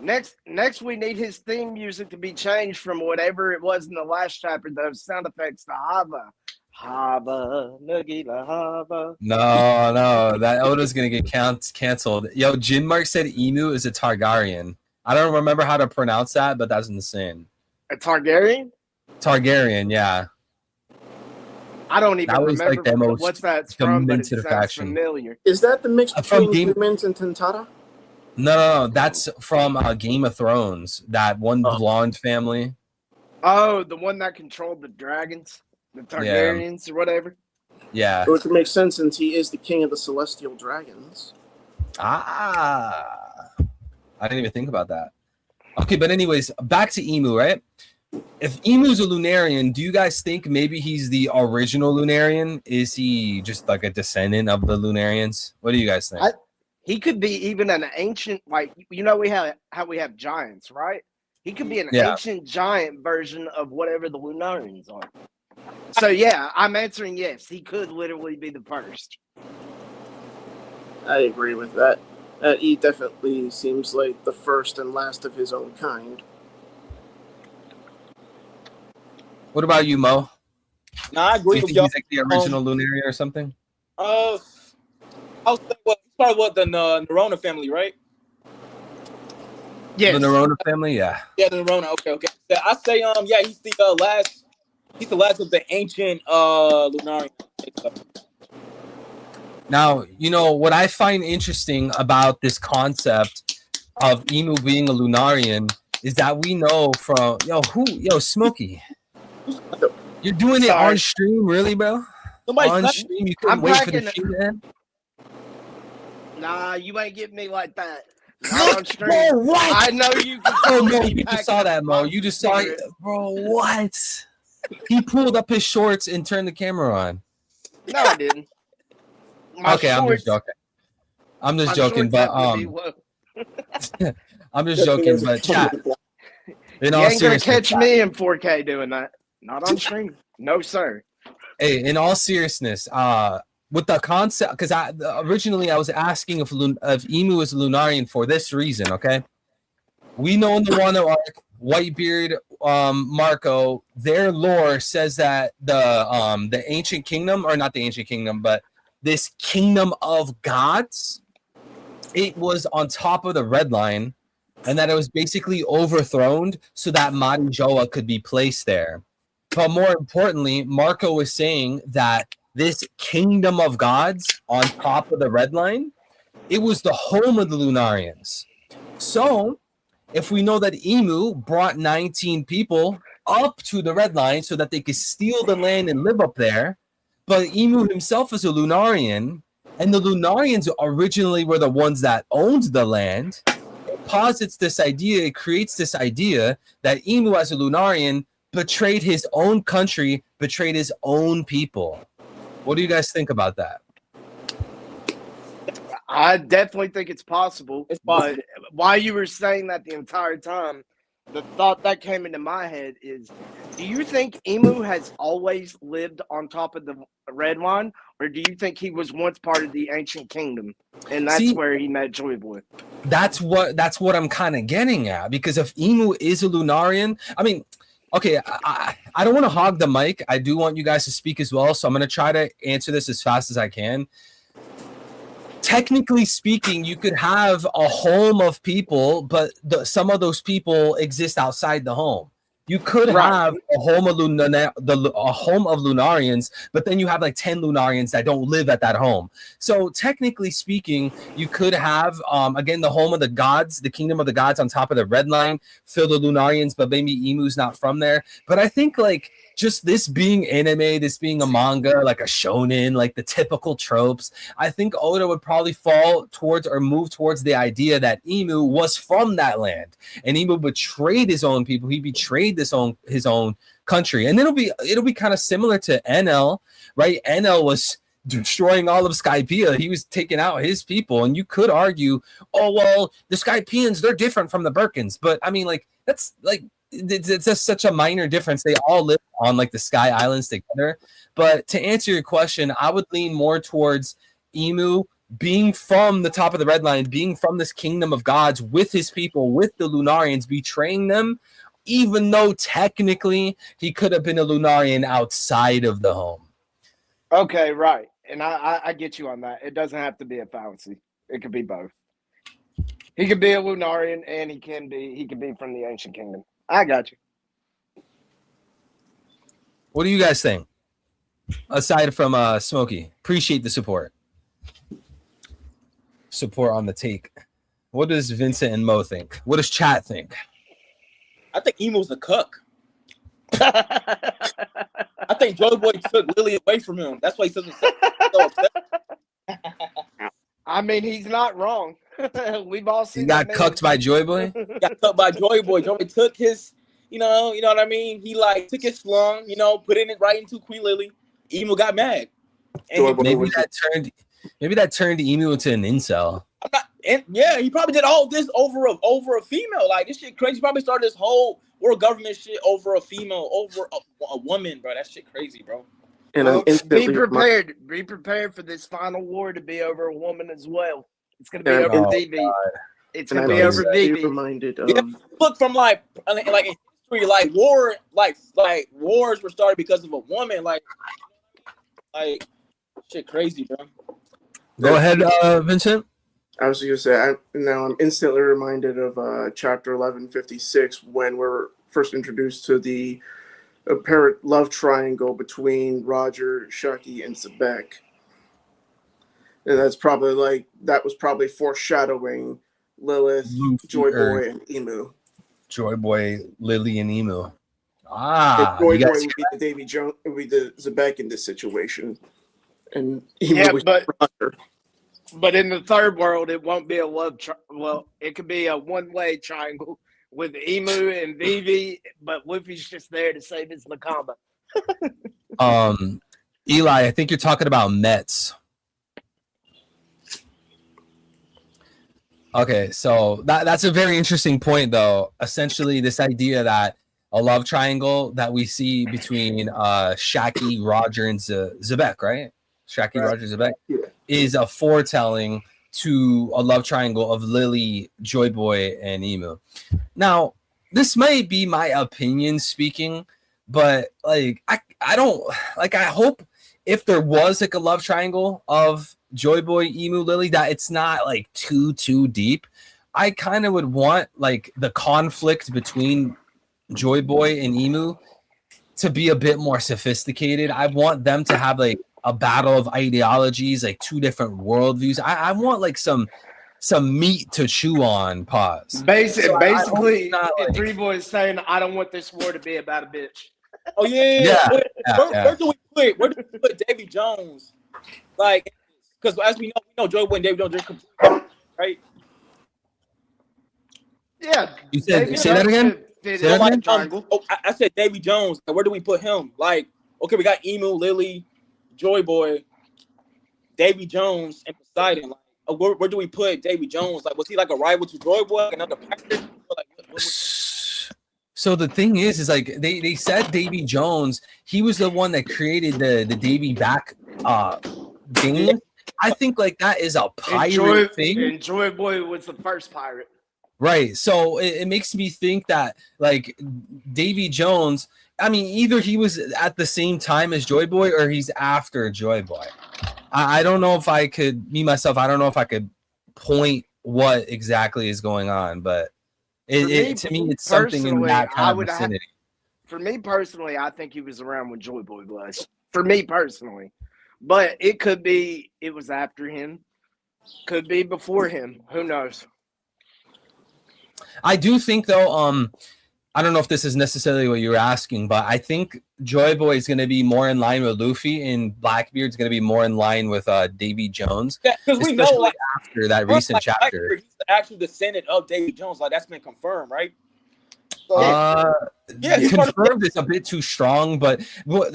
Next, we need his theme music to be changed from whatever it was in the last chapter, those sound effects to Hava. Hava, Nagila Hava. No, that Oda's gonna get canceled. Yo, Jin Mark said Emu is a Targaryen. I don't remember how to pronounce that, but that's insane. A Targaryen? Targaryen, yeah. I don't even That was, remember like, the most what's that's from, but it demented sounds faction. familiar. Is that the mix From between humans and Tentara? No, that's from Game of Thrones. That one blonde family. Oh, the one that controlled the dragons, the Targaryens or whatever. Yeah. Which would make sense since he is the king of the celestial dragons. I didn't even think about that. Okay, but anyways, back to Emu, right? If Emu's a Lunarian, do you guys think maybe he's the original Lunarian? Is he just like a descendant of the Lunarians? What do you guys think? He could be even an ancient, like, you know, we have how we have giants, right? He could be an ancient giant version of whatever the Lunarians are. So yeah, I'm answering yes. He could literally be the first. I agree with that. He definitely seems like the first and last of his own kind. What about you, Mo? No, I Do agree you with think y'all. he's like the original Lunarian or something? I'll say start with the Nerona family, right? Yes. The Nerona family, yeah. Yeah, the Nerona. Okay. Yeah, I say yeah, he's the last. He's the last of the ancient Lunarian. Now, you know, what I find interesting about this concept of Emu being a Lunarian is that we know from Smokey. You're doing it Sorry. on stream, really, bro? Somebody's On not- stream, you couldn't I'm wait for the packing- stream to end? Nah, you ain't getting me like that. Not on stream. Bro, what? I know you can Oh, see Mo, me you just packing saw that, Mo. my You just saw it. cigarette. Bro, what? He pulled up his shorts and turned the camera on. No, I didn't. My Okay, I'm just shorts- joking. I'm my just joking, shorts but have to be low. I'm just joking, but chat. In You all ain't gonna seriousness, catch me in 4K doing that. Not on stream. No, sir. hey, in all seriousness, with the concept, because originally I was asking if Emu is a Lunarian for this reason. Okay, we know in the Wano arc, Whitebeard, Marco, their lore says that the ancient kingdom, or not the ancient kingdom, but this kingdom of gods, it was on top of the red line, and that it was basically overthrown so that Marijoa could be placed there. But more importantly, Marco was saying that this kingdom of gods on top of the red line, it was the home of the Lunarians. So, if we know that Emu brought 19 people up to the red line so that they could steal the land and live up there, but Emu himself is a Lunarian, and the Lunarians originally were the ones that owned the land, it posits this idea, it creates this idea that Emu as a Lunarian betrayed his own country, betrayed his own people. What do you guys think about that? I definitely think it's possible. It's possible. But while you were saying that the entire time, the thought that came into my head is, do you think Emu has always lived on top of the red line, or do you think he was once part of the ancient kingdom, and that's where he met Joy Boy? That's what I'm kind of getting at, because if Emu is a Lunarian, I mean, okay, I don't want to hog the mic. I do want you guys to speak as well, so I'm going to try to answer this as fast as I can. Technically speaking, you could have a home of people, but some of those people exist outside the home. You could have a home of Lunarians, but then you have like 10 Lunarians that don't live at that home. So technically speaking, you could have again the home of the gods, the kingdom of the gods on top of the red line, fill the Lunarians, but maybe Emu's not from there. But I think like just this being anime, this being a manga, like a shonen, like the typical tropes, I think Oda would probably fall towards or move towards the idea that Emu was from that land, and Emu betrayed his own people. He betrayed his own country, and it'll be kind of similar to Enel, right? Enel was destroying all of Skypiea. He was taking out his people, and you could argue, oh well, the Skypians, they're different from the Birkins, but I mean, like that's like it's just such a minor difference. They all live on like the Sky Islands together. But to answer your question, I would lean more towards Emu being from the top of the red line, being from this kingdom of gods with his people, with the Lunarians, betraying them, even though technically he could have been a Lunarian outside of the home. Okay, right. And I get you on that. It doesn't have to be a fallacy. It could be both. He could be a Lunarian, and he can be from the ancient kingdom. I got you. What do you guys think? Aside from Smokey, appreciate the support. Support on the take. What does Vincent and Mo think? What does chat think? I think Emu's a cuck. I think Joy Boy took Lily away from him. That's why he says so upset. I mean, he's not wrong. We've all seen. He got cucked by Joy Boy. Got cucked by Joy Boy. Joy Boy took his, you know what I mean. He like took his slung, put it right into Queen Lily. Emu got mad. And maybe that turned Emu into an incel. He probably did all this over a female. Like this shit crazy. He probably started this whole world government shit over a female, over a woman, bro. That shit crazy, bro. And be prepared. Be prepared for this final war to be over a woman as well. It's gonna be over Vivi. It's gonna be over Vivi. Reminded of look from like in history, like war, like wars were started because of a woman. Like shit, crazy, bro. Go ahead, Vincent. I was just gonna say, I'm instantly reminded of chapter 1156 when we're first introduced to the apparent love triangle between Roger, Shucky, and Sebek. And that was probably foreshadowing Lilith, Joy Boy, and Emu. Joy Boy, Lily, and Emu. Joy Boy would be the Davy Jones, would be the Sebek in this situation, and Emu was Roger. But in the third world, it won't be a love well, it could be a one-way triangle with Emu and Vivi, but Luffy's just there to save his Nakama. Eli, I think you're talking about Mets. Okay, so that's a very interesting point, though. Essentially, this idea that a love triangle that we see between Shaki, Roger, and Zebek, right? Shaki, Right. Roger, Zebek Yeah. is a foretelling to a love triangle of Lily, Joy Boy, and Emu. Now, this may be my opinion speaking, but like I don't like I hope if there was like a love triangle of Joy Boy, Emu, Lily, that it's not like too deep. I kind of would want like the conflict between Joy Boy and Emu to be a bit more sophisticated. I want them to have like a battle of ideologies, like two different worldviews. I want like some meat to chew on. Pause. So Basically, not, like- Three Boys saying, "I don't want this war to be about a bitch." Oh yeah. Yeah, Where do we put Davy Jones? Like, because as we know Joy Boy and Davy Jones are complete, right? Yeah, You said Davy say that Jones again. could fit Say that in the again? triangle. I said Davy Jones. Like, where do we put him? Like, okay, we got Emu, Lily, Joy Boy, Davy Jones, and Poseidon. Like, where do we put Davy Jones? Like, was he like a rival to Joy Boy, like another pirate? Like, So the thing is like they said Davy Jones, he was the one that created the Davy back game. I think like that is a pirate thing. And Joy Boy was the first pirate. Right. So it makes me think that like Davy Jones, I mean, either he was at the same time as Joy Boy or he's after Joy Boy. I don't know if I could I don't know if I could point what exactly is going on, but to me it's something in that kind of vicinity. For me personally, I think he was around when Joy Boy was. For me personally. But it could be it was after him. Could be before him. Who knows? I do think though, I don't know if this is necessarily what you were asking, but I think Joy Boy is going to be more in line with Luffy, and Blackbeard's going to be more in line with Davy Jones. Yeah, because we know especially like after that recent like, chapter. Blackbeard, he's the actual descendant of Davy Jones. Like, that's been confirmed, right? So, Yeah, he's part of- confirmed it's a bit too strong, but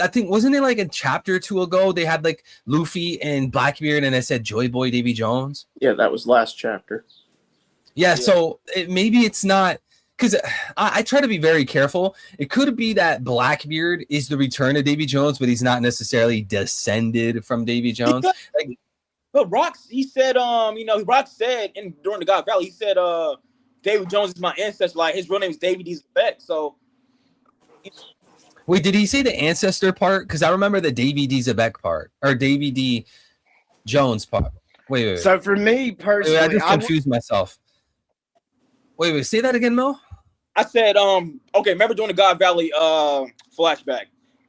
I think wasn't it like a chapter or two ago they had like Luffy and Blackbeard and it said Joy Boy Davy Jones. Yeah, that was last chapter. Yeah, so maybe it's not because I try to be very careful. It could be that Blackbeard is the return of Davy Jones, but he's not necessarily descended from Davy Jones. Like, but Rock, he said, Rock said during the God Valley, he said, Davy Jones is my ancestor. Like, his real name is Davy D. Zebek. So, wait, did he say the ancestor part? Because I remember the Davy D. Zebek part or Davy D. Jones part. Wait. So for me personally, I just confused myself. Wait, say that again, Mel. I said, okay, remember during the God Valley flashback?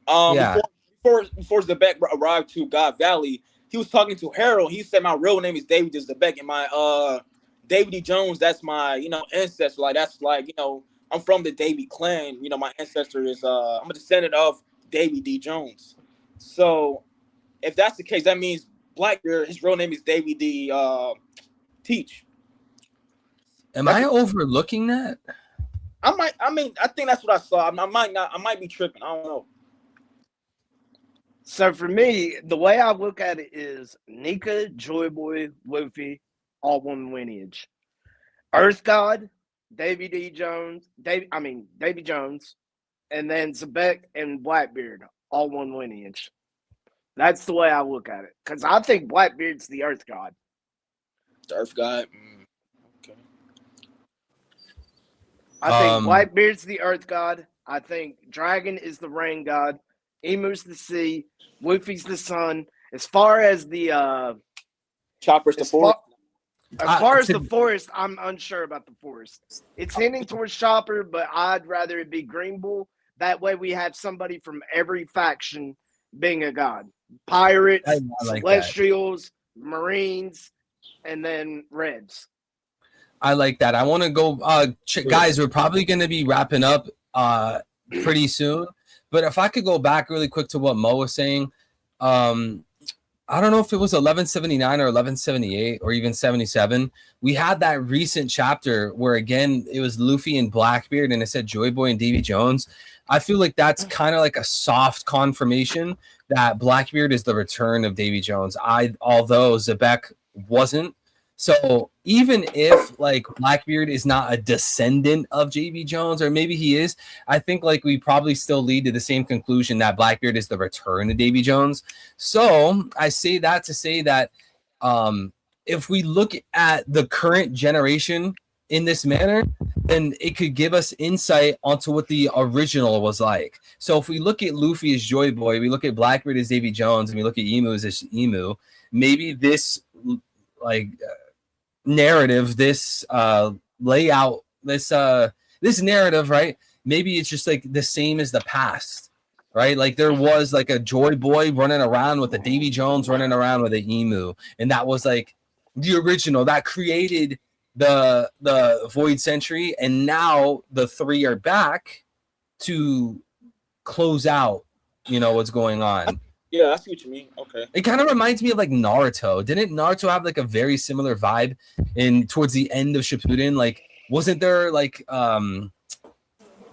Yeah. Before Zebek arrived to God Valley, he was talking to Harold. He said, my real name is David Zebek, and my David D. Jones, that's my, ancestor. Like, that's like, I'm from the Davy clan. My ancestor is I'm a descendant of Davy D. Jones. So if that's the case, that means Blackbeard, his real name is David D. Teach. Am I overlooking that? I think that's what I saw. I might be tripping. I don't know. So for me, the way I look at it is Nika, Joy Boy, Luffy, all one lineage. Earth God, Davy D. Jones, Davy Jones, and then Zebek and Blackbeard, all one lineage. That's the way I look at it. Because I think Blackbeard's the Earth God. The Earth God. Okay. I think Blackbeard's the Earth God. I think Dragon is the Rain God. Emu's the Sea. Luffy's the Sun. As far as the Chopper's the forest. As far as the forest, I'm unsure about the forest. It's hinting towards Chopper, but I'd rather it be Green Bull. That way we have somebody from every faction being a god. Pirates, I like Celestials, Marines, and then Reds. I like that. I want to go, guys. We're probably going to be wrapping up pretty soon. But if I could go back really quick to what Mo was saying, I don't know if it was 1179 or 1178 or even 77. We had that recent chapter where again it was Luffy and Blackbeard, and it said Joy Boy and Davy Jones. I feel like that's kind of like a soft confirmation that Blackbeard is the return of Davy Jones. Although Zebek wasn't. So even if like Blackbeard is not a descendant of JB Jones, or maybe he is, I think like we probably still lead to the same conclusion that Blackbeard is the return of Davy Jones. So I say that to say that if we look at the current generation in this manner, then it could give us insight onto what the original was like. So if we look at Luffy as Joy Boy, we look at Blackbeard as Davy Jones, and we look at Emu as Emu, maybe this like narrative, this layout, this narrative, right? Maybe it's just like the same as the past, right? Like there was like a Joy Boy running around with a Davy Jones running around with an Emu, and that was like the original that created the Void Century, and now the three are back to close out, you know, what's going on. Yeah, I see what you mean. Okay. It kind of reminds me of like Naruto. Didn't Naruto have like a very similar vibe in towards the end of Shippuden? Like, wasn't there like I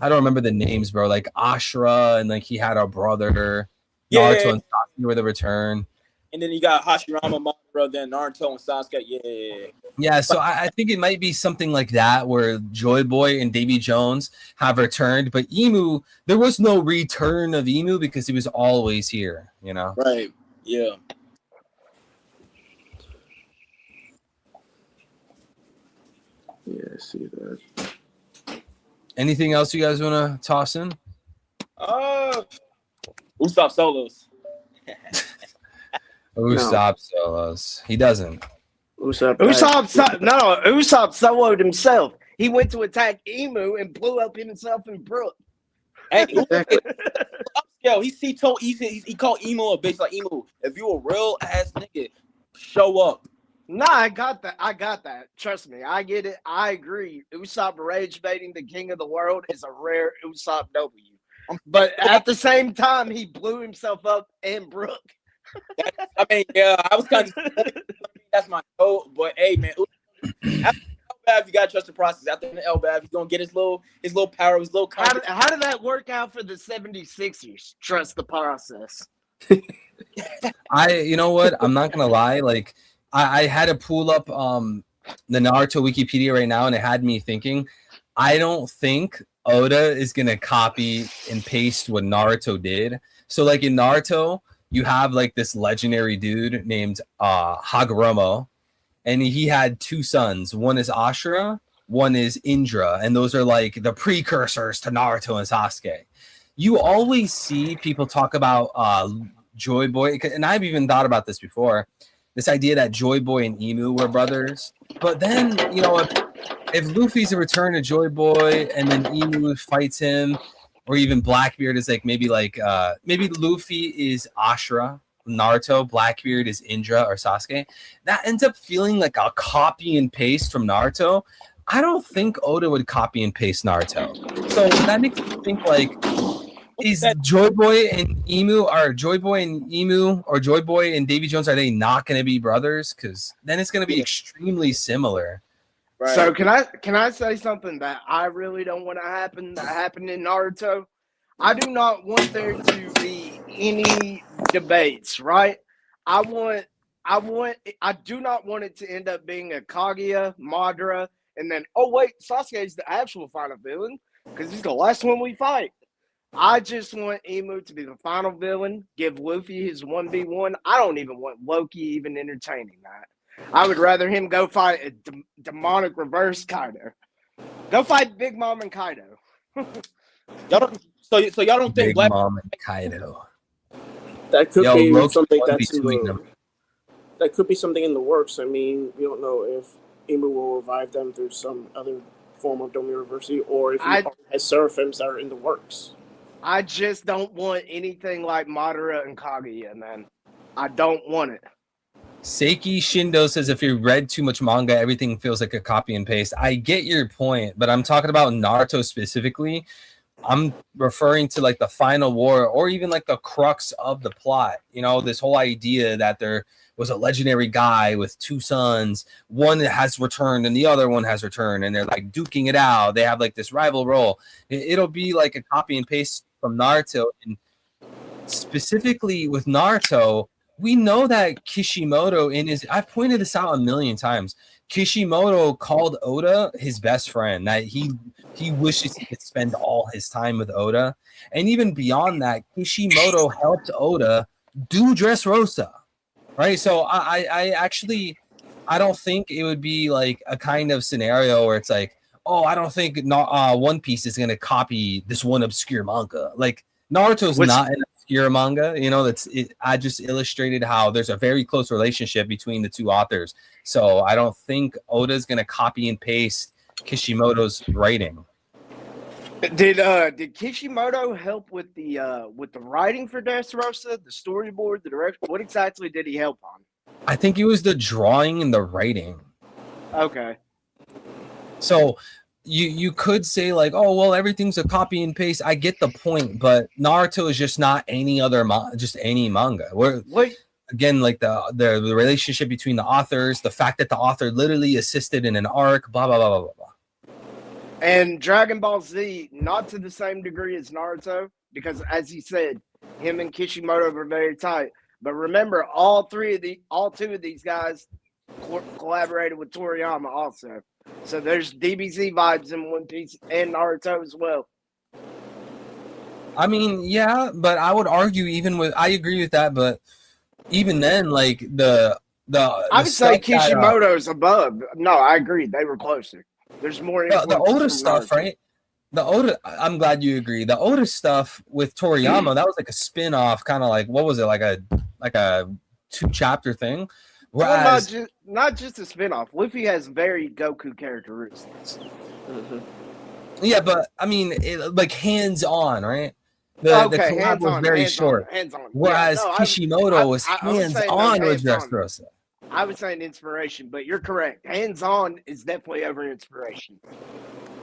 don't remember the names, bro. Like Ashura, and like he had a brother. Naruto and Sasuke were the return. And then you got Hashirama, Madara, then Naruto and Sasuke. Yeah. Yeah, so I think it might be something like that where Joy Boy and Davy Jones have returned, but Emu, there was no return of Emu because he was always here, you know? Right. Yeah. Yeah, I see that. Anything else you guys want to toss in? Usopp solos. Usopp solos. He doesn't. Usopp soloed himself. He went to attack Emu and blew up himself and Brook. Hey, Exactly. yo, he told he called Emu a bitch. Like, Emu, if you a real ass nigga, show up. Nah, I got that. Trust me, I get it. I agree. Usopp rage baiting the king of the world is a rare Usopp W. But at the same time, he blew himself up and Brook. I mean, yeah, I was kind of that's my goal, but hey, man, after the Elbaf, you gotta trust the process. After the Elbaf, he's gonna get his little power, his little. How did that work out for the 76ers? Trust the process. You know what? I'm not gonna lie. Like, I had to pull up the Naruto Wikipedia right now, and it had me thinking. I don't think Oda is gonna copy and paste what Naruto did. So, like in Naruto, you have like this legendary dude named Hagoromo, and he had two sons. One is Ashura, one is Indra, and those are like the precursors to Naruto and Sasuke. You always see people talk about Joy Boy, and I've even thought about this before, this idea that Joy Boy and Emu were brothers. But then, you know, if Luffy's a return to Joy Boy and then Emu fights him, or even Blackbeard is like maybe Luffy is Ashura, Naruto, Blackbeard is Indra or Sasuke. That ends up feeling like a copy and paste from Naruto. I don't think Oda would copy and paste Naruto. So that makes me think like, is Joy Boy and Emu, or Joy Boy and Emu, or Joy Boy and Davy Jones, are they not going to be brothers? Because then it's going to be extremely similar. Right. So can I say something that I really don't want to happen that happened in Naruto? I do not want there to be any debates, right? I do not want it to end up being a Kaguya, Madara, and then Sasuke is the actual final villain because he's the last one we fight. I just want Emu to be the final villain, give Luffy his 1v1. I don't even want Loki even entertaining that. I would rather him go fight a demonic reverse Kaido. Go fight Big Mom and Kaido. Y'all don't think Big Black Mom and Kaido? That could be Loki's something one that's between them. that could be something in the works. I mean, we don't know if Emu will revive them through some other form of Domireverse, or if he has seraphims that are in the works. I just don't want anything like Madara and Kaguya, man. I don't want it. Seiki Shindo says if you read too much manga, everything feels like a copy and paste. I get your point, but I'm talking about Naruto specifically. I'm referring to like the final war, or even like the crux of the plot. You know, this whole idea that there was a legendary guy with two sons. One has returned and the other one has returned, and they're like duking it out. They have like this rival role. It'll be like a copy and paste from Naruto. And specifically with Naruto, we know that Kishimoto I've pointed this out a million times. Kishimoto called Oda his best friend. That he wishes he could spend all his time with Oda, and even beyond that, Kishimoto helped Oda do Dressrosa, right? So I actually I don't think it would be like a kind of scenario where it's like, oh, I don't think One Piece is gonna copy this one obscure manga. Like Naruto's not an obscure manga, you know. I just illustrated how there's a very close relationship between the two authors. So I don't think Oda's gonna copy and paste Kishimoto's writing. Did Kishimoto help with the writing for Dressrosa, the storyboard, the direction? What exactly did he help on? I think it was the drawing and the writing. Okay. So you could say like, oh well, everything's a copy and paste. I get the point, but Naruto is just not any other just any manga. Again, like the relationship between the authors, the fact that the author literally assisted in an arc, blah blah blah blah blah. And Dragon Ball Z, not to the same degree as Naruto, because as he said, him and Kishimoto were very tight. But remember, all two of these guys collaborated with Toriyama also. So there's DBZ vibes in One Piece and Naruto as well. I mean, yeah, but I would argue I agree with that, but even then, like I would say Kishimoto's above. No, I agree. They were closer. There's more. The Oda stuff, right? I'm glad you agree. The Oda stuff with Toriyama, that was like a spin-off, kind of like, what was it, like a 2-chapter thing? Whereas, well, not just a spin-off. Luffy has very Goku characteristics. Mm-hmm. Yeah, but I mean, like hands-on, right? The collab was very short. Hands-on. Whereas Kishimoto was hands-on with Dressrosa. I was saying inspiration, but you're correct. Hands-on is definitely over inspiration.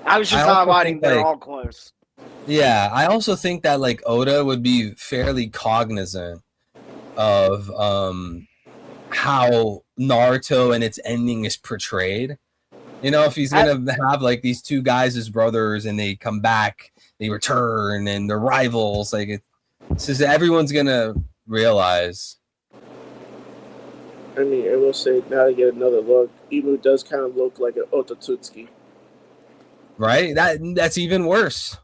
I was just highlighting they're all close. Yeah, I also think that like Oda would be fairly cognizant of how Naruto and its ending is portrayed. You know, if he's gonna have like these two guys as brothers and they come back, they return, and they're rivals, like it's just everyone's gonna realize. I mean, I will say, now to get another look, Imu does kind of look like an Otsutsuki. Right? That's even worse.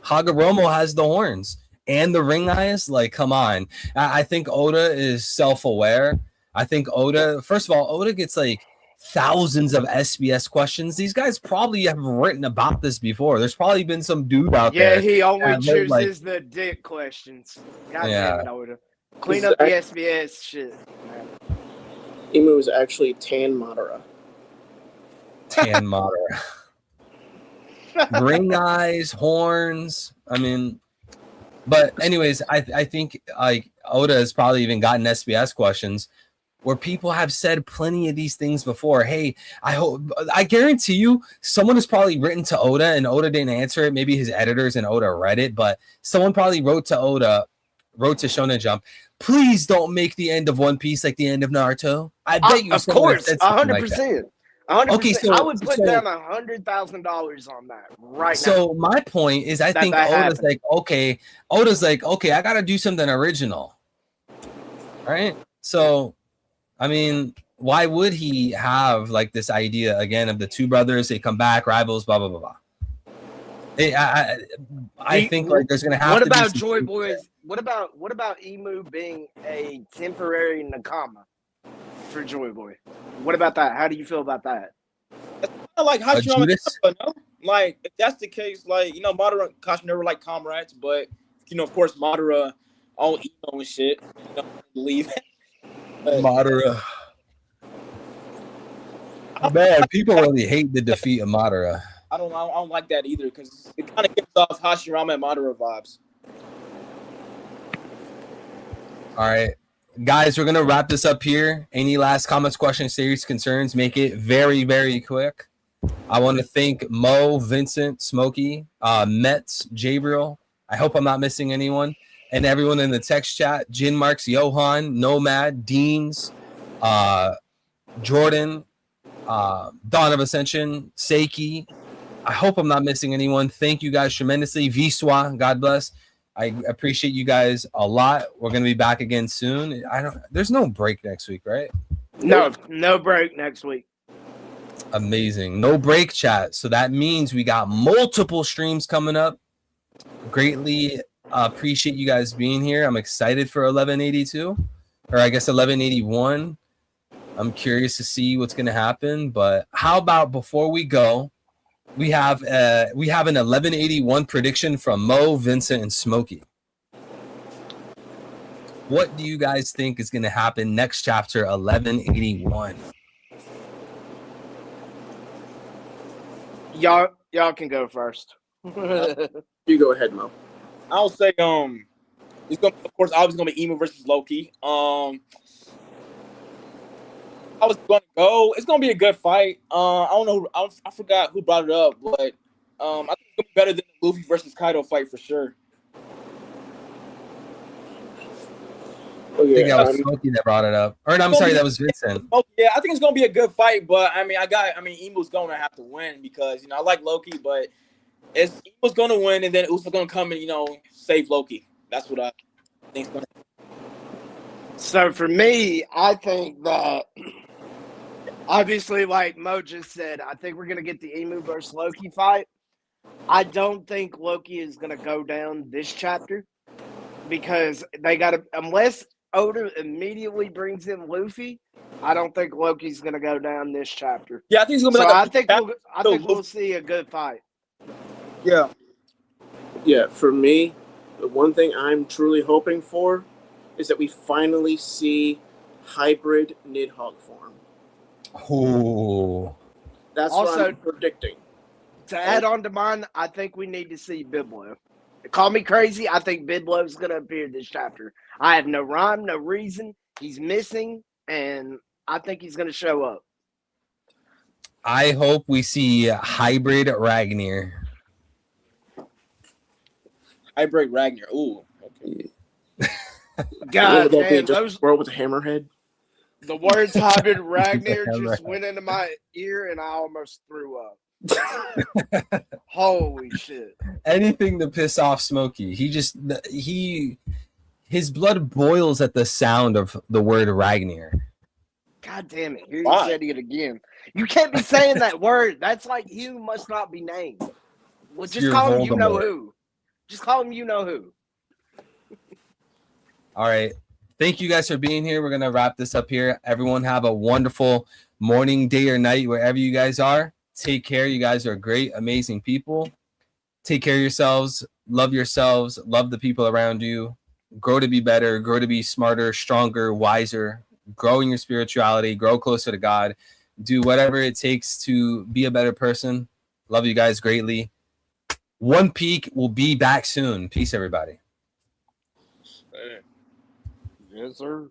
Hagoromo has the horns and the ring eyes. Like, come on. I think Oda is self-aware. I think first of all, Oda gets like thousands of SBS questions. These guys probably have written about this before. There's probably been some dude out there. Yeah, he only chooses the dick questions. God damn it, Oda. Clean up the SBS shit. Imu is actually Tan Madara. Tan Madara. Ring eyes, horns. I mean, but anyways, I think like Oda has probably even gotten SBS questions where people have said plenty of these things before. Hey, I guarantee you someone has probably written to Oda and Oda didn't answer it. Maybe his editors and Oda read it, but someone probably wrote to Shonen Jump, please don't make the end of One Piece like the end of Naruto. I bet you. Of course, 100%. 100%. Okay, so I would put down $100,000 on that right now. So my point is, I think Oda's like, okay, I got to do something original, right? So, I mean, why would he have like this idea again of the two brothers? They come back, rivals, blah blah blah blah. I think like there's gonna have. What to about be Joy Boys? What about Imu being a temporary Nakama for Joy Boy? What about that? How do you feel about that? It's kind of like Hashirama, no? Like if that's the case, like Madara and Kashima were like comrades, but of course Madara all emo and shit. Believe it. Madara. Man, people really hate the defeat of Madara. I don't like that either because it kind of gives off Hashirama and Madara vibes. All right, guys, we're gonna wrap this up here. Any last comments, questions, series, concerns? Make it very, very quick. I want to thank Mo, Vincent, Smokey, Metz, Jabriel. I hope I'm not missing anyone, and everyone in the text chat: Jin Marks, Johan, Nomad, Deans, Jordan, Dawn of Ascension, Seiki. I hope I'm not missing anyone. Thank you guys tremendously. Viswa, God bless. I appreciate you guys a lot. We're gonna be back again soon. There's no break next week, right? No break next week. Amazing. No break chat. So that means we got multiple streams coming up. Greatly appreciate you guys being here. I'm excited for 1182, or I guess 1181. I'm curious to see what's going to happen. But how about before we go, we have an 1181 prediction from Mo, Vincent, and Smokey. What do you guys think is going to happen next chapter 1181? Y'all can go first. You go ahead, Mo. I'll say it's gonna, of course, obviously gonna be Emo versus Loki. I was gonna go. It's gonna be a good fight. I don't know. I forgot who brought it up, but I think it's gonna be better than the Luffy versus Kaido fight for sure. I think that was Smokey that brought it up. Or I'm sorry, that was Vincent. Oh yeah, I think it's gonna be a good fight, but I mean, Emo's gonna have to win because I like Loki, but Emo's gonna win, and then Uso's gonna come and save Loki. That's what I think is gonna happen. So for me, I think that obviously, like Mo just said, I think we're gonna get the Emu versus Loki fight. I don't think Loki is gonna go down this chapter because they gotta, unless Oda immediately brings in Luffy, I don't think Loki's gonna go down this chapter. Yeah, I think it's gonna be So like I think we'll see a good fight. Yeah. Yeah, for me, the one thing I'm truly hoping for is that we finally see hybrid Nidhogg form. Oh, That's Also- what I'm predicting. To add on to mine, I think we need to see Biblo. Call me crazy, I think Biblo's going to appear this chapter. I have no rhyme, no reason. He's missing, and I think he's going to show up. I hope we see hybrid Ragnar. Hybrid Ragnar. Ooh. Okay. God Would that be damn, just those, world with a hammerhead? the words hybrid Ragnar Hammerhead. just went into my ear, and I almost threw up. Holy shit. Anything to piss off Smokey. His blood boils at the sound of the word Ragnar. God damn it. Here you Why? said it again. You can't be saying that word. That's like you must not be named. Well, just You're call him you know Voldemort. who. Just call him you know who. All right. Thank you guys for being here. We're going to wrap this up here. Everyone have a wonderful morning, day, or night, wherever you guys are. Take care. You guys are great, amazing people. Take care of yourselves. Love yourselves. Love the people around you. Grow to be better. Grow to be smarter, stronger, wiser. Grow in your spirituality. Grow closer to God. Do whatever it takes to be a better person. Love you guys greatly. One Peak will be back soon. Peace, everybody. Yes, sir.